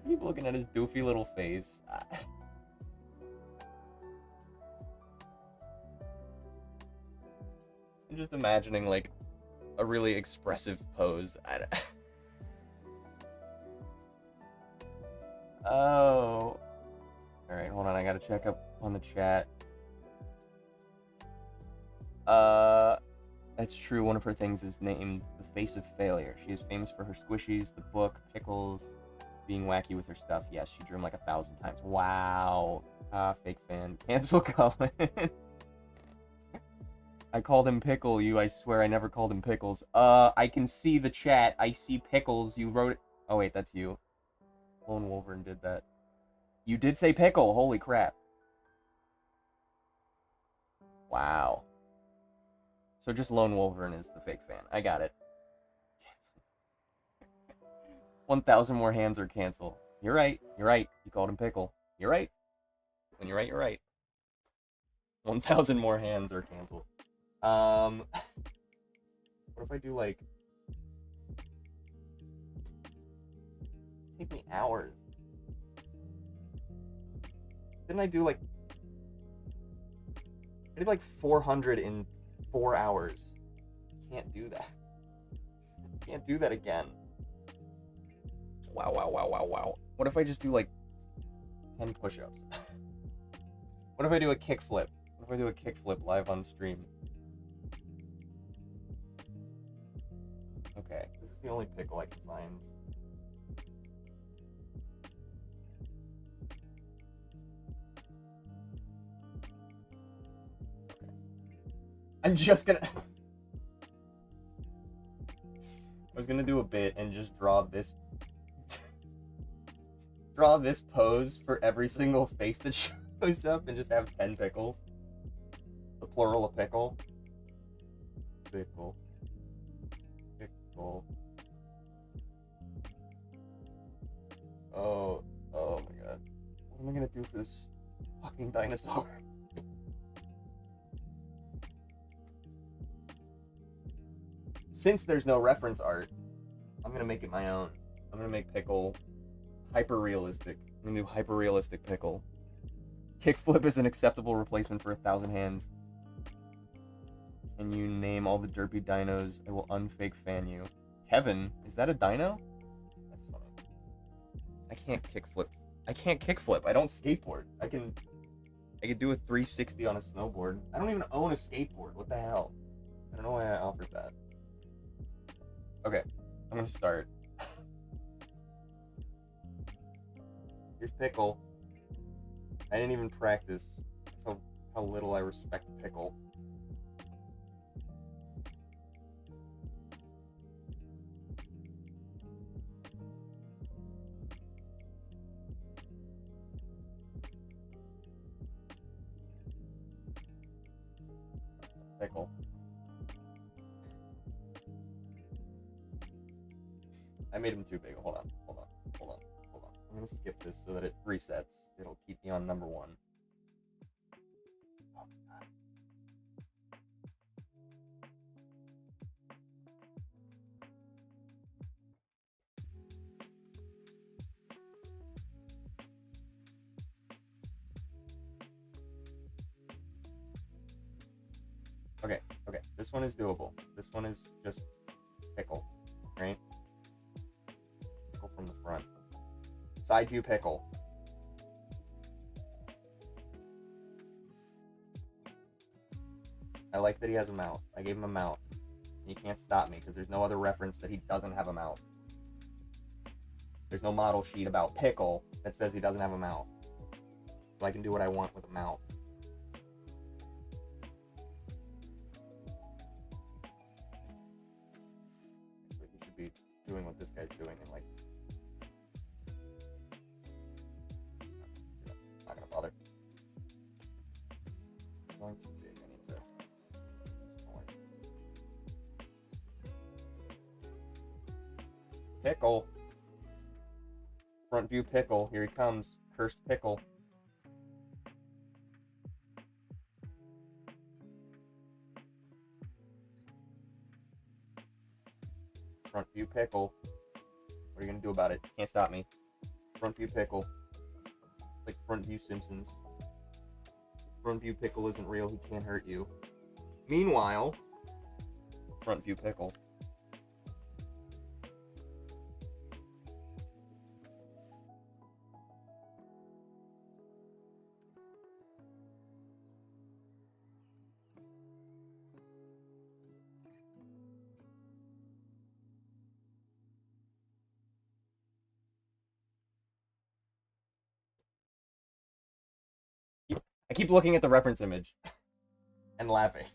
A: Keep looking at his doofy little face. I'm just imagining, like, a really expressive pose. Oh. Alright, hold on. I gotta check up on the chat. That's true. One of her things is named The Face of Failure. She is famous for her squishies, the book, Pickles, being wacky with her stuff. Yes, she drew him like 1,000 times. Wow. Fake fan. Cancel comment. I called him Pickle, I swear I never called him Pickles. I can see the chat. I see Pickles. You wrote it. Oh, wait, that's you. Lone Wolverine did that. You did say Pickle. Holy crap. Wow. So just Lone Wolverine is the fake fan. I got it. 1,000 more hands are cancel. You're right. You're right. You called him Pickle. You're right. When you're right, you're right. 1,000 more hands are canceled. What if I do, like... Take me hours. Didn't I do, like... I did, like, 400 in 4 hours. Can't do that. Can't do that again. Wow, wow, wow, wow, wow. What if I just do, like, 10 push-ups? What if I do a kickflip? What if I do a kickflip live on stream? Okay, this is the only pickle I can find. Okay. I'm just gonna... I was gonna do a bit and just draw this... draw this pose for every single face that shows up and just have 10 pickles. The plural of pickle. Pickle. Pickle. Oh my god. What am I gonna do for this fucking dinosaur? Since there's no reference art, I'm gonna make it my own. I'm gonna make Pickle hyper-realistic. I'm gonna do hyper-realistic Pickle. Kickflip is an acceptable replacement for 1,000 hands. Can you name all the derpy dinos? I will unfake fan you. Kevin, is that a dino? That's funny. I can't kickflip. I can't kickflip. I don't skateboard. I can do a 360 on a snowboard. I don't even own a skateboard. What the hell? I don't know why I offered that. Okay, I'm gonna start. Here's Pickle. I didn't even practice. How little I respect Pickle. Pickle. I made him too big. Hold on. I'm gonna skip this so that it resets. It'll keep me on number 1. Oh my god. Okay, okay. This one is doable. This one is just pickle, right? Pickle from the front. Side view pickle. I like that he has a mouth. I gave him a mouth. And you can't stop me because there's no other reference that he doesn't have a mouth. There's no model sheet about pickle that says he doesn't have a mouth. So I can do what I want with a mouth. So he should be doing what this guy's doing and like... Not gonna bother. Going too big. I need to... Pickle. Front view pickle. Here he comes. Cursed pickle. Front view pickle. What are you gonna do about it? Can't stop me. Front view pickle. Like front view Simpsons. Front view pickle isn't real. He can't hurt you. Meanwhile, front view pickle. I keep looking at the reference image and laughing.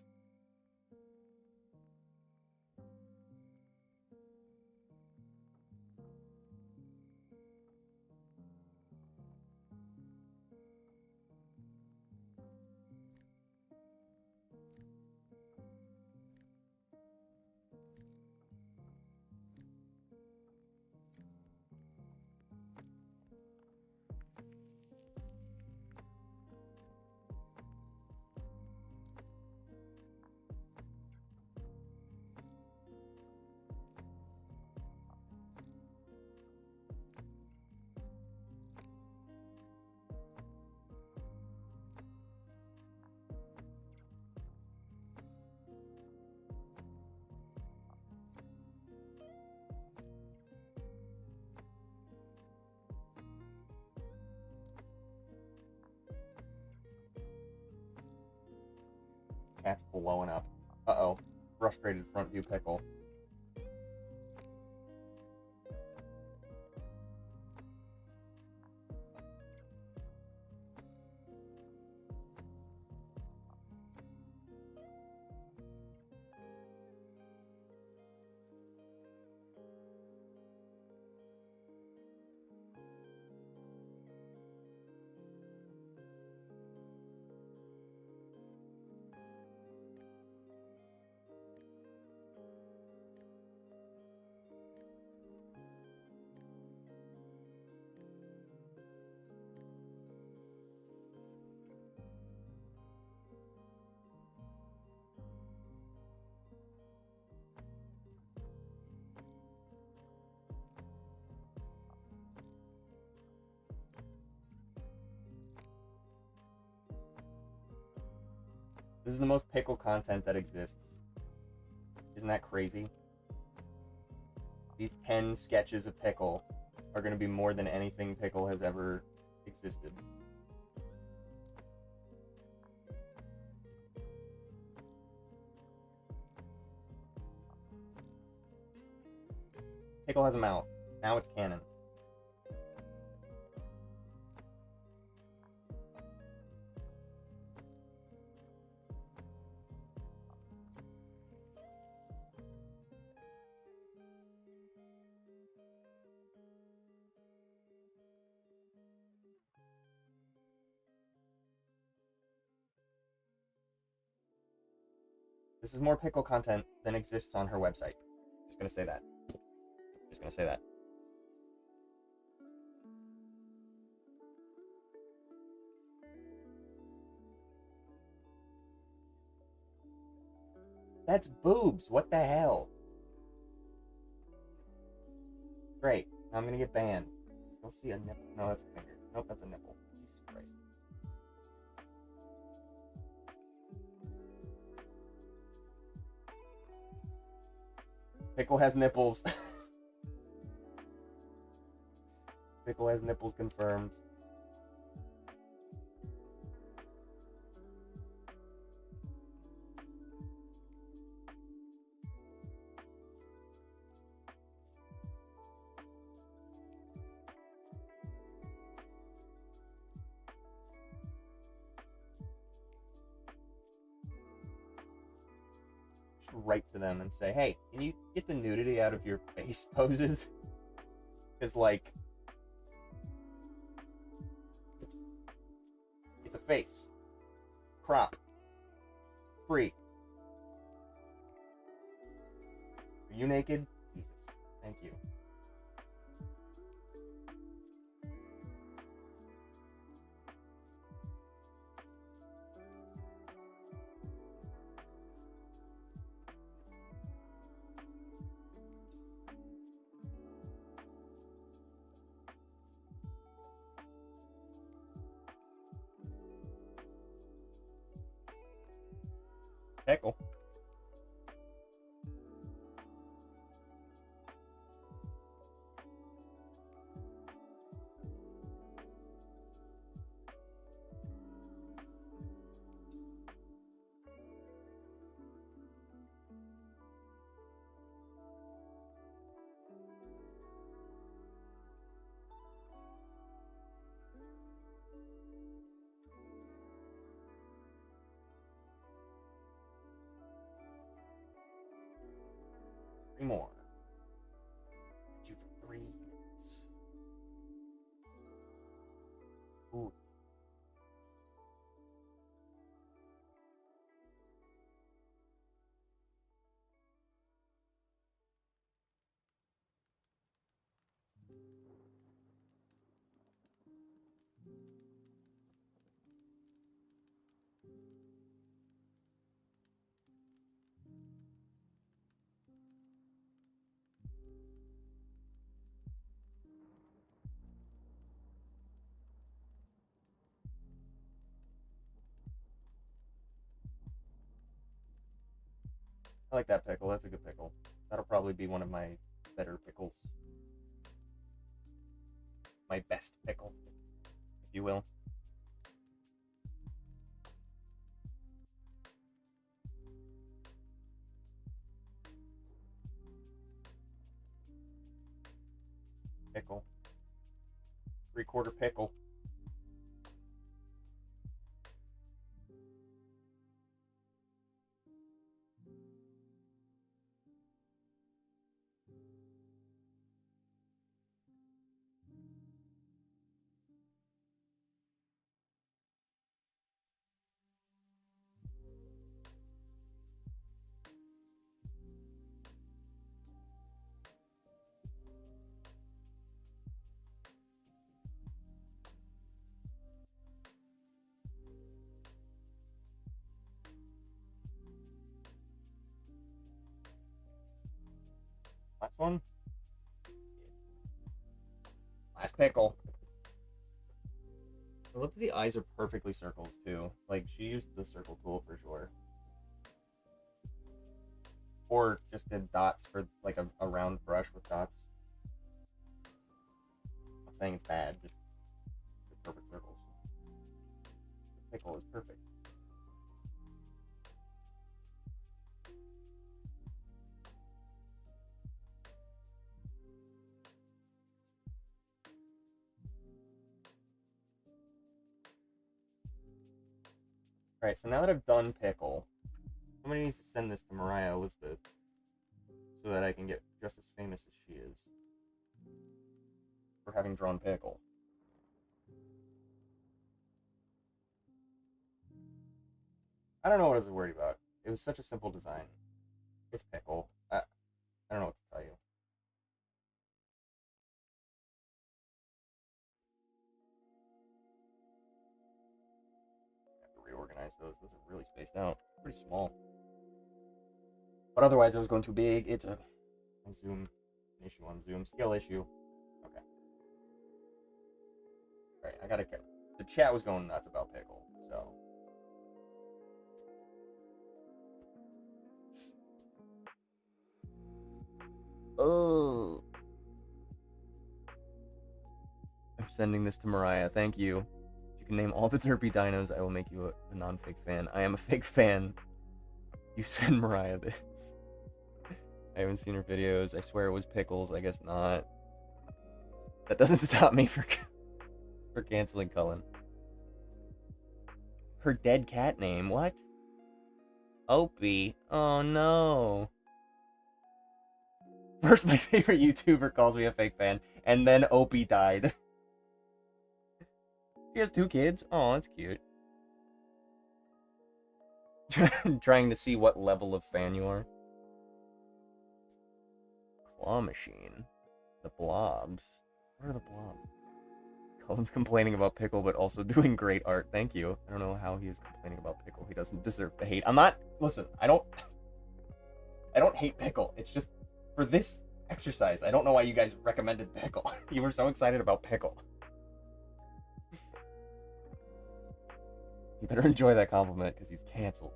A: Cat's blowing up. Uh-oh. Frustrated front view pickle. This is the most pickle content that exists. Isn't that crazy? These 10 sketches of pickle are going to be more than anything pickle has ever existed. Pickle has a mouth. Now it's canon. This is more pickle content than exists on her website. Just gonna say that. Just gonna say that. That's boobs. What the hell? Great. Now I'm gonna get banned. Still see a nipple. No, that's a finger. Nope, that's a nipple. Jesus Christ. Pickle has nipples. Pickle has nipples confirmed. Write to them and say, hey, can you get the nudity out of your face poses? Because, like, it's a face. Crop. Free. Are you naked? Jesus. Thank you. Pickle. Three more. Get you for 3 minutes. Ooh. I like that pickle. That's a good pickle. That'll probably be one of my better pickles. My best pickle, if you will. Pickle. 3/4 pickle. Last one. Last pickle. I love that the eyes are perfectly circles too. Like, she used the circle tool for sure. Or just did dots for like a round brush with dots. I'm not saying it's bad, just perfect circles. The pickle is perfect. Alright, so now that I've done pickle, somebody needs to send this to Mariah Elizabeth so that I can get just as famous as she is for having drawn pickle. I don't know what I was worried about. It was such a simple design. It's pickle. I don't know what to tell you. I have to reorganize those. Those are really spaced out. Pretty small. But otherwise, it was going too big. It's a Zoom issue on Zoom. Scale issue. Okay. Alright, I gotta get. The chat was going nuts about pickle, so. sending this to Mariah. Thank you. If you can name all the derpy dinos, I will make you a non-fake fan. I am a fake fan. You send Mariah this. I haven't seen her videos. I swear it was Pickles. I guess not. That doesn't stop me for canceling Cullen. Her dead cat name. What? Opie. Oh no. First, my favorite YouTuber calls me a fake fan, and then Opie died. She has 2 kids. Oh, that's cute. Trying to see what level of fan you are. Claw Machine. The Blobs. What are the Blobs? Cullen's complaining about Pickle, but also doing great art. Thank you. I don't know how he is complaining about Pickle. He doesn't deserve the hate. I'm not... Listen, I don't hate Pickle. It's just, for this exercise, I don't know why you guys recommended Pickle. You were so excited about Pickle. You better enjoy that compliment, because he's canceled.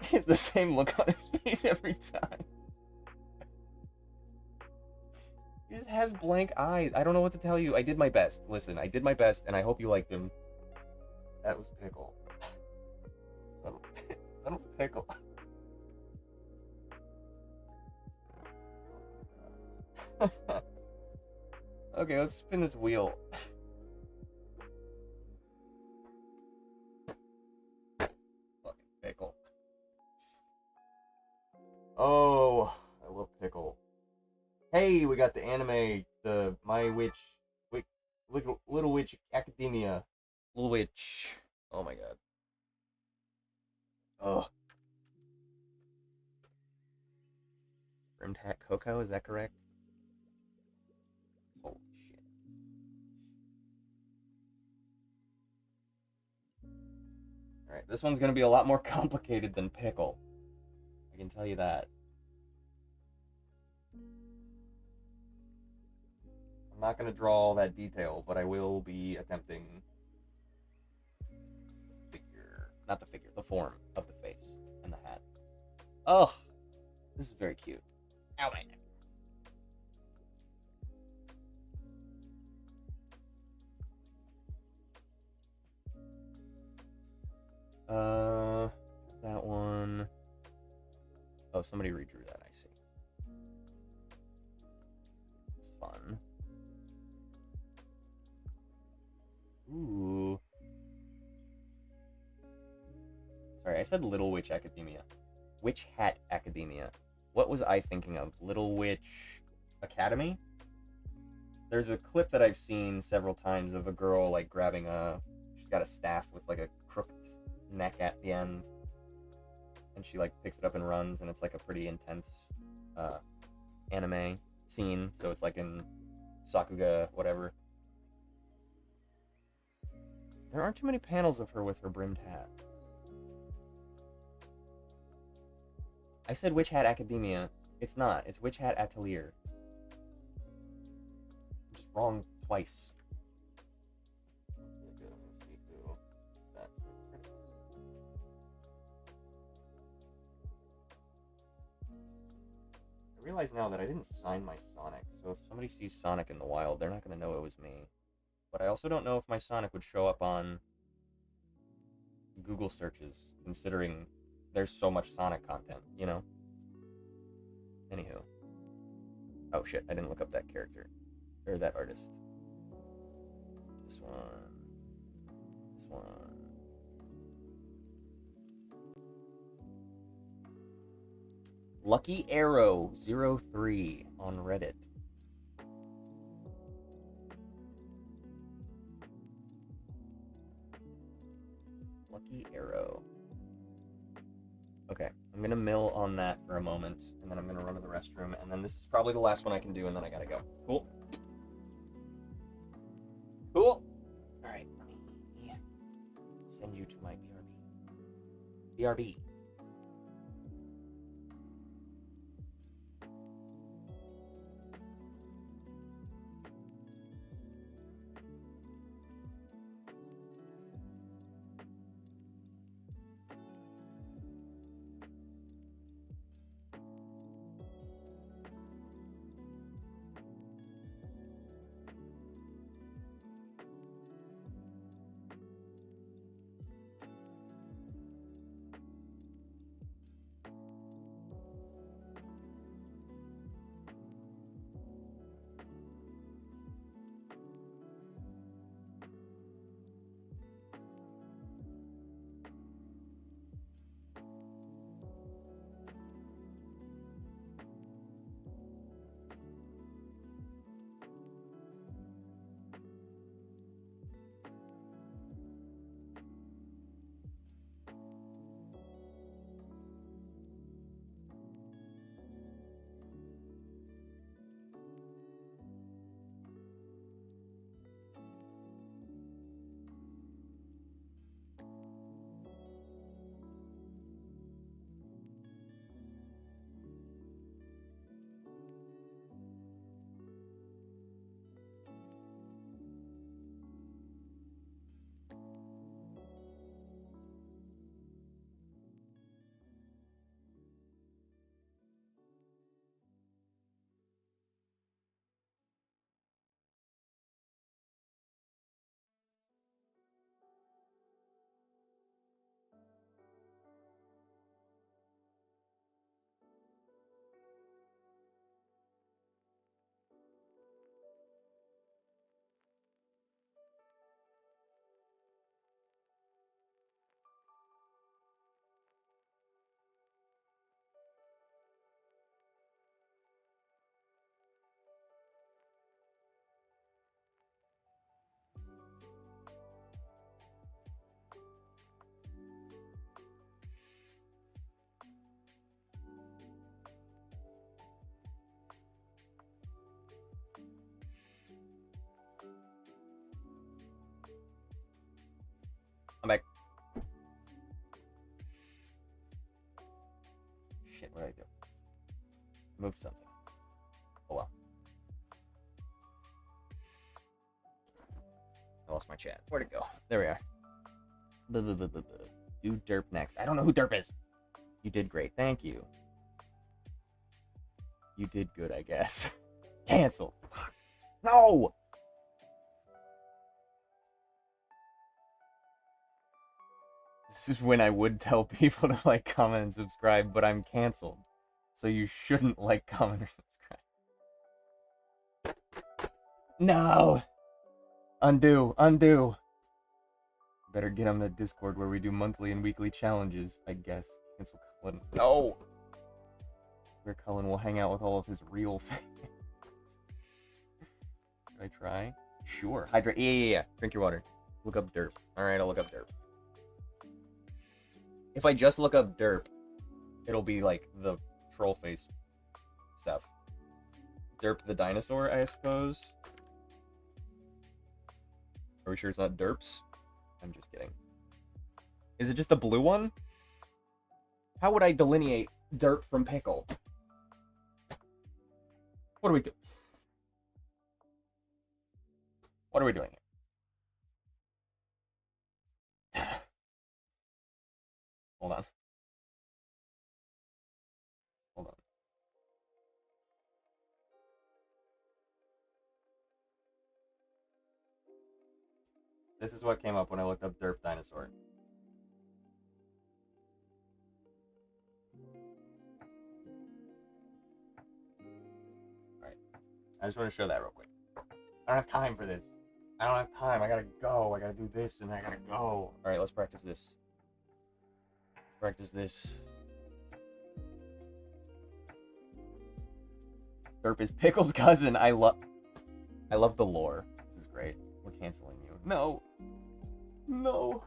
A: He has the same look on his face every time. He just has blank eyes. I don't know what to tell you. I did my best. Listen, I did my best, and I hope you liked him. That was Pickle. Little Pickle. Okay, let's spin this wheel. Fucking Pickle. Oh, I love Pickle. Hey, we got the anime, the My Witch, Little Witch Academia. Little Witch. Oh my god. Ugh. Rimmed Hat Coco, is that correct? Holy shit. Alright, this one's gonna be a lot more complicated than Pickle. I can tell you that. I'm not going to draw all that detail, but I will be attempting the form of the face and the hat. Oh, this is very cute. Ow, my neck. That one. Oh, somebody redrew that, I see. It's fun. Ooh. Sorry, I said Little Witch Academia. Witch Hat Academia. What was I thinking of? Little Witch Academy? There's a clip that I've seen several times of a girl, like, grabbing she's got a staff with, like, a crooked neck at the end. And she, like, picks it up and runs, and it's, like, a pretty intense, anime scene. So it's, like, in Sakuga, whatever. There aren't too many panels of her with her brimmed hat. I said Witch Hat Academia. It's not. It's Witch Hat Atelier. I'm just wrong twice. I realize now that I didn't sign my Sonic, so if somebody sees Sonic in the wild, they're not going to know it was me. But I also don't know if my Sonic would show up on Google searches, considering there's so much Sonic content, you know? Anywho. Oh shit, I didn't look up that character. Or that artist. This one. This one. Lucky Arrow 03 on Reddit. Lucky Arrow. Okay, I'm gonna mill on that for a moment, and then I'm gonna run to the restroom, and then this is probably the last one I can do, and then I gotta go. Cool? Cool? Alright, let me send you to my BRB. BRB. I'm back. Shit, what did I do? Move something. Oh well. I lost my chat. Where'd it go? There we are. Do derp next. I don't know who derp is. You did great. Thank you. You did good, I guess. Cancel. No! This is when I would tell people to like, comment, and subscribe, but I'm canceled. So you shouldn't like, comment, or subscribe. No! Undo. Undo. Better get on the Discord where we do monthly and weekly challenges, I guess. Cancel Cullen. No! Where Cullen will hang out with all of his real fans. Should I try? Sure. Hydrate. Yeah. Drink your water. Look up derp. Alright, I'll look up derp. If I just look up derp, it'll be like the troll face stuff. Derp the dinosaur, I suppose. Are we sure it's not derps? I'm just kidding. Is it just the blue one? How would I delineate derp from pickle? What do we do? What are we doing here? Hold on. Hold on. This is what came up when I looked up derp dinosaur. Alright. I just want to show that real quick. I don't have time for this. I don't have time. I gotta go. I gotta do this and I gotta go. Alright, let's practice this. Practice this. Derp is Pickle's cousin. I love the lore. This is great. We're canceling you. No. No.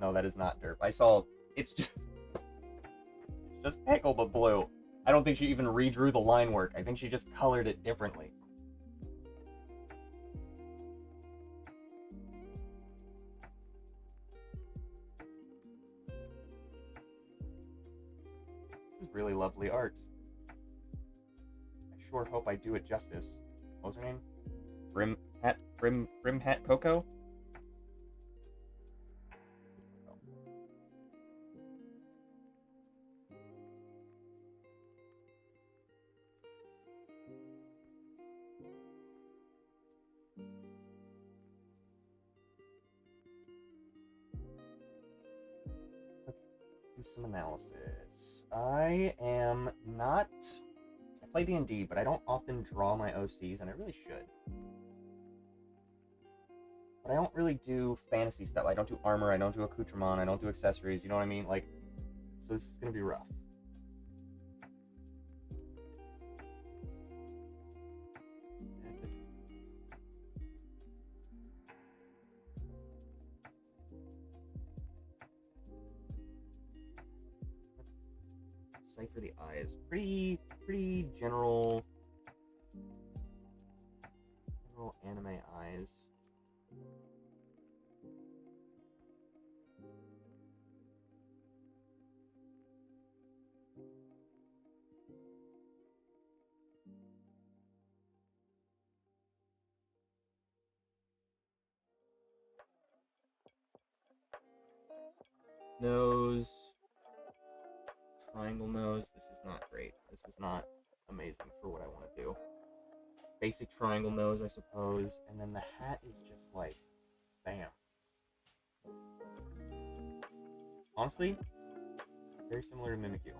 A: No, that is not derp. I saw it's just Pickle but blue. I don't think she even redrew the line work. I think she just colored it differently. This is really lovely art. I sure hope I do it justice. What was her name? Brim Hat Coco? Let's do some analysis. I am not... I play D&D, but I don't often draw my OCs, and I really should. But I don't really do fantasy stuff. I don't do armor, I don't do accoutrement, I don't do accessories, you know what I mean? Like, so this is gonna be rough. Cipher the eyes. Pretty general anime eyes. Nose. Triangle nose. This is not great. This is not amazing for what I want to do. Basic triangle nose, I suppose. And then the hat is just like, bam. Honestly, very similar to Mimikyu.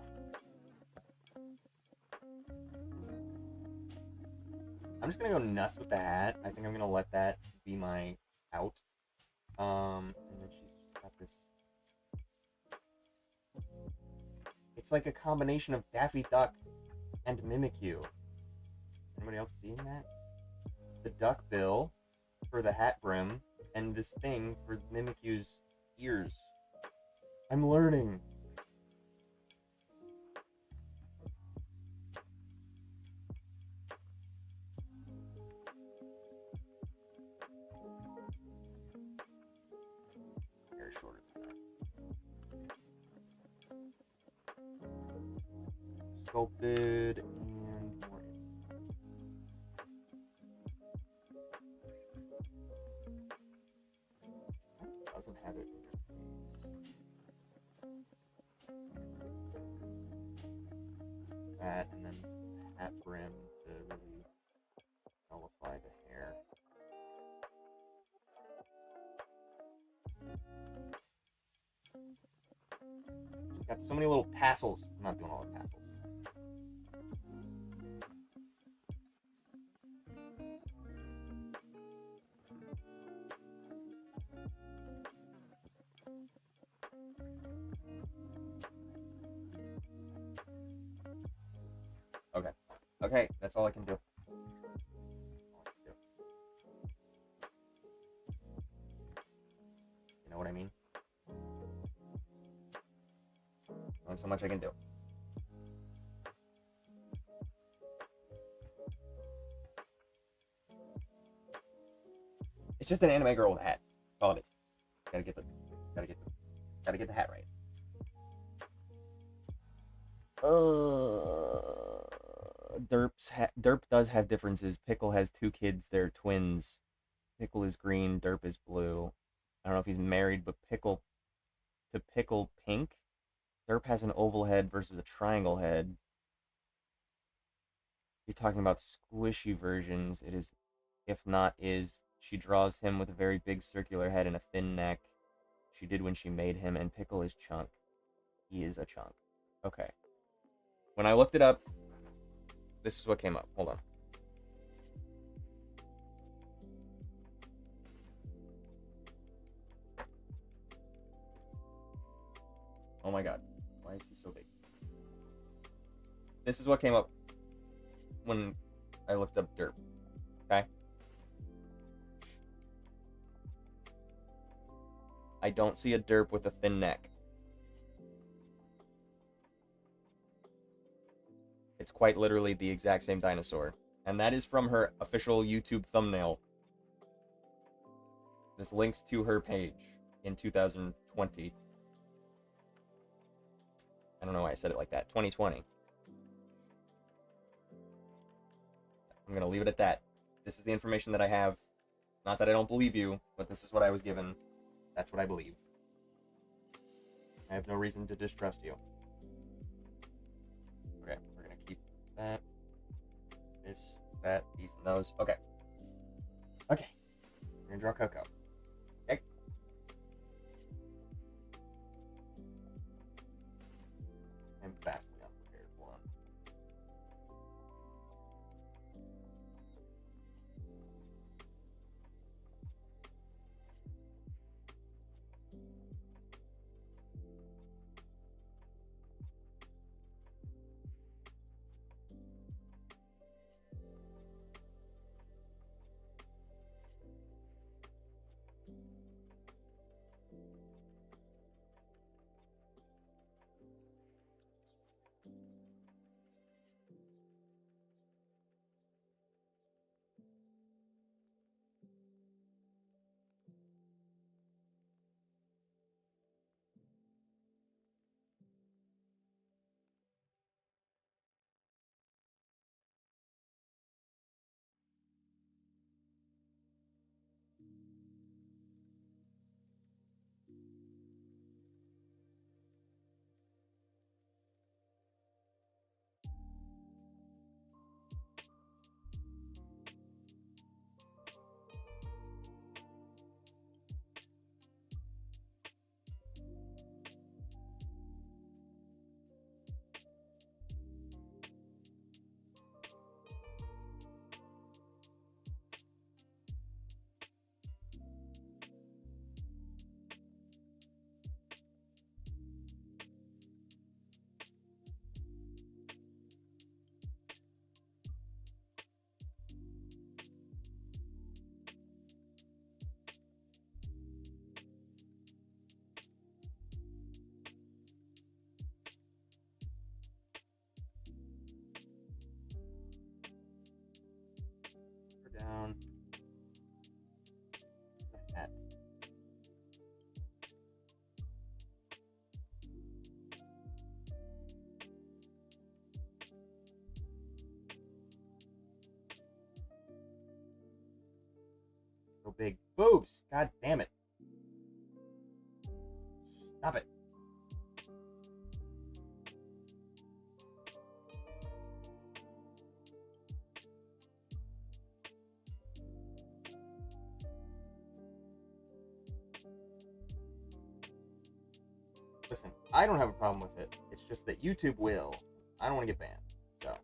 A: I'm just gonna go nuts with the hat. I think I'm gonna let that be my out. And then she's just got this. It's like a combination of Daffy Duck and Mimikyu. Anybody else seeing that? The duck bill for the hat brim, and this thing for Mimikyu's ears. I'm learning. Hair shorter than sculpted and more. Doesn't have it. That, and then just hat brim to really nullify the hair. She's got so many little tassels. I'm not doing all the tassels. Okay. Okay, that's all I can do. You know what I mean? Only so much I can do. It's just an anime girl with a hat. That's all it is. Gotta get the hat right. Derp does have differences. Pickle has 2 kids. They're twins. Pickle is green. Derp is blue. I don't know if he's married, but Pickle pink. Derp has an oval head versus a triangle head. You're talking about squishy versions. It is, if not is, she draws him with a very big circular head and a thin neck. She did when she made him, and Pickle is chunk. He is a chunk. Okay. When I looked it up, this is what came up. Hold on. Oh my god. Why is he so big? This is what came up when I looked up Derp. Okay? I don't see a Derp with a thin neck. It's quite literally the exact same dinosaur. And that is from her official YouTube thumbnail. This links to her page in 2020. I don't know why I said it like that. 2020. I'm going to leave it at that. This is the information that I have. Not that I don't believe you, but this is what I was given. That's what I believe. I have no reason to distrust you. Okay, we're going to keep that. This, that, these, and those. Okay. Okay. We're going to draw Coco. Okay. I'm fastly unprepared. Hold on. Boobs! God damn it. Stop it. Listen, I don't have a problem with it. It's just that YouTube will. I don't want to get banned. So.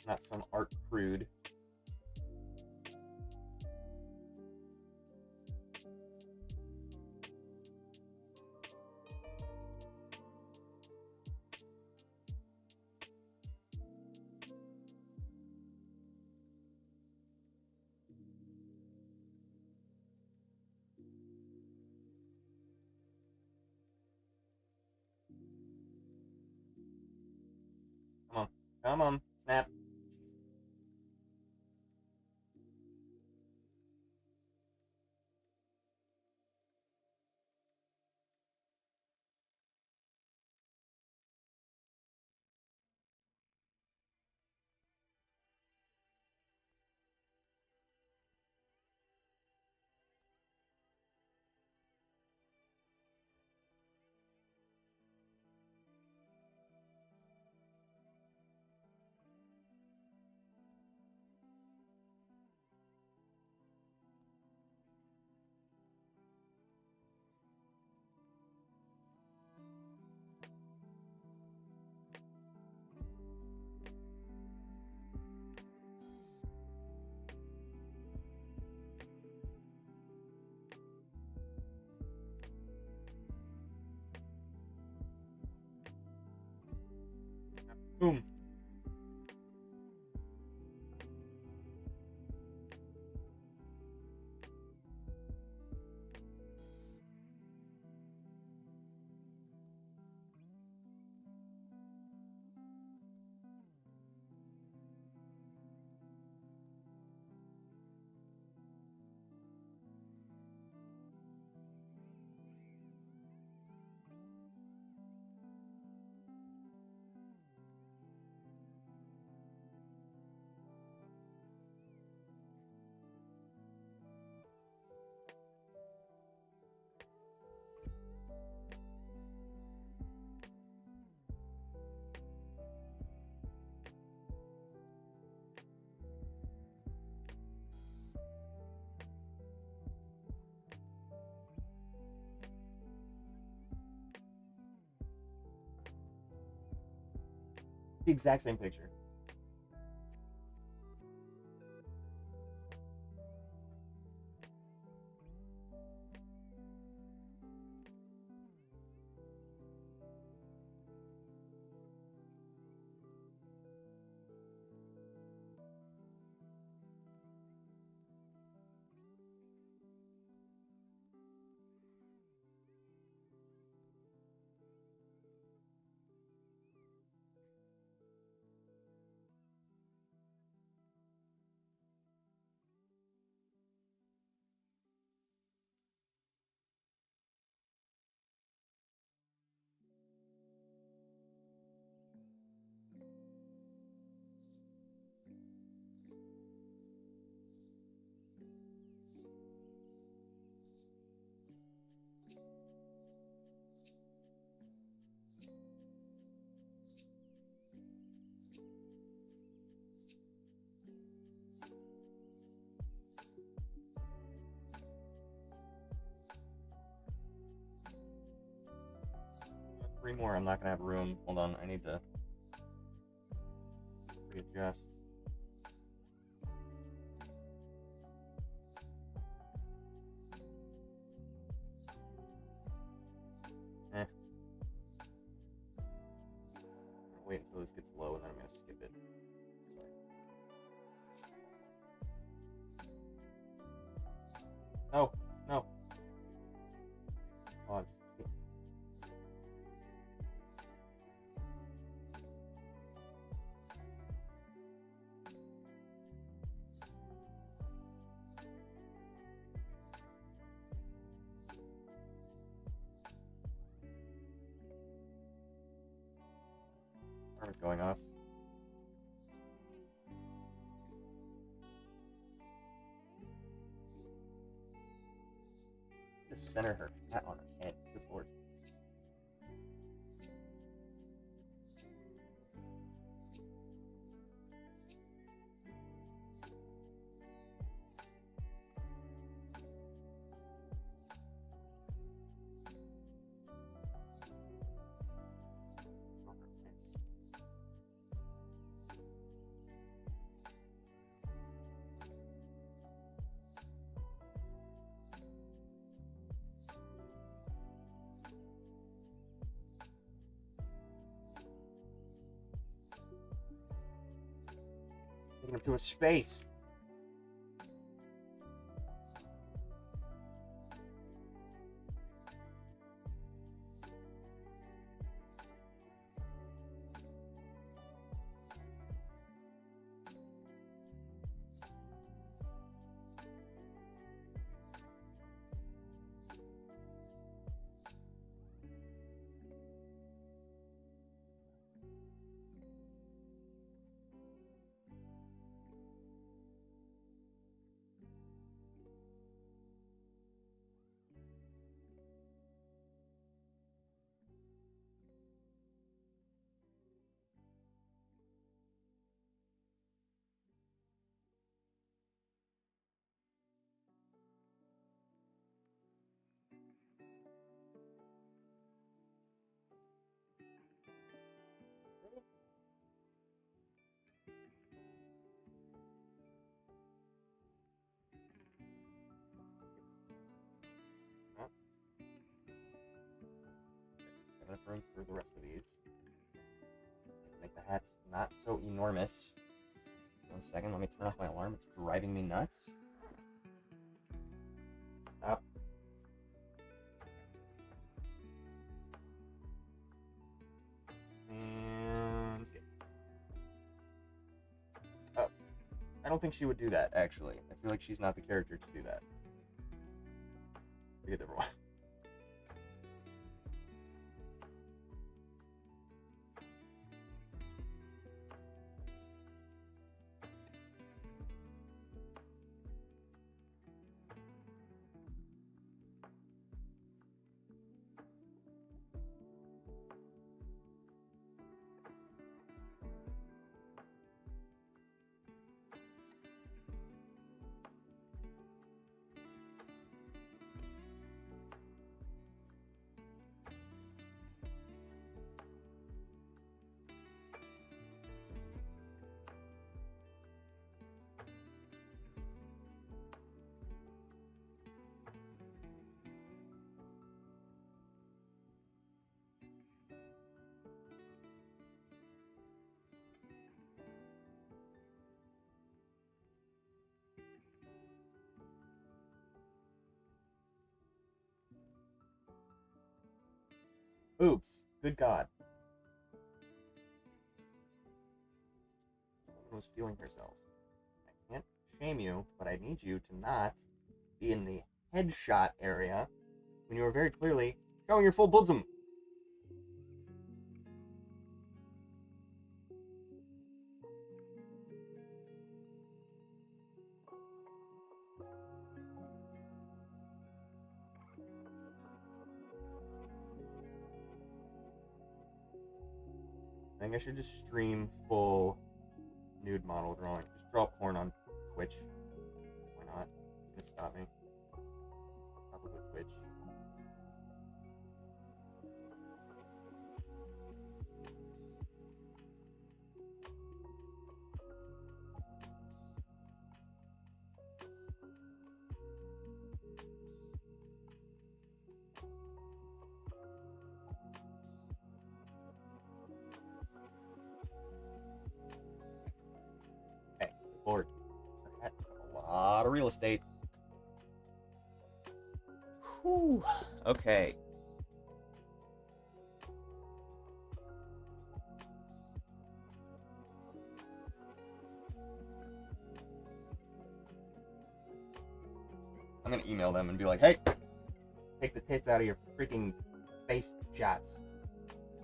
A: Not some art prude. Come on. Come on. Snap. Boom. The exact same picture. Three more. I'm not gonna have room. Hold on. I need to readjust. Wait until this gets low and then I'm gonna skip it. No, no. Pause. Skip. Alarm's going off. Just center her hat on her head. Good lord. Taking him to a space. Enough room for the rest of these. Make the hats not so enormous. 1 second, let me turn off my alarm. It's driving me nuts. Stop. And skip. Oh, I don't think she would do that, actually. I feel like she's not the character to do that. Forget everyone. Oops. Good God. Someone was feeling herself. I can't shame you, but I need you to not be in the headshot area when you are very clearly showing your full bosom. I think I should just stream full nude model drawing. Just draw porn on Twitch. Why not? It's gonna stop me. Probably Twitch. Lord, that took up a lot of real estate. Whew. Okay. I'm gonna email them and be like, hey, take the tits out of your freaking face shots.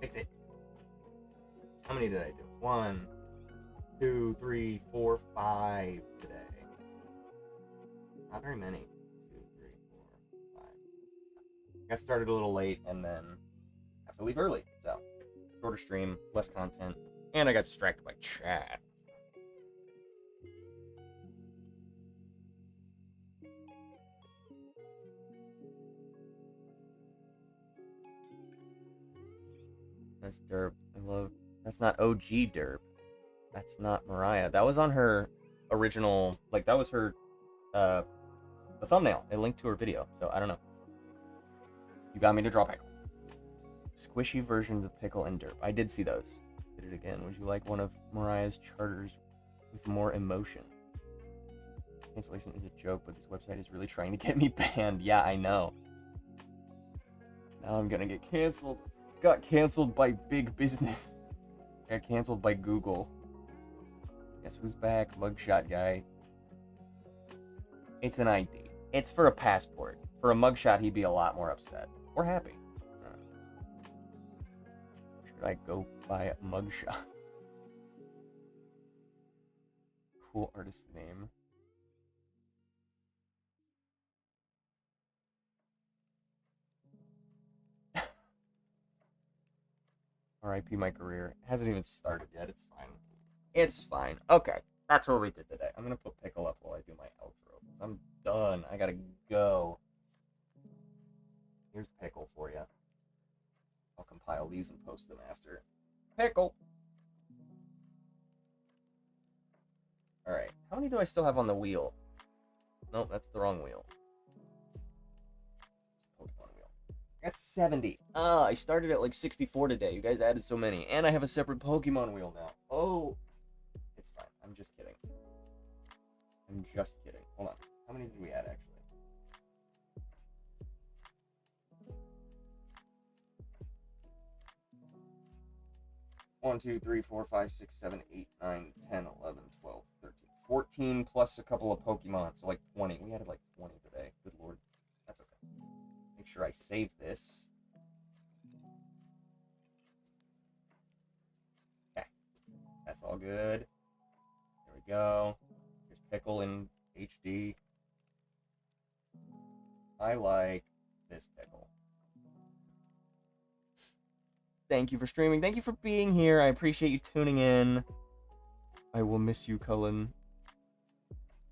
A: Fix it. How many did I do? 1, 2, 3, 4, 5 today. Not very many. 2, 3, 4, 5. I got started a little late and then have to leave early. So, shorter stream, less content, and I got distracted by chat. That's Derp. I love. That's not OG Derp. That's not Mariah. That was on her original. Like that was her, the thumbnail. It linked to her video. So I don't know. You got me to draw Pickle. Squishy versions of Pickle and Derp. I did see those. Did it again. Would you like one of Mariah's charters with more emotion? Cancellation is a joke, but this website is really trying to get me banned. Yeah, I know. Now I'm gonna get canceled. Got canceled by big business. Got canceled by Google. Guess who's back? Mugshot guy. It's an ID. It's for a passport. For a mugshot, he'd be a lot more upset. Or happy. Should I go buy a mugshot? Cool artist name. R.I.P. my career. It hasn't even started yet. It's fine. It's fine. Okay. That's what we did today. I'm going to put Pickle up while I do my outro. I'm done. I got to go. Here's Pickle for you. I'll compile these and post them after. Pickle! Alright. How many do I still have on the wheel? Nope, that's the wrong wheel. Pokemon wheel. That's 70. I started at like 64 today. You guys added so many. And I have a separate Pokemon wheel now. Oh. It's fine. I'm just kidding. I'm just kidding. Hold on. How many did we add, actually? One, 2, 3, 4, 5, 6, 7, 8, 9, 10, 11, 12, 13, 14 plus a couple of Pokemon, so like 20. We added like 20 today. Good lord. That's okay. Make sure I save this. Okay. That's all good. There we go. Here's Pickle in HD. I like this Pickle. Thank you for streaming. Thank you for being here. I appreciate you tuning in. I will miss you, Cullen.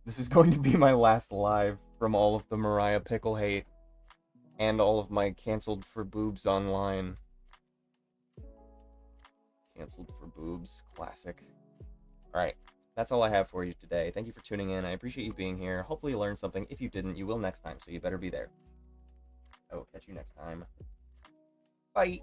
A: This is going to be my last live from all of the Mariah Pickle hate and all of my canceled for boobs online. Canceled for boobs. Classic. Alright. That's all I have for you today. Thank you for tuning in. I appreciate you being here. Hopefully you learned something. If you didn't, you will next time, so you better be there. I will catch you next time. Bye.